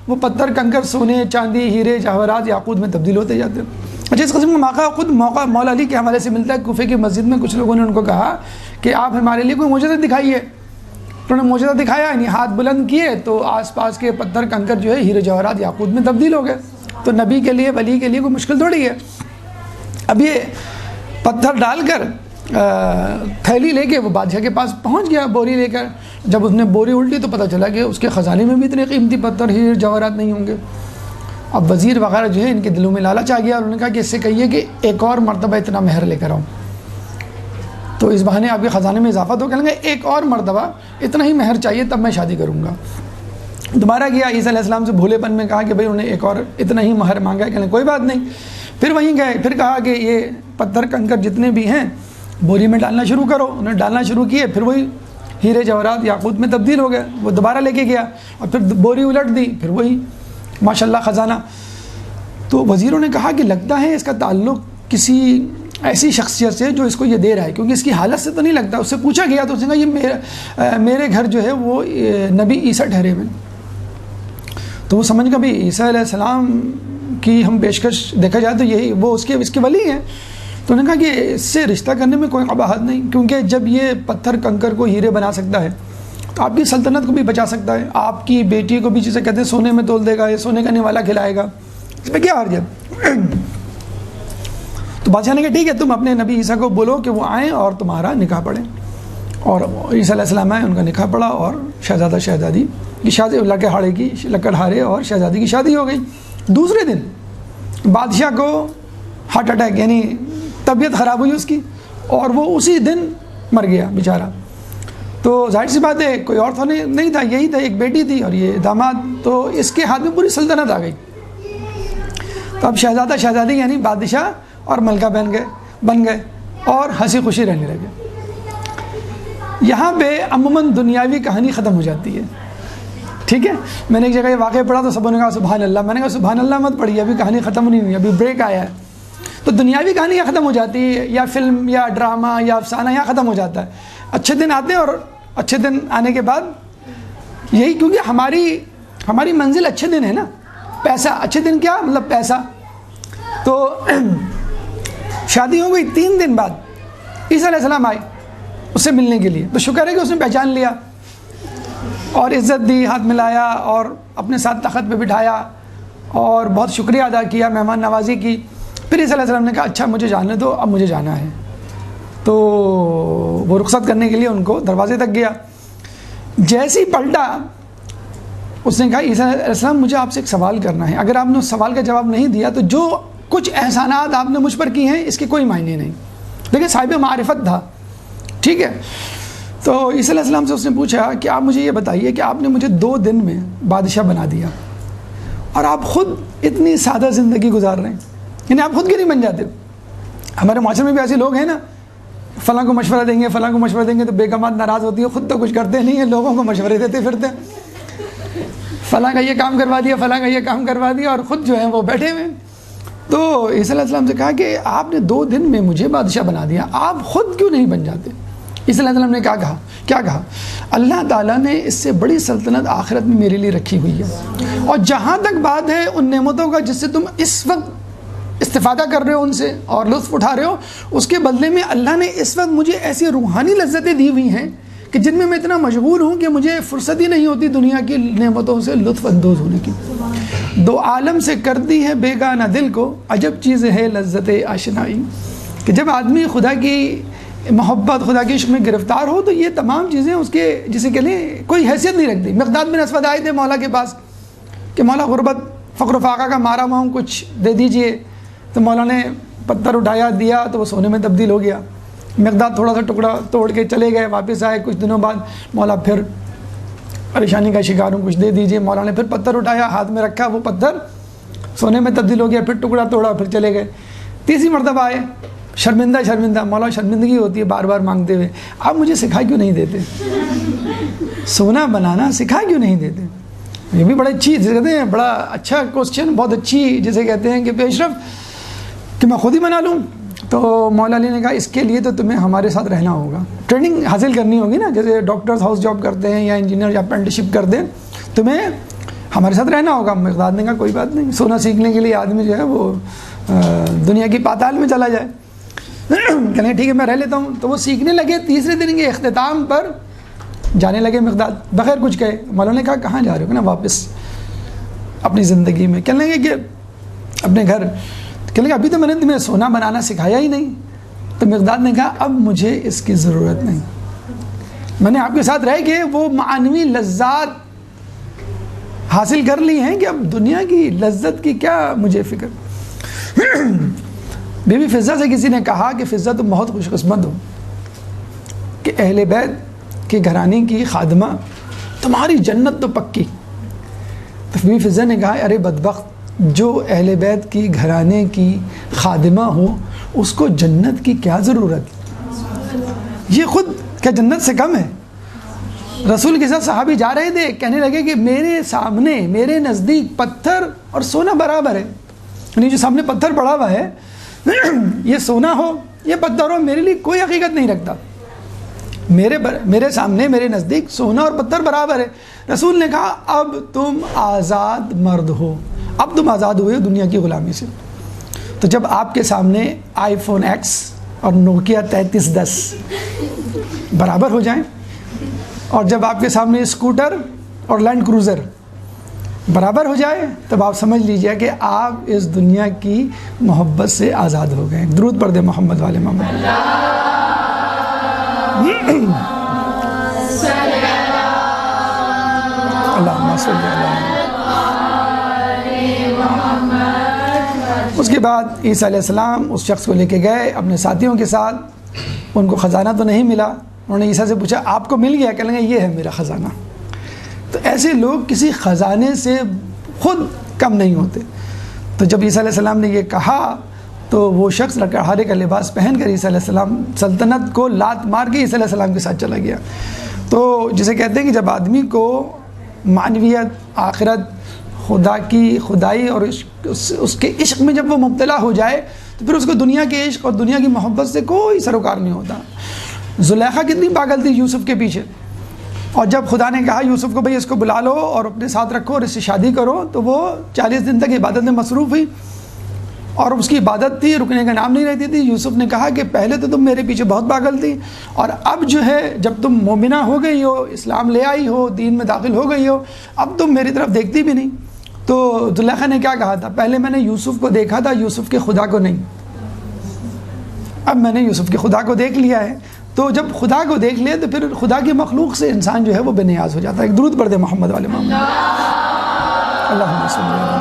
Speaker 1: وہ پتھر کنکر سونے چاندی ہیرے جواہرات یاقوت میں تبدیل ہوتے جاتے ہیں۔ اچھا، اس قسم کا موقع خود مولا علی کے حوالے سے ملتا ہے۔ کوفے کی مسجد میں کچھ لوگوں نے ان کو کہا کہ آپ ہمارے لیے کوئی معجزہ دکھائیے۔ انہوں نے معجزہ دکھایا، یعنی ہاتھ بلند کیے تو آس پاس کے پتھر کنکر جو ہے ہیرے جواہرات یاقوت میں تبدیل ہو گئے۔ تو نبی کے لیے، ولی کے لیے کوئی مشکل تھوڑی ہے۔ اب یہ پتھر ڈال کر تھیلی لے کے وہ بادشاہ کے پاس پہنچ گیا بوری لے کر۔ جب اس نے بوری الٹی تو پتہ چلا کہ اس کے خزانے میں بھی اتنے قیمتی پتھر ہیرے جواہرات نہیں ہوں گے۔ اب وزیر وغیرہ جو ہے ان کے دلوں میں لالچ آ گیا، انہوں نے کہا کہ اس سے کہیے کہ ایک اور مرتبہ اتنا مہر لے کر آؤں تو اس بہانے آپ کے خزانے میں اضافہ تو کہیں گے، ایک اور مرتبہ اتنا ہی مہر چاہیے تب میں شادی کروں گا۔ دوبارہ گیا عیسیٰ علیہ السلام سے بھولے پن میں کہا کہ بھائی انہوں نے ایک اور اتنا ہی مہر مانگا ہے، کہنے کوئی بات نہیں۔ پھر وہیں گئے، پھر کہا کہ یہ پتھر کنکر جتنے بھی ہیں بوری میں ڈالنا شروع کرو۔ انہوں نے ڈالنا شروع کیے، پھر وہی ہیرے جواہرات یاقوت میں تبدیل ہو گئے۔ وہ دوبارہ لے کے گیا اور پھر بوری الٹ دی، پھر وہی ماشاءاللہ خزانہ۔ تو وزیروں نے کہا کہ لگتا ہے اس کا تعلق کسی ایسی شخصیت سے جو اس کو یہ دے رہا ہے، کیونکہ اس کی حالت سے تو نہیں لگتا۔ اس سے پوچھا گیا تو اس نے کہا یہ میرے گھر جو ہے وہ نبی عیسیٰ ٹھہرے ہوئے۔ تو وہ سمجھ گیا بھی عیسیٰ علیہ السلام کی ہم پیشکش دیکھا جائے تو یہی وہ اس کے ولی ہیں۔ تو انہوں نے کہا کہ اس سے رشتہ کرنے میں کوئی قباحت نہیں، کیونکہ جب یہ پتھر کنکر کو ہیرے بنا سکتا ہے تو آپ کی سلطنت کو بھی بچا سکتا ہے، آپ کی بیٹی کو بھی جسے کہتے ہیں سونے میں تول دے گا، یہ سونے کا نوالا کھلائے گا، اس میں کیا حرج ہے؟ تو بادشاہ نے کہا ٹھیک ہے، تم اپنے نبی عیسیٰ کو بولو کہ وہ آئیں اور تمہارا نکاح پڑھیں۔ اور عیسیٰ علیہ السلام آئے، ان کا نکاح پڑھا اور شہزادہ شہزادی کی شادی، لکڑہارے اور شہزادی کی شادی ہو گئی۔ دوسرے دن بادشاہ کو ہارٹ اٹیک، یعنی طبیعت خراب ہوئی اس کی، اور وہ اسی دن مر گیا بیچارہ۔ تو ظاہر سی بات ہے کوئی اور تو نہیں تھا، یہی تھا، ایک بیٹی تھی اور یہ داماد، تو اس کے ہاتھ میں پوری سلطنت آ گئی۔ تو اب شہزادہ شہزادی یعنی بادشاہ اور ملکہ بن گئے اور ہنسی خوشی رہنے لگے۔ یہاں پہ عموماً دنیاوی کہانی ختم ہو جاتی ہے، ٹھیک ہے۔ میں نے ایک جگہ یہ واقعہ پڑھا تو سب نے کہا سبحان اللہ، میں نے کہا سبحان اللہ مت پڑھیے، ابھی کہانی ختم نہیں ہوئی، ابھی بریک آیا ہے۔ تو دنیاوی کہانی یہاں ختم ہو جاتی ہے، یا فلم یا ڈرامہ یا افسانہ یہاں ختم ہو جاتا ہے۔ اچھے دن آتے ہیں اور اچھے دن آنے کے بعد یہی، کیونکہ ہماری منزل اچھے دن ہے نا، پیسہ۔ اچھے دن کیا مطلب پیسہ۔ تو شادی ہو گئی، 3 دن بعد عیسیٰ علیہ السلام آئے اس سے ملنے کے لیے، تو شکر ہے کہ اس نے پہچان لیا اور عزت دی، ہاتھ ملایا اور اپنے ساتھ تخت پہ بٹھایا اور بہت شکریہ ادا کیا، مہمان نوازی کی۔ پھر عیسیٰ علیہ السلام نے کہا اچھا مجھے جانے دو، اب مجھے جانا ہے۔ تو وہ رخصت کرنے کے لیے ان کو دروازے تک گیا، جیسے ہی پلٹا اس نے کہا عیسیٰ علیہ السلام مجھے آپ سے ایک سوال کرنا ہے، اگر آپ نے اس سوال کا جواب نہیں دیا تو جو کچھ احسانات آپ نے مجھ پر کی ہیں اس کے کوئی معنی نہیں۔ دیکھیں صاحب معرفت تھا، ٹھیک ہے۔ تو عیسیٰ علیہ السلام سے اس نے پوچھا کہ آپ مجھے یہ بتائیے کہ آپ نے مجھے 2 دن میں بادشاہ بنا دیا اور آپ خود اتنی سادہ زندگی گزار رہے ہیں، یعنی آپ خود کیوں نہیں بن جاتے؟ ہمارے معاشرے میں بھی ایسے لوگ ہیں نا، فلاں کو مشورہ دیں گے، فلاں کو مشورہ دیں گے تو بیگمات ناراض ہوتی ہے، خود تو کچھ کرتے نہیں ہیں، لوگوں کو مشورے دیتے پھرتے ہیں، فلاں کا یہ کام کروا دیا، فلاں کا یہ کام کروا دیا، اور خود جو ہیں وہ بیٹھے ہوئے ہیں۔ تو عیسیٰ علیہ السلام سے کہا کہ آپ نے 2 دن میں مجھے بادشاہ بنا دیا، آپ خود کیوں نہیں بن جاتے؟ عیسیٰ علیہ السلام نے کیا کہا؟ اللہ تعالیٰ نے اس سے بڑی سلطنت آخرت میں میرے لیے رکھی ہوئی ہے، اور جہاں تک بات ہے ان نعمتوں کا جس سے تم اس وقت استفادہ کر رہے ہو ان سے اور لطف اٹھا رہے ہو، اس کے بدلے میں اللہ نے اس وقت مجھے ایسی روحانی لذتیں دی ہوئی ہیں کہ جن میں میں مشغول ہوں کہ مجھے فرصت ہی نہیں ہوتی دنیا کی نعمتوں سے لطف اندوز ہونے کی۔ 2 عالم سے کرتی ہے بیگانہ دل کو، عجب چیز ہے لذت آشنائی۔ کہ جب آدمی خدا کی محبت، خدا کے عشق میں گرفتار ہو تو یہ تمام چیزیں اس کے جسے کہ لیں کوئی حیثیت نہیں رکھتی۔ مقداد بن اسود آئے تھے مولا کے پاس کہ مولا غربت فقر و فاقہ کا مارا ہوا ہوں، کچھ دے دیجئے، تو مولا نے پتھر اٹھایا دیا تو وہ سونے میں تبدیل ہو گیا۔ مقداد تھوڑا سا ٹکڑا توڑ کے چلے گئے، واپس آئے کچھ دنوں بعد، مولا پھر پریشانی کا شکار ہوں، کچھ دے دیجئے۔ مولا نے پھر پتھر اٹھایا، ہاتھ میں رکھا، وہ پتھر سونے میں تبدیل ہو گیا، پھر ٹکڑا توڑا، پھر چلے گئے۔ تیسری مرتبہ آئے، شرمندہ، مولا شرمندگی ہوتی ہے بار بار مانگتے ہوئے، آپ مجھے سکھا کیوں نہیں دیتے؟ سونا بنانا سکھا کیوں نہیں دیتے؟ یہ بھی بڑا اچھی جسے کہتے ہیں، بڑا اچھا کوسچن، بہت اچھی جسے کہتے ہیں کہ پیشرفت، کہ میں خود ہی بنا لوں۔ تو مولا علی نے کہا اس کے لیے تو تمہیں ہمارے ساتھ رہنا ہوگا، ٹریننگ حاصل کرنی ہوگی نا، جیسے ڈاکٹرز ہاؤس جاب کرتے ہیں یا انجینئر یا اپرینٹسشپ کرتے ہیں، تمہیں ہمارے ساتھ رہنا ہوگا. مقداد نے کہا کوئی بات نہیں, سونا سیکھنے کے لیے آدمی جو ہے وہ دنیا کی پاتال میں چلا جائے. کہنے لگے ٹھیک ہے میں رہ لیتا ہوں. تو وہ سیکھنے لگے. تیسرے دن کے اختتام پر جانے لگے مقداد بغیر کچھ کہے. مولانا نے کہا کہاں جا رہے ہو؟ نا واپس اپنی زندگی میں. کہنے لگے کہ اپنے گھر. کہنے لگے ابھی تو میں نے تمہیں سونا بنانا سکھایا ہی نہیں. تو مقداد نے کہا اب مجھے اس کی ضرورت نہیں, میں نے آپ کے ساتھ رہ کے وہ معنوی لذات حاصل کر لی ہیں کہ اب دنیا کی لذت کی کیا مجھے فکر. بی بی فضہ سے کسی نے کہا کہ فضہ تم بہت خوش قسمت ہو کہ اہل بیت کے گھرانے کی خادمہ, تمہاری جنت تو پکی. تو بی بی فضہ نے کہا ارے بدبخت, جو اہل بیت کی گھرانے کی خادمہ ہو اس کو جنت کی کیا ضرورت, یہ خود کیا جنت سے کم ہے. رسول کے ساتھ صحابی جا رہے تھے, کہنے لگے کہ میرے سامنے میرے نزدیک پتھر اور سونا برابر ہے. یعنی جو سامنے پتھر پڑا ہوا ہے یہ سونا ہو یہ پتھر ہو میرے لیے کوئی حقیقت نہیں رکھتا. میرے سامنے میرے نزدیک سونا اور پتھر برابر ہے. رسول نے کہا اب تم آزاد مرد ہو, اب تم آزاد ہوئے دنیا کی غلامی سے. تو جب آپ کے سامنے آئی فون ایکس اور نوکیا 3310 برابر ہو جائیں, اور جب آپ کے سامنے اسکوٹر اور لینڈ کروزر برابر ہو جائے, تب آپ سمجھ لیجئے کہ آپ اس دنیا کی محبت سے آزاد ہو گئے. درود پڑھ دے محمد والے محمد. اللہم صلی اللہ. اس کے بعد عیسیٰ علیہ السلام اس شخص کو لے کے گئے اپنے ساتھیوں کے ساتھ. ان کو خزانہ تو نہیں ملا. انہوں نے عیسیٰ سے پوچھا آپ کو مل گیا؟ کہنے لگے یہ ہے میرا خزانہ. تو ایسے لوگ کسی خزانے سے خود کم نہیں ہوتے. تو جب عیسیٰ علیہ السلام نے یہ کہا تو وہ شخص لکڑہارے کا لباس پہن کر عیسیٰ علیہ السلام سلطنت کو لات مار کے عیسیٰ علیہ السلام کے ساتھ چلا گیا. تو جسے کہتے ہیں کہ جب آدمی کو معنویت, آخرت, خدا کی خدائی اور اس کے عشق میں جب وہ مبتلا ہو جائے تو پھر اس کو دنیا کے عشق اور دنیا کی محبت سے کوئی سروکار نہیں ہوتا. زلیخا کتنی پاگل تھی یوسف کے پیچھے, اور جب خدا نے کہا یوسف کو بھئی اس کو بلا لو اور اپنے ساتھ رکھو اور اس سے شادی کرو, تو وہ 40 دن تک عبادت میں مصروف ہوئی. اور اس کی عبادت تھی, رکنے کا نام نہیں رہتی تھی. یوسف نے کہا کہ پہلے تو تم میرے پیچھے بہت پاگل تھی, اور اب جو ہے جب تم مومنہ ہو گئی ہو, اسلام لے آئی ہو, دین میں داخل ہو گئی ہو, اب تم میری طرف دیکھتی بھی نہیں. تو زلیخا نے کیا کہا تھا, پہلے میں نے یوسف کو دیکھا تھا, یوسف کے خدا کو نہیں. اب میں نے یوسف کے خدا کو دیکھ لیا ہے. تو جب خدا کو دیکھ لے تو پھر خدا کی مخلوق سے انسان جو ہے وہ بے نیاز ہو جاتا ہے. ایک درود پڑھ دے محمد والے محمد. اللہم صلی اللہ.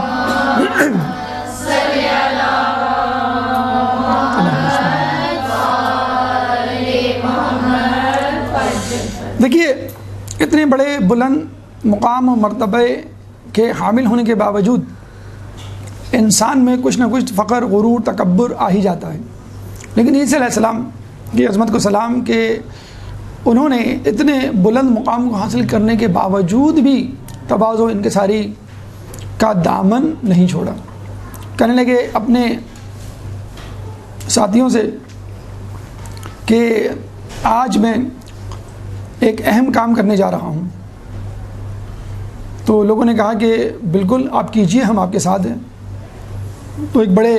Speaker 1: دیکھیے اتنے بڑے بلند مقام و مرتبے کے حامل ہونے کے باوجود انسان میں کچھ نہ کچھ فخر, غرور, تکبر آ ہی جاتا ہے. لیکن عیسیٰ علیہ السلام کی عظمت کو سلام کہ انہوں نے اتنے بلند مقام کو حاصل کرنے کے باوجود بھی تواضع و انکساری کا دامن نہیں چھوڑا. کہنے لگے اپنے ساتھیوں سے کہ آج میں ایک اہم کام کرنے جا رہا ہوں. تو لوگوں نے کہا کہ بالکل آپ کیجئے, ہم آپ کے ساتھ ہیں. تو ایک بڑے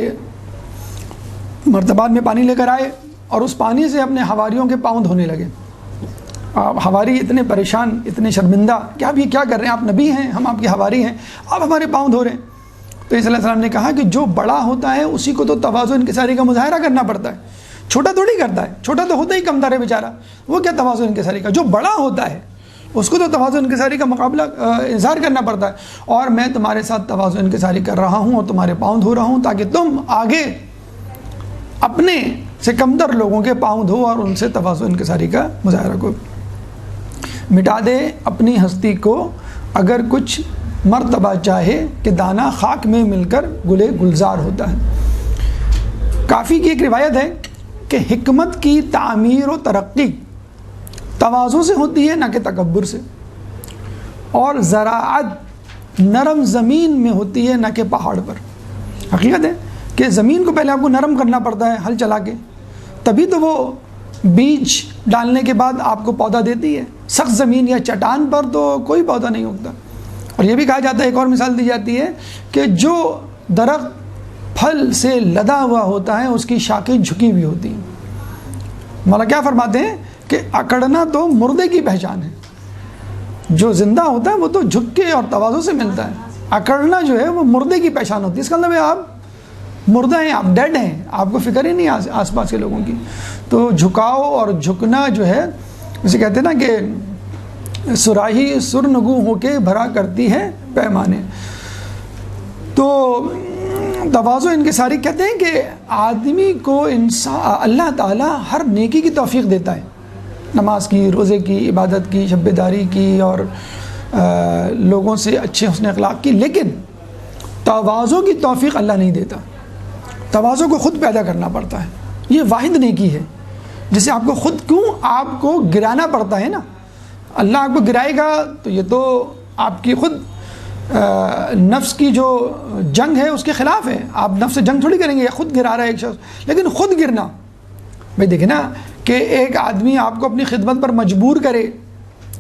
Speaker 1: مرتبات میں پانی لے کر آئے اور اس پانی سے اپنے حواریوں کے پاؤں دھونے لگے. حواری اتنے پریشان, اتنے شرمندہ کہ آپ یہ کیا کر رہے ہیں, آپ نبی ہیں, ہم آپ کے حواری ہیں, آپ ہمارے پاؤں دھو رہے ہیں. تو عیسیٰ علیہ السلام نے کہا کہ جو بڑا ہوتا ہے اسی کو تو تواضع انکساری کا مظاہرہ کرنا پڑتا ہے, چھوٹا تھوڑی کرتا ہے. چھوٹا تو ہوتا ہی کم تر ہے بیچارہ, وہ کیا تواضع انکساری کا. جو بڑا ہوتا ہے اس کو تو تواضع انکساری کا مقابلہ اظہار کرنا پڑتا ہے. اور میں تمہارے ساتھ تواضع انکساری کر رہا ہوں اور تمہارے پاؤں دھو رہا ہوں تاکہ تم آگے اپنے سے کمتر لوگوں کے پاؤں دھو اور ان سے تواضع انکساری کا مظاہرہ کو. مٹا دے اپنی ہستی کو اگر کچھ مرتبہ چاہے کہ دانہ خاک میں مل کر گلے گلزار ہوتا ہے. کافی کی ایک روایت ہے کہ حکمت کی تعمیر و ترقی تواضع سے ہوتی ہے نہ کہ تکبر سے, اور زراعت نرم زمین میں ہوتی ہے نہ کہ پہاڑ پر. حقیقت ہے کہ زمین کو پہلے آپ کو نرم کرنا پڑتا ہے ہل چلا کے, تبھی تو وہ بیج ڈالنے کے بعد آپ کو پودا دیتی ہے. سخت زمین یا چٹان پر تو کوئی پودا نہیں اگتا. اور یہ بھی کہا جاتا ہے، ایک اور مثال دی جاتی ہے کہ جو درخت پھل سے لدا ہوا ہوتا ہے اس کی شاخیں جھکی ہوئی ہوتی ہیں۔ مولا کیا فرماتے ہیں کہ اکڑنا تو مردے کی پہچان ہے، جو زندہ ہوتا ہے وہ تو جھک کے اور تواضع سے ملتا ہے، اکڑنا جو ہے وہ مردے کی پہچان ہوتی ہے۔ اس کا مطلب ہے آپ مردہ ہیں، آپ ڈیڈ ہیں، آپ کو فکر ہی نہیں آس پاس کے لوگوں کی۔ تو جھکاؤ اور جھکنا جو ہے، اسے کہتے ہیں نا کہ سراہی سرنگو ہو کے بھرا کرتی ہے پیمانے۔ تو تواضع انکساری کہتے ہیں کہ آدمی کو اللہ تعالیٰ ہر نیکی کی توفیق دیتا ہے، نماز کی، روزے کی، عبادت کی، شب داری کی، اور لوگوں سے اچھے حسن اخلاق کی، لیکن تواضع کی توفیق اللہ نہیں دیتا۔ تواضع کو خود پیدا کرنا پڑتا ہے، یہ واحد نیکی ہے جسے آپ کو خود کیوں آپ کو گرانا پڑتا ہے نا۔ اللہ آپ کو گرائے گا تو یہ تو آپ کی خود نفس کی جو جنگ ہے اس کے خلاف ہے، آپ نفس سے جنگ تھوڑی کریں گے، یا خود گرا رہا ہے ایک شخص، لیکن خود گرنا بھائی دیکھیں نا کہ ایک آدمی آپ کو اپنی خدمت پر مجبور کرے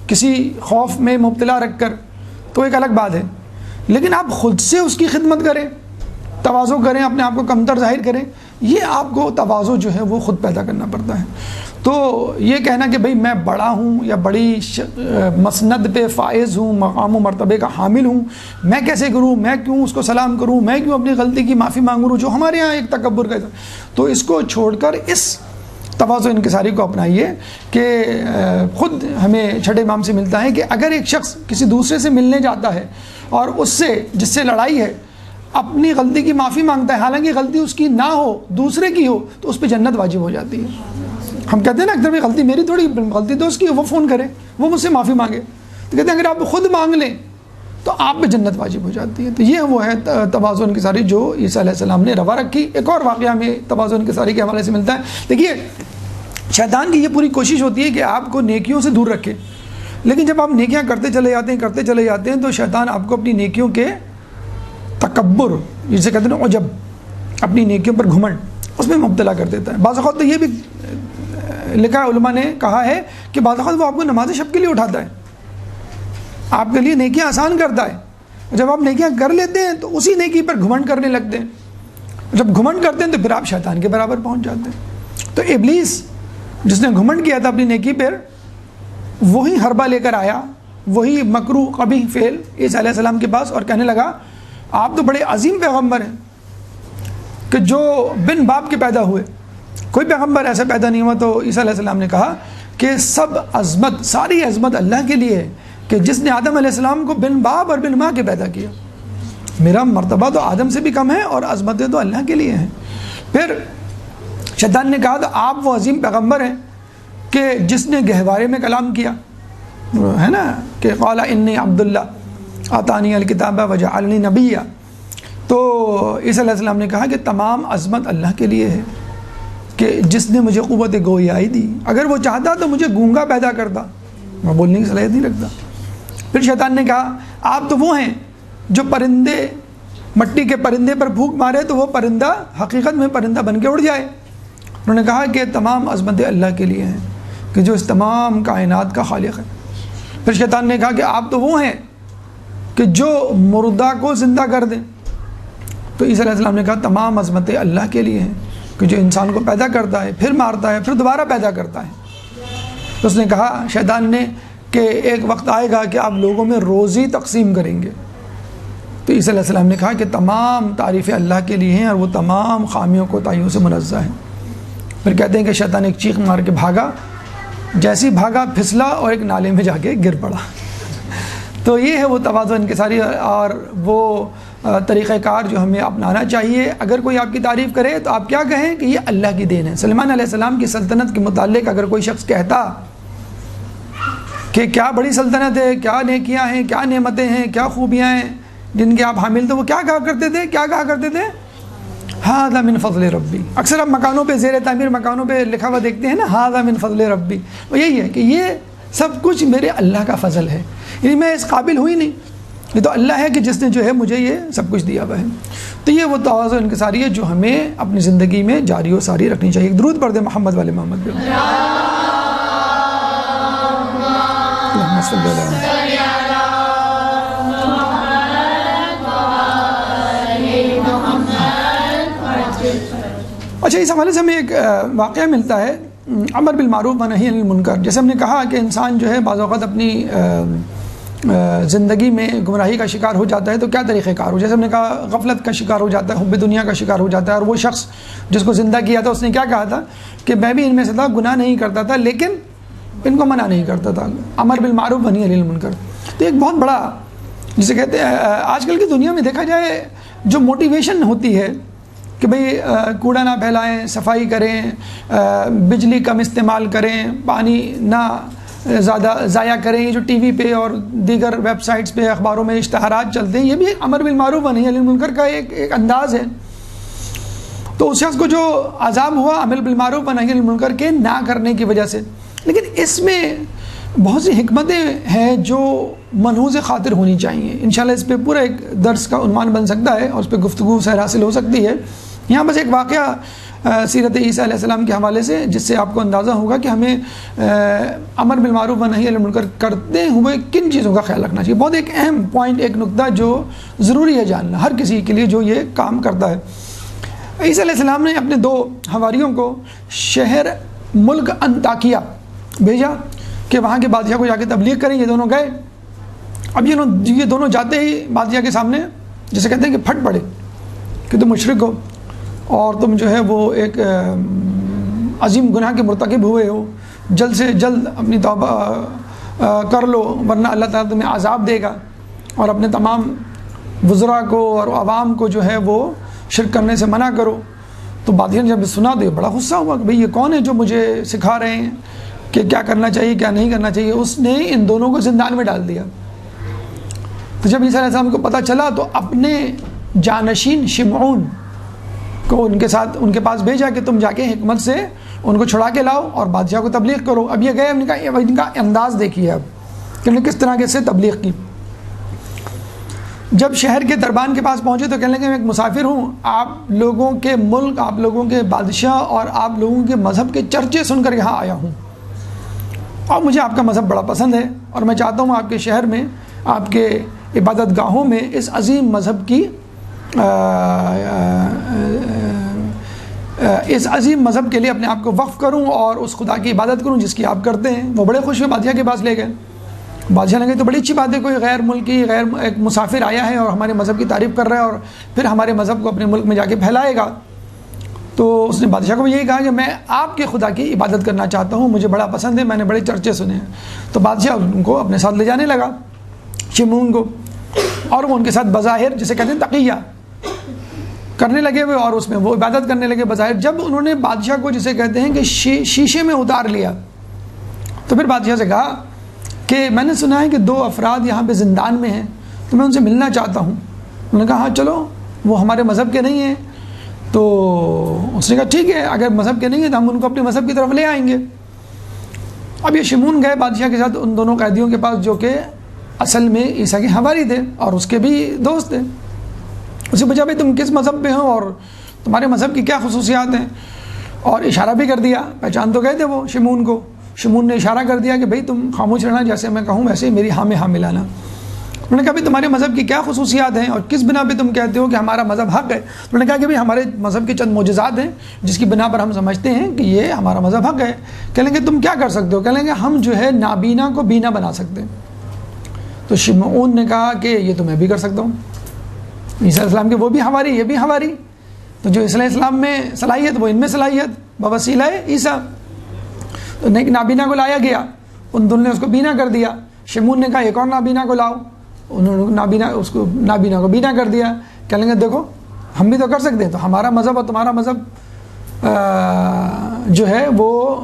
Speaker 1: کسی خوف میں مبتلا رکھ کر تو ایک الگ بات ہے، لیکن آپ خود سے اس کی خدمت کریں، تواضع کریں، اپنے آپ کو کمتر ظاہر کریں، یہ آپ کو تواضع جو ہے وہ خود پیدا کرنا پڑتا ہے۔ تو یہ کہنا کہ بھئی میں بڑا ہوں یا بڑی مسند پہ فائز ہوں، مقام و مرتبے کا حامل ہوں، میں کیسے کروں، میں کیوں اس کو سلام کروں، میں کیوں اپنی غلطی کی معافی مانگوں، جو ہمارے یہاں ایک تکبر کا، تو اس کو چھوڑ کر اس تواضع انکساری کو اپنائیے کہ خود ہمیں چھٹے امام سے ملتا ہے کہ اگر ایک شخص کسی دوسرے سے ملنے جاتا ہے اور اس سے جس سے لڑائی ہے اپنی غلطی کی معافی مانگتا ہے، حالانکہ غلطی اس کی نہ ہو دوسرے کی ہو، تو اس پہ جنت واجب ہو جاتی ہے۔ ہم کہتے ہیں نا اکثر غلطی میری تھوڑی، غلطی تو اس کی، وہ فون کرے، وہ مجھ سے معافی مانگے، تو کہتے ہیں اگر آپ خود مانگ لیں تو آپ پہ جنت واجب ہو جاتی ہے۔ تو یہ وہ ہے تواضع انکساری جو عیسیٰ علیہ السلام نے روا رکھی۔ ایک اور واقعہ میں تواضع انکساری کے حوالے سے ملتا ہے۔ دیکھیے شیطان کی یہ پوری کوشش ہوتی ہے کہ آپ کو نیکیوں سے دور رکھے، لیکن جب آپ نیکیاں کرتے چلے جاتے ہیں تو شیطان آپ کو اپنی نیکیوں کے تکبر، جسے کہتے ہیں عجب، اپنی نیکیوں پر گھمنڈ، اس میں مبتلا کر دیتا ہے۔ بعض اوقات تو یہ بھی لکھا ہے، علماء نے کہا ہے کہ بعض اوقات وہ آپ کو نماز شب کے لیے اٹھاتا ہے، آپ کے لیے نیکیاں آسان کرتا ہے۔ جب آپ نیکیاں کر لیتے ہیں تو اسی نیکی پر گھمنڈ کرنے لگتے ہیں، جب گھمنڈ کرتے ہیں تو پھر آپ شیطان کے برابر پہنچ جاتے ہیں۔ تو ابلیس جس نے گھمنڈ کیا تھا اپنی نیکی پر، وہی حربہ لے کر آیا، وہی مکروہ قبیح فعل عیسیٰ علیہ السلام کے پاس، اور کہنے لگا آپ تو بڑے عظیم پیغمبر ہیں کہ جو بن باپ کے پیدا ہوئے، کوئی پیغمبر ایسا پیدا نہیں ہوا۔ تو عیسیٰ علیہ السلام نے کہا کہ سب عظمت، ساری عظمت اللہ کے لیے ہے کہ جس نے آدم علیہ السلام کو بن باپ اور بن ماں کے پیدا کیا، میرا مرتبہ تو آدم سے بھی کم ہے اور عظمتیں تو اللہ کے لیے ہیں۔ پھر شیطان نے کہا تو آپ وہ عظیم پیغمبر ہیں کہ جس نے گہوارے میں کلام کیا ہے نا، کہ قال انی عبداللہ آتانی الکتاب وجعلنی نبیا۔ تو عیسیٰ علیہ السلام نے کہا کہ تمام عظمت اللہ کے لیے ہے کہ جس نے مجھے قوت گویائی دی، اگر وہ چاہتا تو مجھے گونگا پیدا کرتا، میں بولنے کی صلاحیت نہیں رکھتا۔ پھر شیطان نے کہا آپ تو وہ ہیں جو پرندے، مٹی کے پرندے پر پھونک مارے تو وہ پرندہ حقیقت میں پرندہ بن کے اڑ جائے۔ انہوں نے کہا کہ تمام عظمتیں اللہ کے لیے ہیں کہ جو اس تمام کائنات کا خالق ہے۔ پھر شیطان نے کہا کہ آپ تو وہ ہیں کہ جو مردہ کو زندہ کر دیں۔ تو عیسیٰ علیہ السلام نے کہا تمام عظمتیں اللہ کے لیے ہیں کہ جو انسان کو پیدا کرتا ہے، پھر مارتا ہے، پھر دوبارہ پیدا کرتا ہے۔ تو اس نے کہا شیطان نے کہ ایک وقت آئے گا کہ آپ لوگوں میں روزی تقسیم کریں گے۔ تو عیسیٰ علیہ السلام نے کہا کہ تمام تعریفیں اللہ کے لیے ہیں اور وہ تمام خامیوں کوتاہیوں سے منزہ ہے۔ پھر کہتے ہیں کہ شیطان ایک چیخ مار کے بھاگا، جیسی بھاگا پھسلا اور ایک نالے میں جا کے گر پڑا۔ تو یہ ہے وہ تواضع انکساری اور وہ طریقہ کار جو ہمیں اپنانا چاہیے۔ اگر کوئی آپ کی تعریف کرے تو آپ کیا کہیں کہ یہ اللہ کی دین ہے۔ سلیمان علیہ السلام کی سلطنت کے متعلق اگر کوئی شخص کہتا کہ کیا بڑی سلطنت ہے، کیا نیکیاں ہیں، کیا نعمتیں ہیں، کیا خوبیاں ہیں جن کے آپ حامل، تو وہ کیا کہا کرتے تھے ھذا من فضل ربی۔ اکثر آپ مکانوں پہ، زیر تعمیر مکانوں پہ لکھا ہوا دیکھتے ہیں نا، ھذا من فضل ربی، وہ یہی ہے کہ یہ سب کچھ میرے اللہ کا فضل ہے، یعنی میں اس قابل ہوئی نہیں، یہ تو اللہ ہے کہ جس نے جو ہے مجھے یہ سب کچھ دیا ہوا ہے۔ تو یہ وہ تواضع انکساری ہے جو ہمیں اپنی زندگی میں جاری و ساری رکھنی چاہیے۔ درود پڑھ دیں محمد والے محمد پہ۔ اللہم صلی اللہ علیہ وسلم۔ اچھا، اس حوالے سے ہمیں ایک واقعہ ملتا ہے امر بالمعروف و نہی عن المنکر. جیسے ہم نے کہا کہ انسان جو ہے بعض اوقات اپنی زندگی میں گمراہی کا شکار ہو جاتا ہے تو کیا طریقہ کار ہو. جیسے ہم نے کہا غفلت کا شکار ہو جاتا ہے, حب دنیا کا شکار ہو جاتا ہے. اور وہ شخص جس کو زندہ کیا تھا اس نے کیا کہا تھا کہ میں بھی ان میں سے تھا, گناہ نہیں کرتا تھا لیکن ان کو منع نہیں کرتا تھا. امر بالمعروف و نہی عن المنکر. تو ایک بہت بڑا, جسے کہتے ہیں آج کل کی دنیا میں دیکھا جائے جو موٹیویشن ہوتی ہے کہ بھئی کوڑا نہ پھیلائیں, صفائی کریں, بجلی کم استعمال کریں, پانی نہ زیادہ ضائع کریں. یہ جو ٹی وی پہ اور دیگر ویب سائٹس پہ اخباروں میں اشتہارات چلتے ہیں, یہ بھی ایک امر بالمعروف و نہی عن المنکر کا ایک انداز ہے. تو اس شخص کو جو عذاب ہوا امر بالمعروف و نہی عن المنکر کے نہ کرنے کی وجہ سے. لیکن اس میں بہت سی حکمتیں ہیں جو ملحوظ خاطر ہونی چاہیے. انشاءاللہ اس پہ پورا ایک درس کا عنوان بن سکتا ہے اور اس پہ گفتگو سیر حاصل ہو سکتی ہے. یہاں بس ایک واقعہ سیرت عیسیٰ علیہ السلام کے حوالے سے, جس سے آپ کو اندازہ ہوگا کہ ہمیں امر بالمعروف و نہی عن المنکر کرتے ہوئے کن چیزوں کا خیال رکھنا چاہیے. بہت ایک اہم پوائنٹ, ایک نقطہ جو ضروری ہے جاننا ہر کسی کے لیے جو یہ کام کرتا ہے. عیسیٰ علیہ السلام نے اپنے 2 حواریوں کو شہر ملک انطاکیہ بھیجا کہ وہاں کے بادشاہ کو جا کے تبلیغ کریں. یہ دونوں گئے. اب یہ دونوں جاتے ہی بادشاہ کے سامنے جسے کہتے ہیں کہ پھٹ پڑے کہ تم مشرک ہو اور تم جو ہے وہ ایک عظیم گناہ کے مرتکب ہوئے ہو, جلد سے جلد اپنی توبہ کر لو ورنہ اللہ تعالیٰ تمہیں عذاب دے گا. اور اپنے تمام وزراء کو اور عوام کو جو ہے وہ شرک کرنے سے منع کرو. تو بادشاہ نے جب سنا تو بڑا غصہ ہوا کہ بھئی یہ کون ہے جو مجھے سکھا رہے ہیں کہ کیا کرنا چاہیے کیا نہیں کرنا چاہیے. اس نے ان دونوں کو زندان میں ڈال دیا. تو جب عیسیٰ علیہ السلام کو پتہ چلا تو اپنے جانشین شمعون کو ان کے پاس بھیجا کہ تم جا کے حکمت سے ان کو چھڑا کے لاؤ اور بادشاہ کو تبلیغ کرو. اب یہ گئے, ان کا انداز دیکھیے اب کہ انہوں نے کس طرح سے تبلیغ کی. جب شہر کے دربان کے پاس پہنچے تو کہنے لگے میں ایک مسافر ہوں, آپ لوگوں کے ملک, آپ لوگوں کے بادشاہ اور آپ لوگوں کے مذہب کے چرچے سن کر یہاں آیا ہوں اور مجھے آپ کا مذہب بڑا پسند ہے اور میں چاہتا ہوں آپ کے شہر میں, آپ کے عبادت گاہوں میں اس عظیم مذہب کی اس عظیم مذہب کے لیے اپنے آپ کو وقف کروں اور اس خدا کی عبادت کروں جس کی آپ کرتے ہیں. وہ بڑے خوش ہوئے, بادشاہ کے پاس لے گئے. بادشاہ نے کہا تو بڑی اچھی بات ہے, کوئی غیر ملکی ایک مسافر آیا ہے اور ہمارے مذہب کی تعریف کر رہا ہے اور پھر ہمارے مذہب کو اپنے ملک میں جا کے پھیلائے گا. تو اس نے بادشاہ کو یہی کہا کہ میں آپ کے خدا کی عبادت کرنا چاہتا ہوں, مجھے بڑا پسند ہے, میں نے بڑے چرچے سنے ہیں. تو بادشاہ ان کو اپنے ساتھ لے جانے لگا, شمعون کو, اور وہ ان کے ساتھ بظاہر جسے کہتے ہیں تقیہ کرنے لگے ہوئے اور اس میں وہ عبادت کرنے لگے بظاہر. جب انہوں نے بادشاہ کو جسے کہتے ہیں کہ شیشے میں اتار لیا تو پھر بادشاہ سے کہا کہ میں نے سنا ہے کہ 2 افراد یہاں پہ زندان میں ہیں تو میں ان سے ملنا چاہتا ہوں. انہوں نے کہا ہاں چلو, وہ ہمارے مذہب کے نہیں ہیں. تو اس نے کہا ٹھیک ہے, اگر مذہب کے نہیں ہیں تو ہم ان کو اپنے مذہب کی طرف لے آئیں گے. اب یہ شمعون گئے بادشاہ کے ساتھ ان دونوں قیدیوں کے پاس جو کہ اصل میں عیسیٰ کے حواری تھے اور اس کے بھی دوست تھے. اسے پوچھا بھائی تم کس مذہب پہ ہو اور تمہارے مذہب کی کیا خصوصیات ہیں, اور اشارہ بھی کر دیا. پہچان تو گئے تھے وہ شمعون کو. شمعون نے اشارہ کر دیا کہ بھئی تم خاموش رہنا, جیسے میں کہوں ویسے میری ہاں میں ہاں ملانا. انہوں نے کہا بھئی تمہارے مذہب کی کیا خصوصیات ہیں اور کس بنا پہ تم کہتے ہو کہ ہمارا مذہب حق ہے. انہوں نے کہا کہ بھئی ہمارے مذہب کے چند معجزات ہیں جس کی بنا پر ہم سمجھتے ہیں کہ یہ ہمارا مذہب حق ہے. کہہ لیں گے تم کیا کر سکتے ہو؟ کہہ لیں گے ہم جو ہے نابینا کو بینا بنا سکتے ہیں. تو شمعون نے کہا کہ یہ تو میں بھی کر سکتا ہوں. عیسیٰ علیہ السلام کے وہ بھی حواری, یہ بھی حواری. تو جو عیسیٰ علیہ السلام میں صلاحیت وہ ان میں صلاحیت بوسیلہ عیسیٰ. تو نابینا کو لایا گیا, ان دونوں نے اس کو بینا کر دیا. شمعون نے کہا ایک اور نابینا کو لاؤ, انہوں نے نابینا کو بینا کر دیا. کہہ لیں گے دیکھو ہم بھی تو کر سکتے ہیں, تو ہمارا مذہب اور تمہارا مذہب جو ہے وہ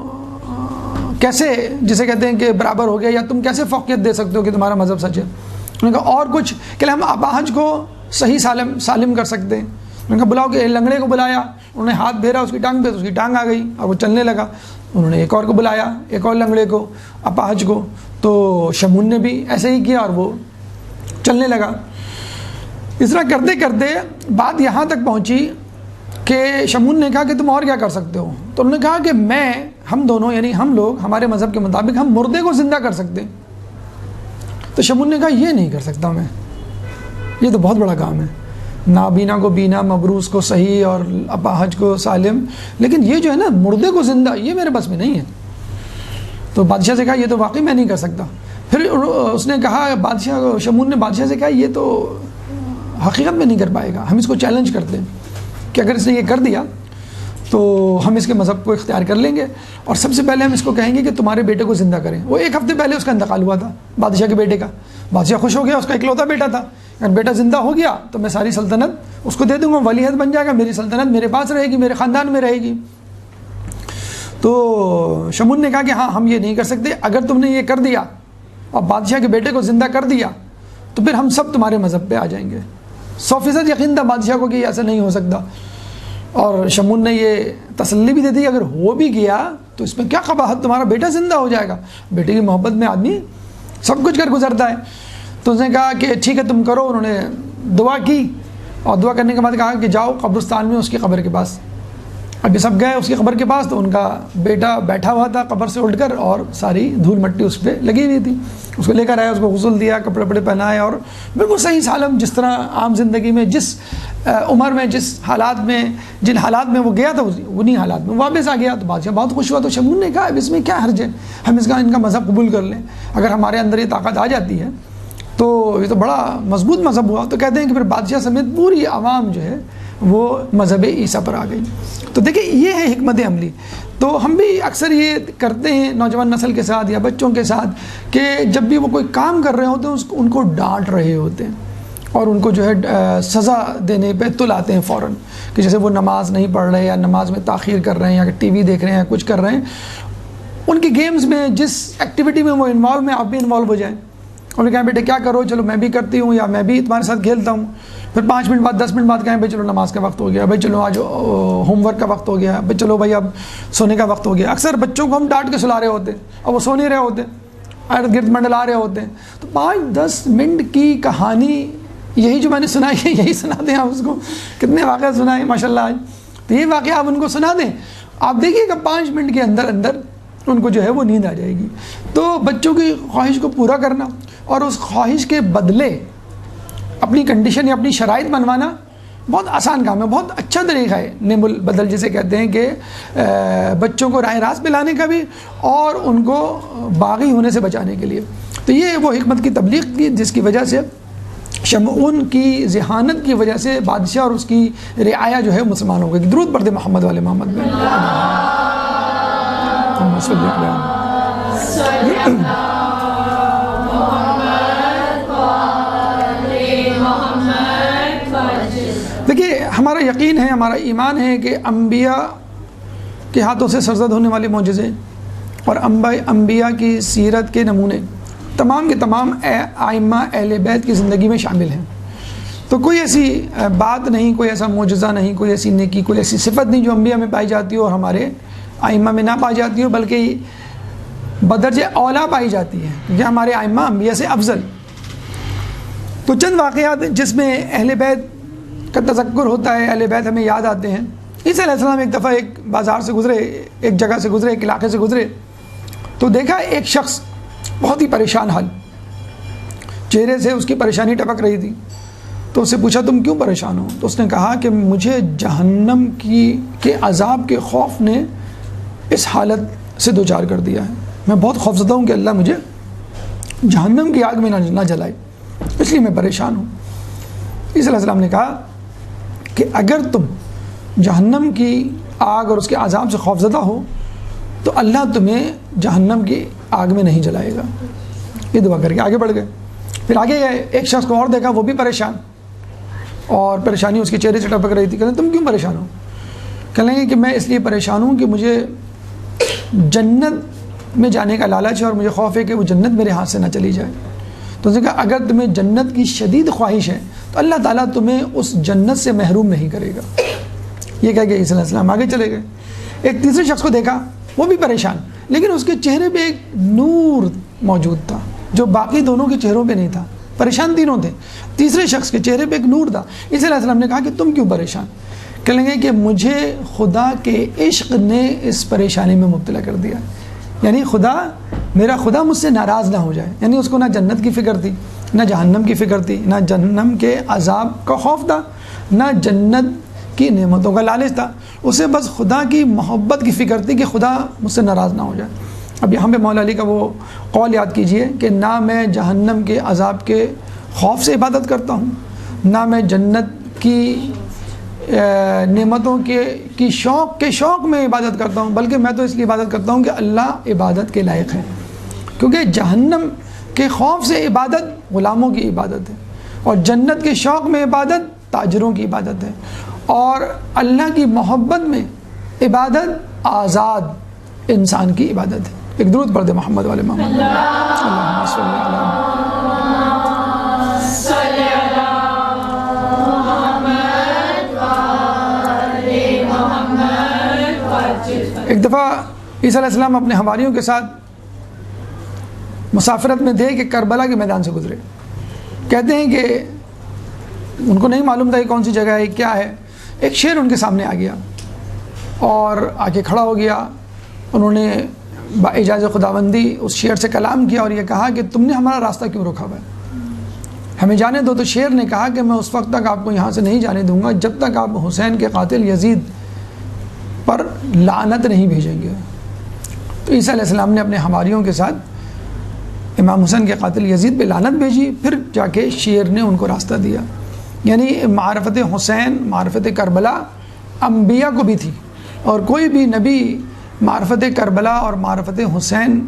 Speaker 1: کیسے جسے کہتے ہیں کہ برابر ہو گیا, یا تم کیسے فوقیت دے سکتے ہو کہ تمہارا مذہب سچ ہے. انہوں نے کہا اور کچھ, کہ ہم اپاہج کو صحیح سالم کر سکتے ہیں. انہوں نے کہا بلاؤ, کہ لنگڑے کو بلایا, انہوں نے ہاتھ پھیرا اس کی ٹانگ پہ, تو اس کی ٹانگ آ گئی اور وہ چلنے لگا. انہوں نے ایک اور کو بلایا, ایک اور لنگڑے کو, اپاہج کو, تو شمعون نے بھی ایسے ہی کیا اور وہ چلنے لگا. اس طرح کرتے کرتے بات یہاں تک پہنچی کہ شمعون نے کہا کہ تم اور کیا کر سکتے ہو. تو انہوں نے کہا کہ ہم دونوں یعنی ہم لوگ ہمارے مذہب کے مطابق ہم مردے کو زندہ کر سکتے ہیں. تو شمعون نے کہا یہ نہیں کر سکتا میں, یہ تو بہت بڑا کام ہے. نابینا کو بینا، مبروس کو صحیح اور اپاہج کو سالم، لیکن یہ جو ہے نا مردے کو زندہ، یہ میرے بس میں نہیں ہے۔ تو بادشاہ سے کہا یہ تو واقعی میں نہیں کر سکتا۔ پھر اس نے کہا، بادشاہ شمون نے بادشاہ سے کہا یہ تو حقیقت میں نہیں کر پائے گا، ہم اس کو چیلنج کرتے ہیں کہ اگر اس نے یہ کر دیا تو ہم اس کے مذہب کو اختیار کر لیں گے، اور سب سے پہلے ہم اس کو کہیں گے کہ تمہارے بیٹے کو زندہ کریں۔ وہ 1 ہفتے پہلے اس کا انتقال ہوا تھا بادشاہ کے بیٹے کا، بادشاہ خوش ہو گیا، اس کا اکلوتا بیٹا تھا، اگر بیٹا زندہ ہو گیا تو میں ساری سلطنت اس کو دے دوں گا، ولی عہد بن جائے گا، میری سلطنت میرے پاس رہے گی، میرے خاندان میں رہے گی۔ تو شمون نے کہا کہ ہاں ہم یہ نہیں کر سکتے، اگر تم نے یہ کر دیا اور بادشاہ کے بیٹے کو زندہ کر دیا تو پھر ہم سب تمہارے مذہب پہ آ جائیں گے۔ 100% یقین تھا بادشاہ کو کہ یہ ایسا نہیں ہو سکتا، اور شمون نے یہ تسلی بھی دے دی اگر ہو بھی گیا تو اس میں کیا قباحت، تمہارا بیٹا زندہ ہو جائے گا، بیٹے کی محبت میں آدمی سب کچھ کر گزرتا ہے۔ تو اس نے کہا کہ ٹھیک ہے تم کرو، انہوں نے دعا کی، اور دعا کرنے کے بعد کہا کہ جاؤ قبرستان میں اس کی قبر کے پاس۔ اب یہ سب گئے اس کی قبر کے پاس، تو ان کا بیٹا بیٹھا ہوا تھا قبر سے اٹھ کر، اور ساری دھول مٹی اس پہ لگی ہوئی تھی۔ اس کو لے کر آیا، اس کو غسل دیا، کپڑے وپڑے پہنائے، اور بالکل صحیح سالم جس طرح عام زندگی میں جس عمر میں جس حالات میں جن حالات میں وہ گیا تھا انہی حالات میں واپس آ گیا۔ تو بادشاہ بہت خوش ہوا۔ تو شمون نے کہا اب اس میں کیا حرج ہے، ہم ان کا مذہب قبول کر لیں، اگر ہمارے اندر یہ طاقت آ جاتی ہے تو یہ تو بڑا مضبوط مذہب ہوا۔ تو کہتے ہیں کہ پھر بادشاہ سمیت پوری عوام جو ہے وہ مذہب عیسیٰ پر آ گئی۔ تو دیکھیں یہ ہے حکمت عملی۔ تو ہم بھی اکثر یہ کرتے ہیں نوجوان نسل کے ساتھ یا بچوں کے ساتھ کہ جب بھی وہ کوئی کام کر رہے ہوتے ہیں ان کو ڈانٹ رہے ہوتے ہیں، اور ان کو جو ہے سزا دینے پہ تل آتے ہیں فوراً، کہ جیسے وہ نماز نہیں پڑھ رہے یا نماز میں تاخیر کر رہے ہیں یا ٹی وی دیکھ رہے ہیں یا کچھ کر رہے ہیں، ان کی گیمز میں جس ایکٹیویٹی میں وہ انوالو ہیں آپ بھی انوالو ہو جائیں، اور کہیں بیٹے کیا کرو، چلو میں بھی کرتی ہوں یا میں بھی تمہارے ساتھ کھیلتا ہوں۔ پھر 5 منٹ بعد 10 منٹ بعد کہیں بھائی چلو نماز کا وقت ہو گیا، بھائی چلو آج ہوم ورک کا وقت ہو گیا، بھائی چلو بھائی اب سونے کا وقت ہو گیا۔ اکثر بچوں کو ہم ڈانٹ کے سلا رہے ہوتے ہیں اور وہ سو نہیں رہے ہوتے، ارد گرد منڈلا رہے ہوتے ہیں۔ تو 5-10 منٹ کی کہانی یہی جو میں نے سنائی ہے یہی سنا دیں آپ اس کو، کتنے واقعہ سنائے ماشاء اللہ آج، تو یہ واقعہ آپ ان کو سنا دیں، آپ دیکھیے کہ 5 منٹ کے اندر اندر ان کو جو ہے وہ نیند آ جائے گی۔ تو بچوں کی خواہش کو پورا کرنا اور اس خواہش کے بدلے اپنی کنڈیشن یا اپنی شرائط بنوانا بہت آسان کام ہے، بہت اچھا طریقہ ہے نعم البدل جسے کہتے ہیں، کہ بچوں کو راہ راست پلانے کا بھی اور ان کو باغی ہونے سے بچانے کے لیے۔ تو یہ وہ حکمت کی تبلیغ کی جس کی وجہ سے شمعون کی ذہانت کی وجہ سے بادشاہ اور اس کی رعایا جو ہے مسلمان ہو گئی۔ درود پڑھ دے محمد والے محمد میں۔ دیکھیے ہمارا یقین ہے، ہمارا ایمان ہے کہ انبیاء کے ہاتھوں سے سرزد ہونے والے معجزے اور انبیاء کی سیرت کے نمونے تمام کے تمام ائمہ اہل بیت کی زندگی میں شامل ہیں۔ تو کوئی ایسی بات نہیں، کوئی ایسا معجزہ نہیں، کوئی ایسی نیکی، کوئی ایسی صفت نہیں جو انبیاء میں پائی جاتی ہو اور ہمارے ائمہ میں نہ پائی جاتی ہو، بلکہ بدرجہ اولا پائی جاتی ہے، کیونکہ ہمارے ائمہ انبیاء سے افضل۔ تو چند واقعات جس میں اہل بیت کا تذکر ہوتا ہے، اہل بیت ہمیں یاد آتے ہیں۔ عیسیٰ علیہ السلام ایک دفعہ ایک بازار سے گزرے، ایک جگہ سے گزرے، ایک علاقے سے گزرے، تو دیکھا ایک شخص بہت ہی پریشان حال، چہرے سے اس کی پریشانی ٹپک رہی تھی۔ تو اس سے پوچھا تم کیوں پریشان ہو؟ تو اس نے کہا کہ مجھے جہنم کے عذاب کے خوف نے اس حالت سے دوچار کر دیا ہے، میں بہت خوفزدہ ہوں کہ اللہ مجھے جہنم کی آگ میں نہ جلائے، اس لیے میں پریشان ہوں۔ عیسیٰ علیہ السلام نے کہا کہ اگر تم جہنم کی آگ اور اس کے عذاب سے خوفزدہ ہو تو اللہ تمہیں جہنم کی آگ میں نہیں جلائے گا۔ یہ دعا کر کے آگے بڑھ گئے۔ پھر آگے گئے، ایک شخص کو اور دیکھا، وہ بھی پریشان، اور پریشانی اس کے چہرے سے ٹپک رہی تھی۔ کہتے ہیں تم کیوں پریشان ہو؟ کہنے لگے کہ میں اس لیے پریشان ہوں کہ مجھے جنت میں جانے کا لالچ ہے اور مجھے خوف ہے کہ وہ جنت میرے ہاتھ سے نہ چلی جائے۔ تو اس نے کہا اگر تمہیں جنت کی شدید خواہش ہے تو اللہ تعالیٰ تمہیں اس جنت سے محروم نہیں کرے گا۔ یہ کہہ کے عیسیٰ علیہ السلام آگے چلے گئے۔ ایک تیسرے شخص کو دیکھا، وہ بھی پریشان، لیکن اس کے چہرے پہ ایک نور موجود تھا جو باقی دونوں کے چہروں پہ نہیں تھا۔ پریشان تینوں تھے، تیسرے شخص کے چہرے پہ ایک نور تھا۔ عیسیٰ علیہ السلام نے کہا کہ تم کیوں پریشان؟ کہنے لگے کہ مجھے خدا کے عشق نے اس پریشانی میں مبتلا کر دیا، یعنی میرا خدا مجھ سے ناراض نہ ہو جائے۔ یعنی اس کو نہ جنت کی فکر تھی، نہ جہنم کی فکر تھی، نہ جہنم کے عذاب کا خوف تھا، نہ جنت کی نعمتوں کا لالچ تھا، اسے بس خدا کی محبت کی فکر تھی کہ خدا مجھ سے ناراض نہ ہو جائے۔ اب یہاں پہ مولا علی کا وہ قول یاد کیجئے کہ نہ میں جہنم کے عذاب کے خوف سے عبادت کرتا ہوں، نہ میں جنت کی نعمتوں کی شوق میں عبادت کرتا ہوں، بلکہ میں تو اس لیے عبادت کرتا ہوں کہ اللہ عبادت کے لائق ہے، کیونکہ جہنم کے خوف سے عبادت غلاموں کی عبادت ہے، اور جنت کے شوق میں عبادت تاجروں کی عبادت ہے، اور اللہ کی محبت میں عبادت آزاد انسان کی عبادت ہے۔ ایک درود پڑھ دے محمد والے محمد، اللہم صلی علی ایک دفعہ عیسیٰ علیہ السلام اپنے حواریوں کے ساتھ مسافرت میں تھے کہ کربلا کے میدان سے گزرے۔ کہتے ہیں کہ ان کو نہیں معلوم تھا کہ کون سی جگہ ہے، کیا ہے۔ ایک شیر ان کے سامنے آ گیا اور آ کے کھڑا ہو گیا۔ انہوں نے باجازت خداوندی اس شیر سے کلام کیا اور یہ کہا کہ تم نے ہمارا راستہ کیوں روکا ہوا ہے، ہمیں جانے دو۔ تو شیر نے کہا کہ میں اس وقت تک آپ کو یہاں سے نہیں جانے دوں گا جب تک آپ حسین کے قاتل یزید پر لعنت نہیں بھیجیں گے۔ تو عیسیٰ علیہ السلام نے اپنے حواریوں کے ساتھ امام حسین کے قاتل یزید پہ لعنت بھیجی، پھر جا کے شیر نے ان کو راستہ دیا۔ یعنی معرفت حسین، معرفت کربلا انبیاء کو بھی تھی، اور کوئی بھی نبی معرفت کربلا اور معرفت حسین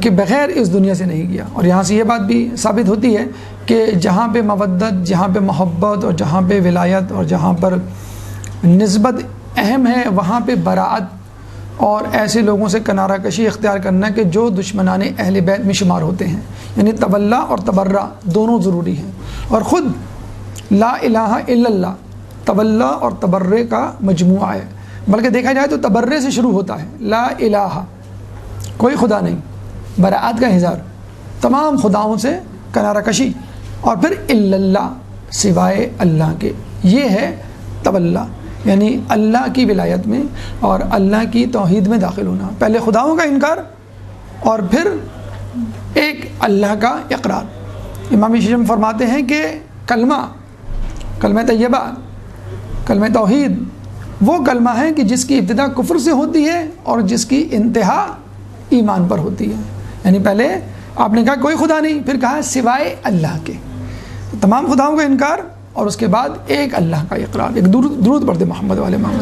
Speaker 1: کے بغیر اس دنیا سے نہیں گیا۔ اور یہاں سے یہ بات بھی ثابت ہوتی ہے کہ جہاں پہ مودت، جہاں پہ محبت اور جہاں پہ ولایت اور جہاں پر نسبت اہم ہے، وہاں پہ براعت اور ایسے لوگوں سے کنارہ کشی اختیار کرنا کہ جو دشمنان اہل بیت میں شمار ہوتے ہیں۔ یعنی تولا اور تبرہ دونوں ضروری ہیں، اور خود لا الہ الا اللہ تولا اور تبرے کا مجموعہ ہے۔ بلکہ دیکھا جائے تو تبرے سے شروع ہوتا ہے، لا الہ کوئی خدا نہیں، براعت کا اظہار، تمام خداؤں سے کنارہ کشی، اور پھر الا اللہ سوائے اللہ کے، یہ ہے تولا، یعنی اللہ کی ولایت میں اور اللہ کی توحید میں داخل ہونا۔ پہلے خداؤں کا انکار اور پھر ایک اللہ کا اقرار۔ امام شیعہ فرماتے ہیں کہ کلمہ طیبہ، کلمہ توحید وہ کلمہ ہے کہ جس کی ابتدا کفر سے ہوتی ہے اور جس کی انتہا ایمان پر ہوتی ہے۔ یعنی پہلے آپ نے کہا کوئی خدا نہیں، پھر کہا سوائے اللہ کے، تمام خداؤں کا انکار اور اس کے بعد ایک اللہ کا اقرار۔ ایک درود پڑھ دے محمد والے محمد،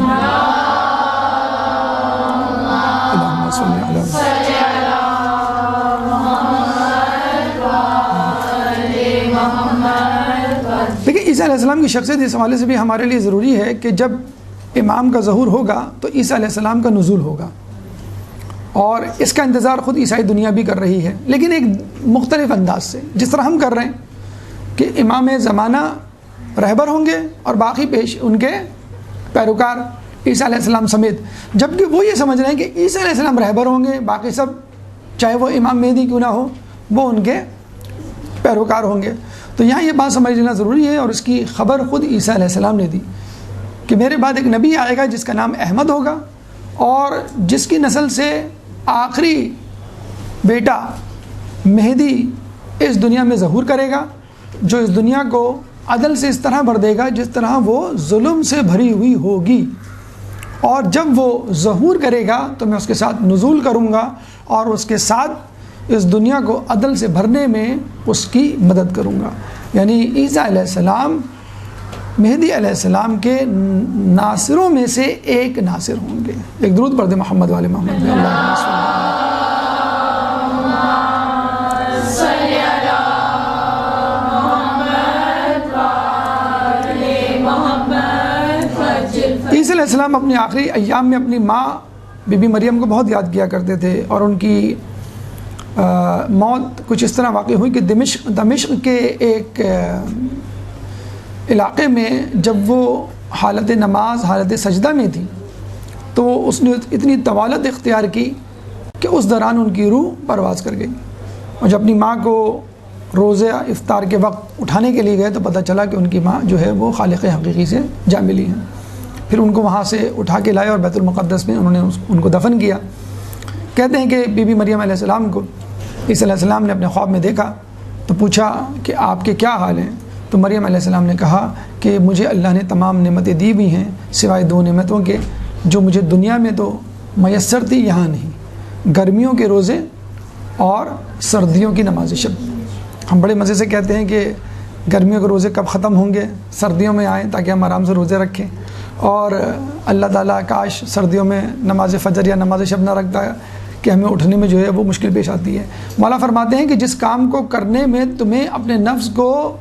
Speaker 1: اللہم صلی علی محمد۔ دیکھیں عیسیٰ علیہ السلام کی شخصیت اس حوالے سے بھی ہمارے لیے ضروری ہے کہ جب امام کا ظہور ہوگا تو عیسیٰ علیہ السلام کا نزول ہوگا، اور اس کا انتظار خود عیسائی دنیا بھی کر رہی ہے، لیکن ایک مختلف انداز سے، جس طرح ہم کر رہے ہیں کہ امام زمانہ رہبر ہوں گے اور باقی پیش ان کے پیروکار عیسیٰ علیہ السلام سمیت، جبکہ وہ یہ سمجھ رہے ہیں کہ عیسیٰ علیہ السلام رہبر ہوں گے، باقی سب چاہے وہ امام مہدی کیوں نہ ہو وہ ان کے پیروکار ہوں گے۔ تو یہاں یہ بات سمجھ لینا ضروری ہے، اور اس کی خبر خود عیسیٰ علیہ السلام نے دی کہ میرے بعد ایک نبی آئے گا جس کا نام احمد ہوگا، اور جس کی نسل سے آخری بیٹا مہدی اس دنیا میں ظہور کرے گا، جو اس دنیا کو عدل سے اس طرح بھر دے گا جس طرح وہ ظلم سے بھری ہوئی ہوگی، اور جب وہ ظہور کرے گا تو میں اس کے ساتھ نزول کروں گا اور اس کے ساتھ اس دنیا کو عدل سے بھرنے میں اس کی مدد کروں گا۔ یعنی عیسیٰ علیہ السلام مہدی علیہ السلام کے ناصروں میں سے ایک ناصر ہوں گے۔ ایک درود پڑھ دے محمد والے محمد، اللہم صلی عیسیٰ علیہ السلام اپنے آخری ایام میں اپنی ماں بی بی مریم کو بہت یاد کیا کرتے تھے، اور ان کی موت کچھ اس طرح واقع ہوئی کہ دمشق کے ایک علاقے میں جب وہ حالت نماز، حالت سجدہ میں تھی، تو اس نے اتنی طوالت اختیار کی کہ اس دوران ان کی روح پرواز کر گئی، اور جب اپنی ماں کو روزہ افطار کے وقت اٹھانے کے لیے گئے تو پتہ چلا کہ ان کی ماں جو ہے وہ خالق حقیقی سے جا ملی ہیں۔ پھر ان کو وہاں سے اٹھا کے لائے اور بیت المقدس میں انہوں نے ان کو دفن کیا۔ کہتے ہیں کہ بی بی مریم علیہ السلام کو عیسیٰ علیہ السلام نے اپنے خواب میں دیکھا تو پوچھا کہ آپ کے کیا حال ہیں؟ تو مریم علیہ السلام نے کہا کہ مجھے اللہ نے تمام نعمتیں دی بھی ہیں سوائے 2 نعمتوں کے جو مجھے دنیا میں تو میسر تھی، یہاں نہیں، گرمیوں کے روزے اور سردیوں کی نماز شب۔ ہم بڑے مزے سے کہتے ہیں کہ گرمیوں کے روزے کب ختم ہوں گے، سردیوں میں آئیں تاکہ ہم آرام سے روزے رکھیں، اور اللہ تعالیٰ کاش سردیوں میں نماز فجر یا نماز شب نہ رکھتا کہ ہمیں اٹھنے میں جو ہے وہ مشکل پیش آتی ہے۔ مولا فرماتے ہیں کہ جس کام کو کرنے میں تمہیں اپنے نفس کو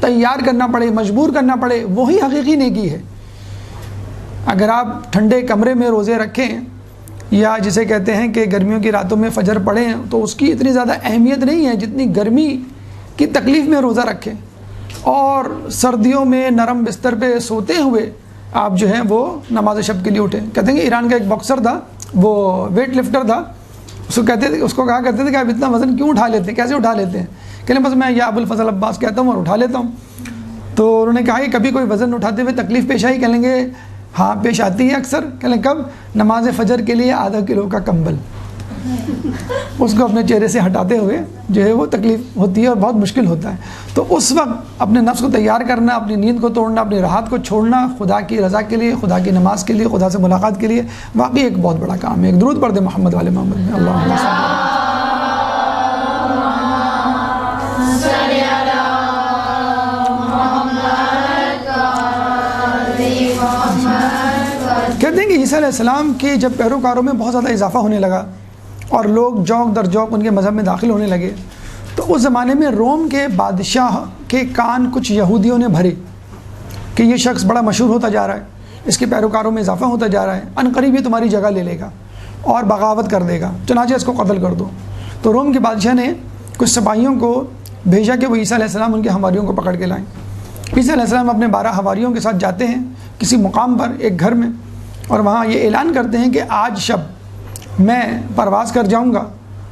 Speaker 1: تیار کرنا پڑے، مجبور کرنا پڑے، وہی حقیقی نیکی ہے۔ اگر آپ ٹھنڈے کمرے میں روزے رکھیں یا جسے کہتے ہیں کہ گرمیوں کی راتوں میں فجر پڑھیں تو اس کی اتنی زیادہ اہمیت نہیں ہے جتنی گرمی کی تکلیف میں روزہ رکھیں، اور سردیوں میں نرم بستر پہ سوتے ہوئے آپ جو ہیں وہ نماز شب کے لیے اٹھیں۔ کہتے ہیں کہ ایران کا ایک باکسر تھا، وہ ویٹ لفٹر تھا، اس کو کہا کرتے تھے کہ آپ اتنا وزن کیوں اٹھا لیتے ہیں، کیسے اٹھا لیتے ہیں؟ کہ بس میں یا ابو الفضل عباس کہتا ہوں اور اٹھا لیتا ہوں۔ تو انہوں نے کہا کہ کبھی کوئی وزن اٹھاتے ہوئے تکلیف پیش آئی؟ کہیں گے ہاں پیش آتی ہے اکثر۔ کہیں کب؟ نماز فجر کے لیے ½ کلو کا کمبل اس کو اپنے چہرے سے ہٹاتے ہوئے جو ہے وہ تکلیف ہوتی ہے اور بہت مشکل ہوتا ہے۔ تو اس وقت اپنے نفس کو تیار کرنا، اپنی نیند کو توڑنا، اپنی راحت کو چھوڑنا خدا کی رضا کے لیے، خدا کی نماز کے لیے، خدا سے ملاقات کے لیے واقعی ایک بہت بڑا کام ہے۔ ایک درود پڑھ دیں محمد والے محمد میں، اللہم صلی کہتے ہیں کہ عیسیٰ علیہ السلام کے جب پیروکاروں میں بہت زیادہ اضافہ ہونے لگا اور لوگ جوک در جوک ان کے مذہب میں داخل ہونے لگے، تو اس زمانے میں روم کے بادشاہ کے کان کچھ یہودیوں نے بھرے کہ یہ شخص بڑا مشہور ہوتا جا رہا ہے، اس کے پیروکاروں میں اضافہ ہوتا جا رہا ہے، عنقریب یہ تمہاری جگہ لے لے گا اور بغاوت کر دے گا، چنانچہ اس کو قتل کر دو۔ تو روم کے بادشاہ نے کچھ سپاہیوں کو بھیجا کہ وہ عیسیٰ علیہ السلام ان کے حواریوں کو پکڑ کے لائیں۔ عیسیٰ علیہ السلام اپنے 12 حواریوں کے ساتھ جاتے ہیں کسی مقام پر، ایک گھر میں، اور وہاں یہ اعلان کرتے ہیں کہ آج شب میں پرواز کر جاؤں گا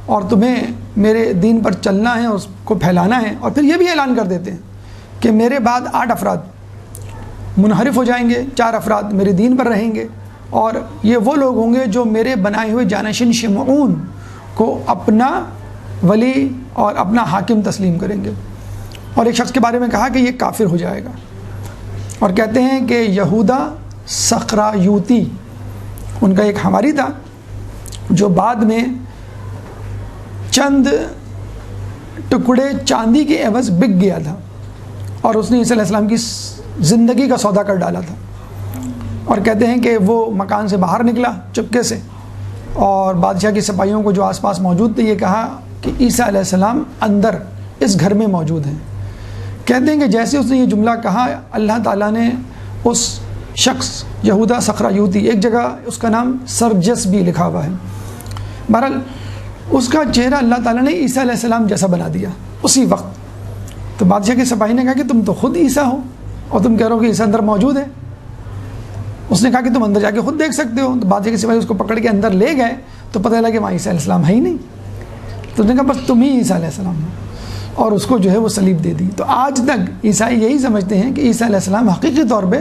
Speaker 1: اور تمہیں میرے دین پر چلنا ہے اور اس کو پھیلانا ہے۔ اور پھر یہ بھی اعلان کر دیتے ہیں کہ میرے بعد 8 افراد منحرف ہو جائیں گے، 4 افراد میرے دین پر رہیں گے، اور یہ وہ لوگ ہوں گے جو میرے بنائے ہوئے جانشین شمعون کو اپنا ولی اور اپنا حاکم تسلیم کریں گے۔ اور ایک شخص کے بارے میں کہا کہ یہ کافر ہو جائے گا، اور کہتے ہیں کہ یہودا سخرایوتی ان کا ایک حواری تھا جو بعد میں چند ٹکڑے چاندی کے عوض بک گیا تھا، اور اس نے عیسیٰ علیہ السلام کی زندگی کا سودا کر ڈالا تھا۔ اور کہتے ہیں کہ وہ مکان سے باہر نکلا چپکے سے، اور بادشاہ کی سپاہیوں کو جو آس پاس موجود تھے یہ کہا کہ عیسیٰ علیہ السلام اندر اس گھر میں موجود ہیں۔ کہتے ہیں کہ جیسے اس نے یہ جملہ کہا، اللہ تعالیٰ نے اس شخص یہودا سخرایوتی، ایک جگہ اس کا نام سرجس بھی لکھا ہوا ہے، بہرحال اس کا چہرہ اللہ تعالیٰ نے عیسیٰ علیہ السلام جیسا بنا دیا اسی وقت۔ تو بادشاہ کے سپاہی نے کہا کہ تم تو خود عیسیٰ ہو اور تم کہہ رہے ہو کہ عیسیٰ اندر موجود ہے۔ اس نے کہا کہ تم اندر جا کے خود دیکھ سکتے ہو۔ تو بادشاہ کے سپاہی اس کو پکڑ کے اندر لے گئے تو پتہ چلا کہ وہاں عیسیٰ علیہ السلام ہے ہی نہیں۔ تو اس نے کہا بس تم ہی عیسیٰ علیہ السلام ہو، اور اس کو جو ہے وہ صلیب دے دی۔ تو آج تک عیسائی یہی سمجھتے ہیں کہ عیسیٰ علیہ السلام حقیقی طور پہ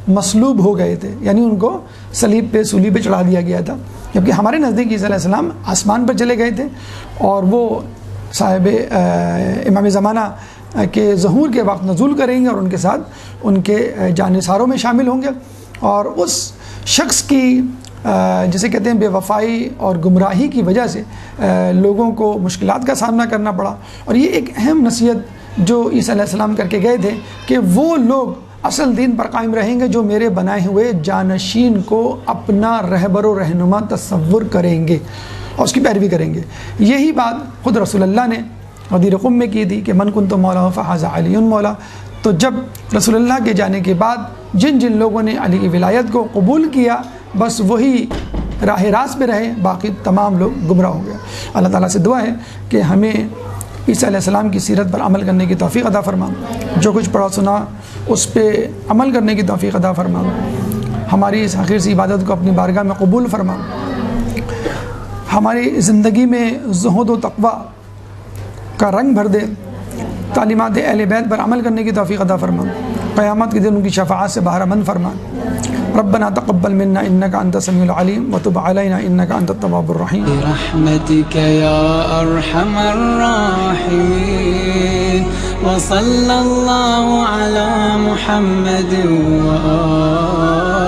Speaker 1: مصلوب ہو گئے تھے، یعنی ان کو صلیب پہ سولی پہ چڑھا دیا گیا تھا، جبکہ ہمارے نزدیک عیسیٰ علیہ السلام آسمان پر چلے گئے تھے، اور وہ صاحب امام زمانہ کے ظہور کے وقت نزول کریں گے اور ان کے ساتھ ان کے جانثاروں میں شامل ہوں گے۔ اور اس شخص کی جسے کہتے ہیں بے وفائی اور گمراہی کی وجہ سے لوگوں کو مشکلات کا سامنا کرنا پڑا، اور یہ ایک اہم نصیحت جو عیسیٰ علیہ السلام کر کے گئے تھے کہ وہ لوگ اصل دین پر قائم رہیں گے جو میرے بنائے ہوئے جانشین کو اپنا رہبر و رہنما تصور کریں گے اور اس کی پیروی کریں گے۔ یہی بات خود رسول اللہ نے غدیر قم میں کی تھی کہ من کنت مولا فہذا علی مولا۔ تو جب رسول اللہ کے جانے کے بعد جن جن لوگوں نے علی کی ولایت کو قبول کیا بس وہی راہ راست پہ رہے، باقی تمام لوگ گمراہ ہو گئے۔ اللہ تعالیٰ سے دعا ہے کہ ہمیں عیسیٰ علیہ السلام کی سیرت پر عمل کرنے کی توفیق عطا فرما، جو کچھ پڑھا سنا اس پہ عمل کرنے کی توفیق عطا فرما، ہماری اس آخر سی عبادت کو اپنی بارگاہ میں قبول فرما، ہماری زندگی میں زہد و تقوی کا رنگ بھر دے، تعلیمات اہل بیت پر عمل کرنے کی توفیق عطا فرما، قیامت کے دن ان کی شفاعت سے بہرہ مند فرما۔ ربنا تقبل منا انك انت السميع العليم وتب علينا انك انت التواب الرحيم
Speaker 2: برحمتك يا ارحم الراحمين وصلى الله على محمد وآله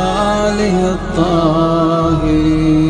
Speaker 2: الطاهرين.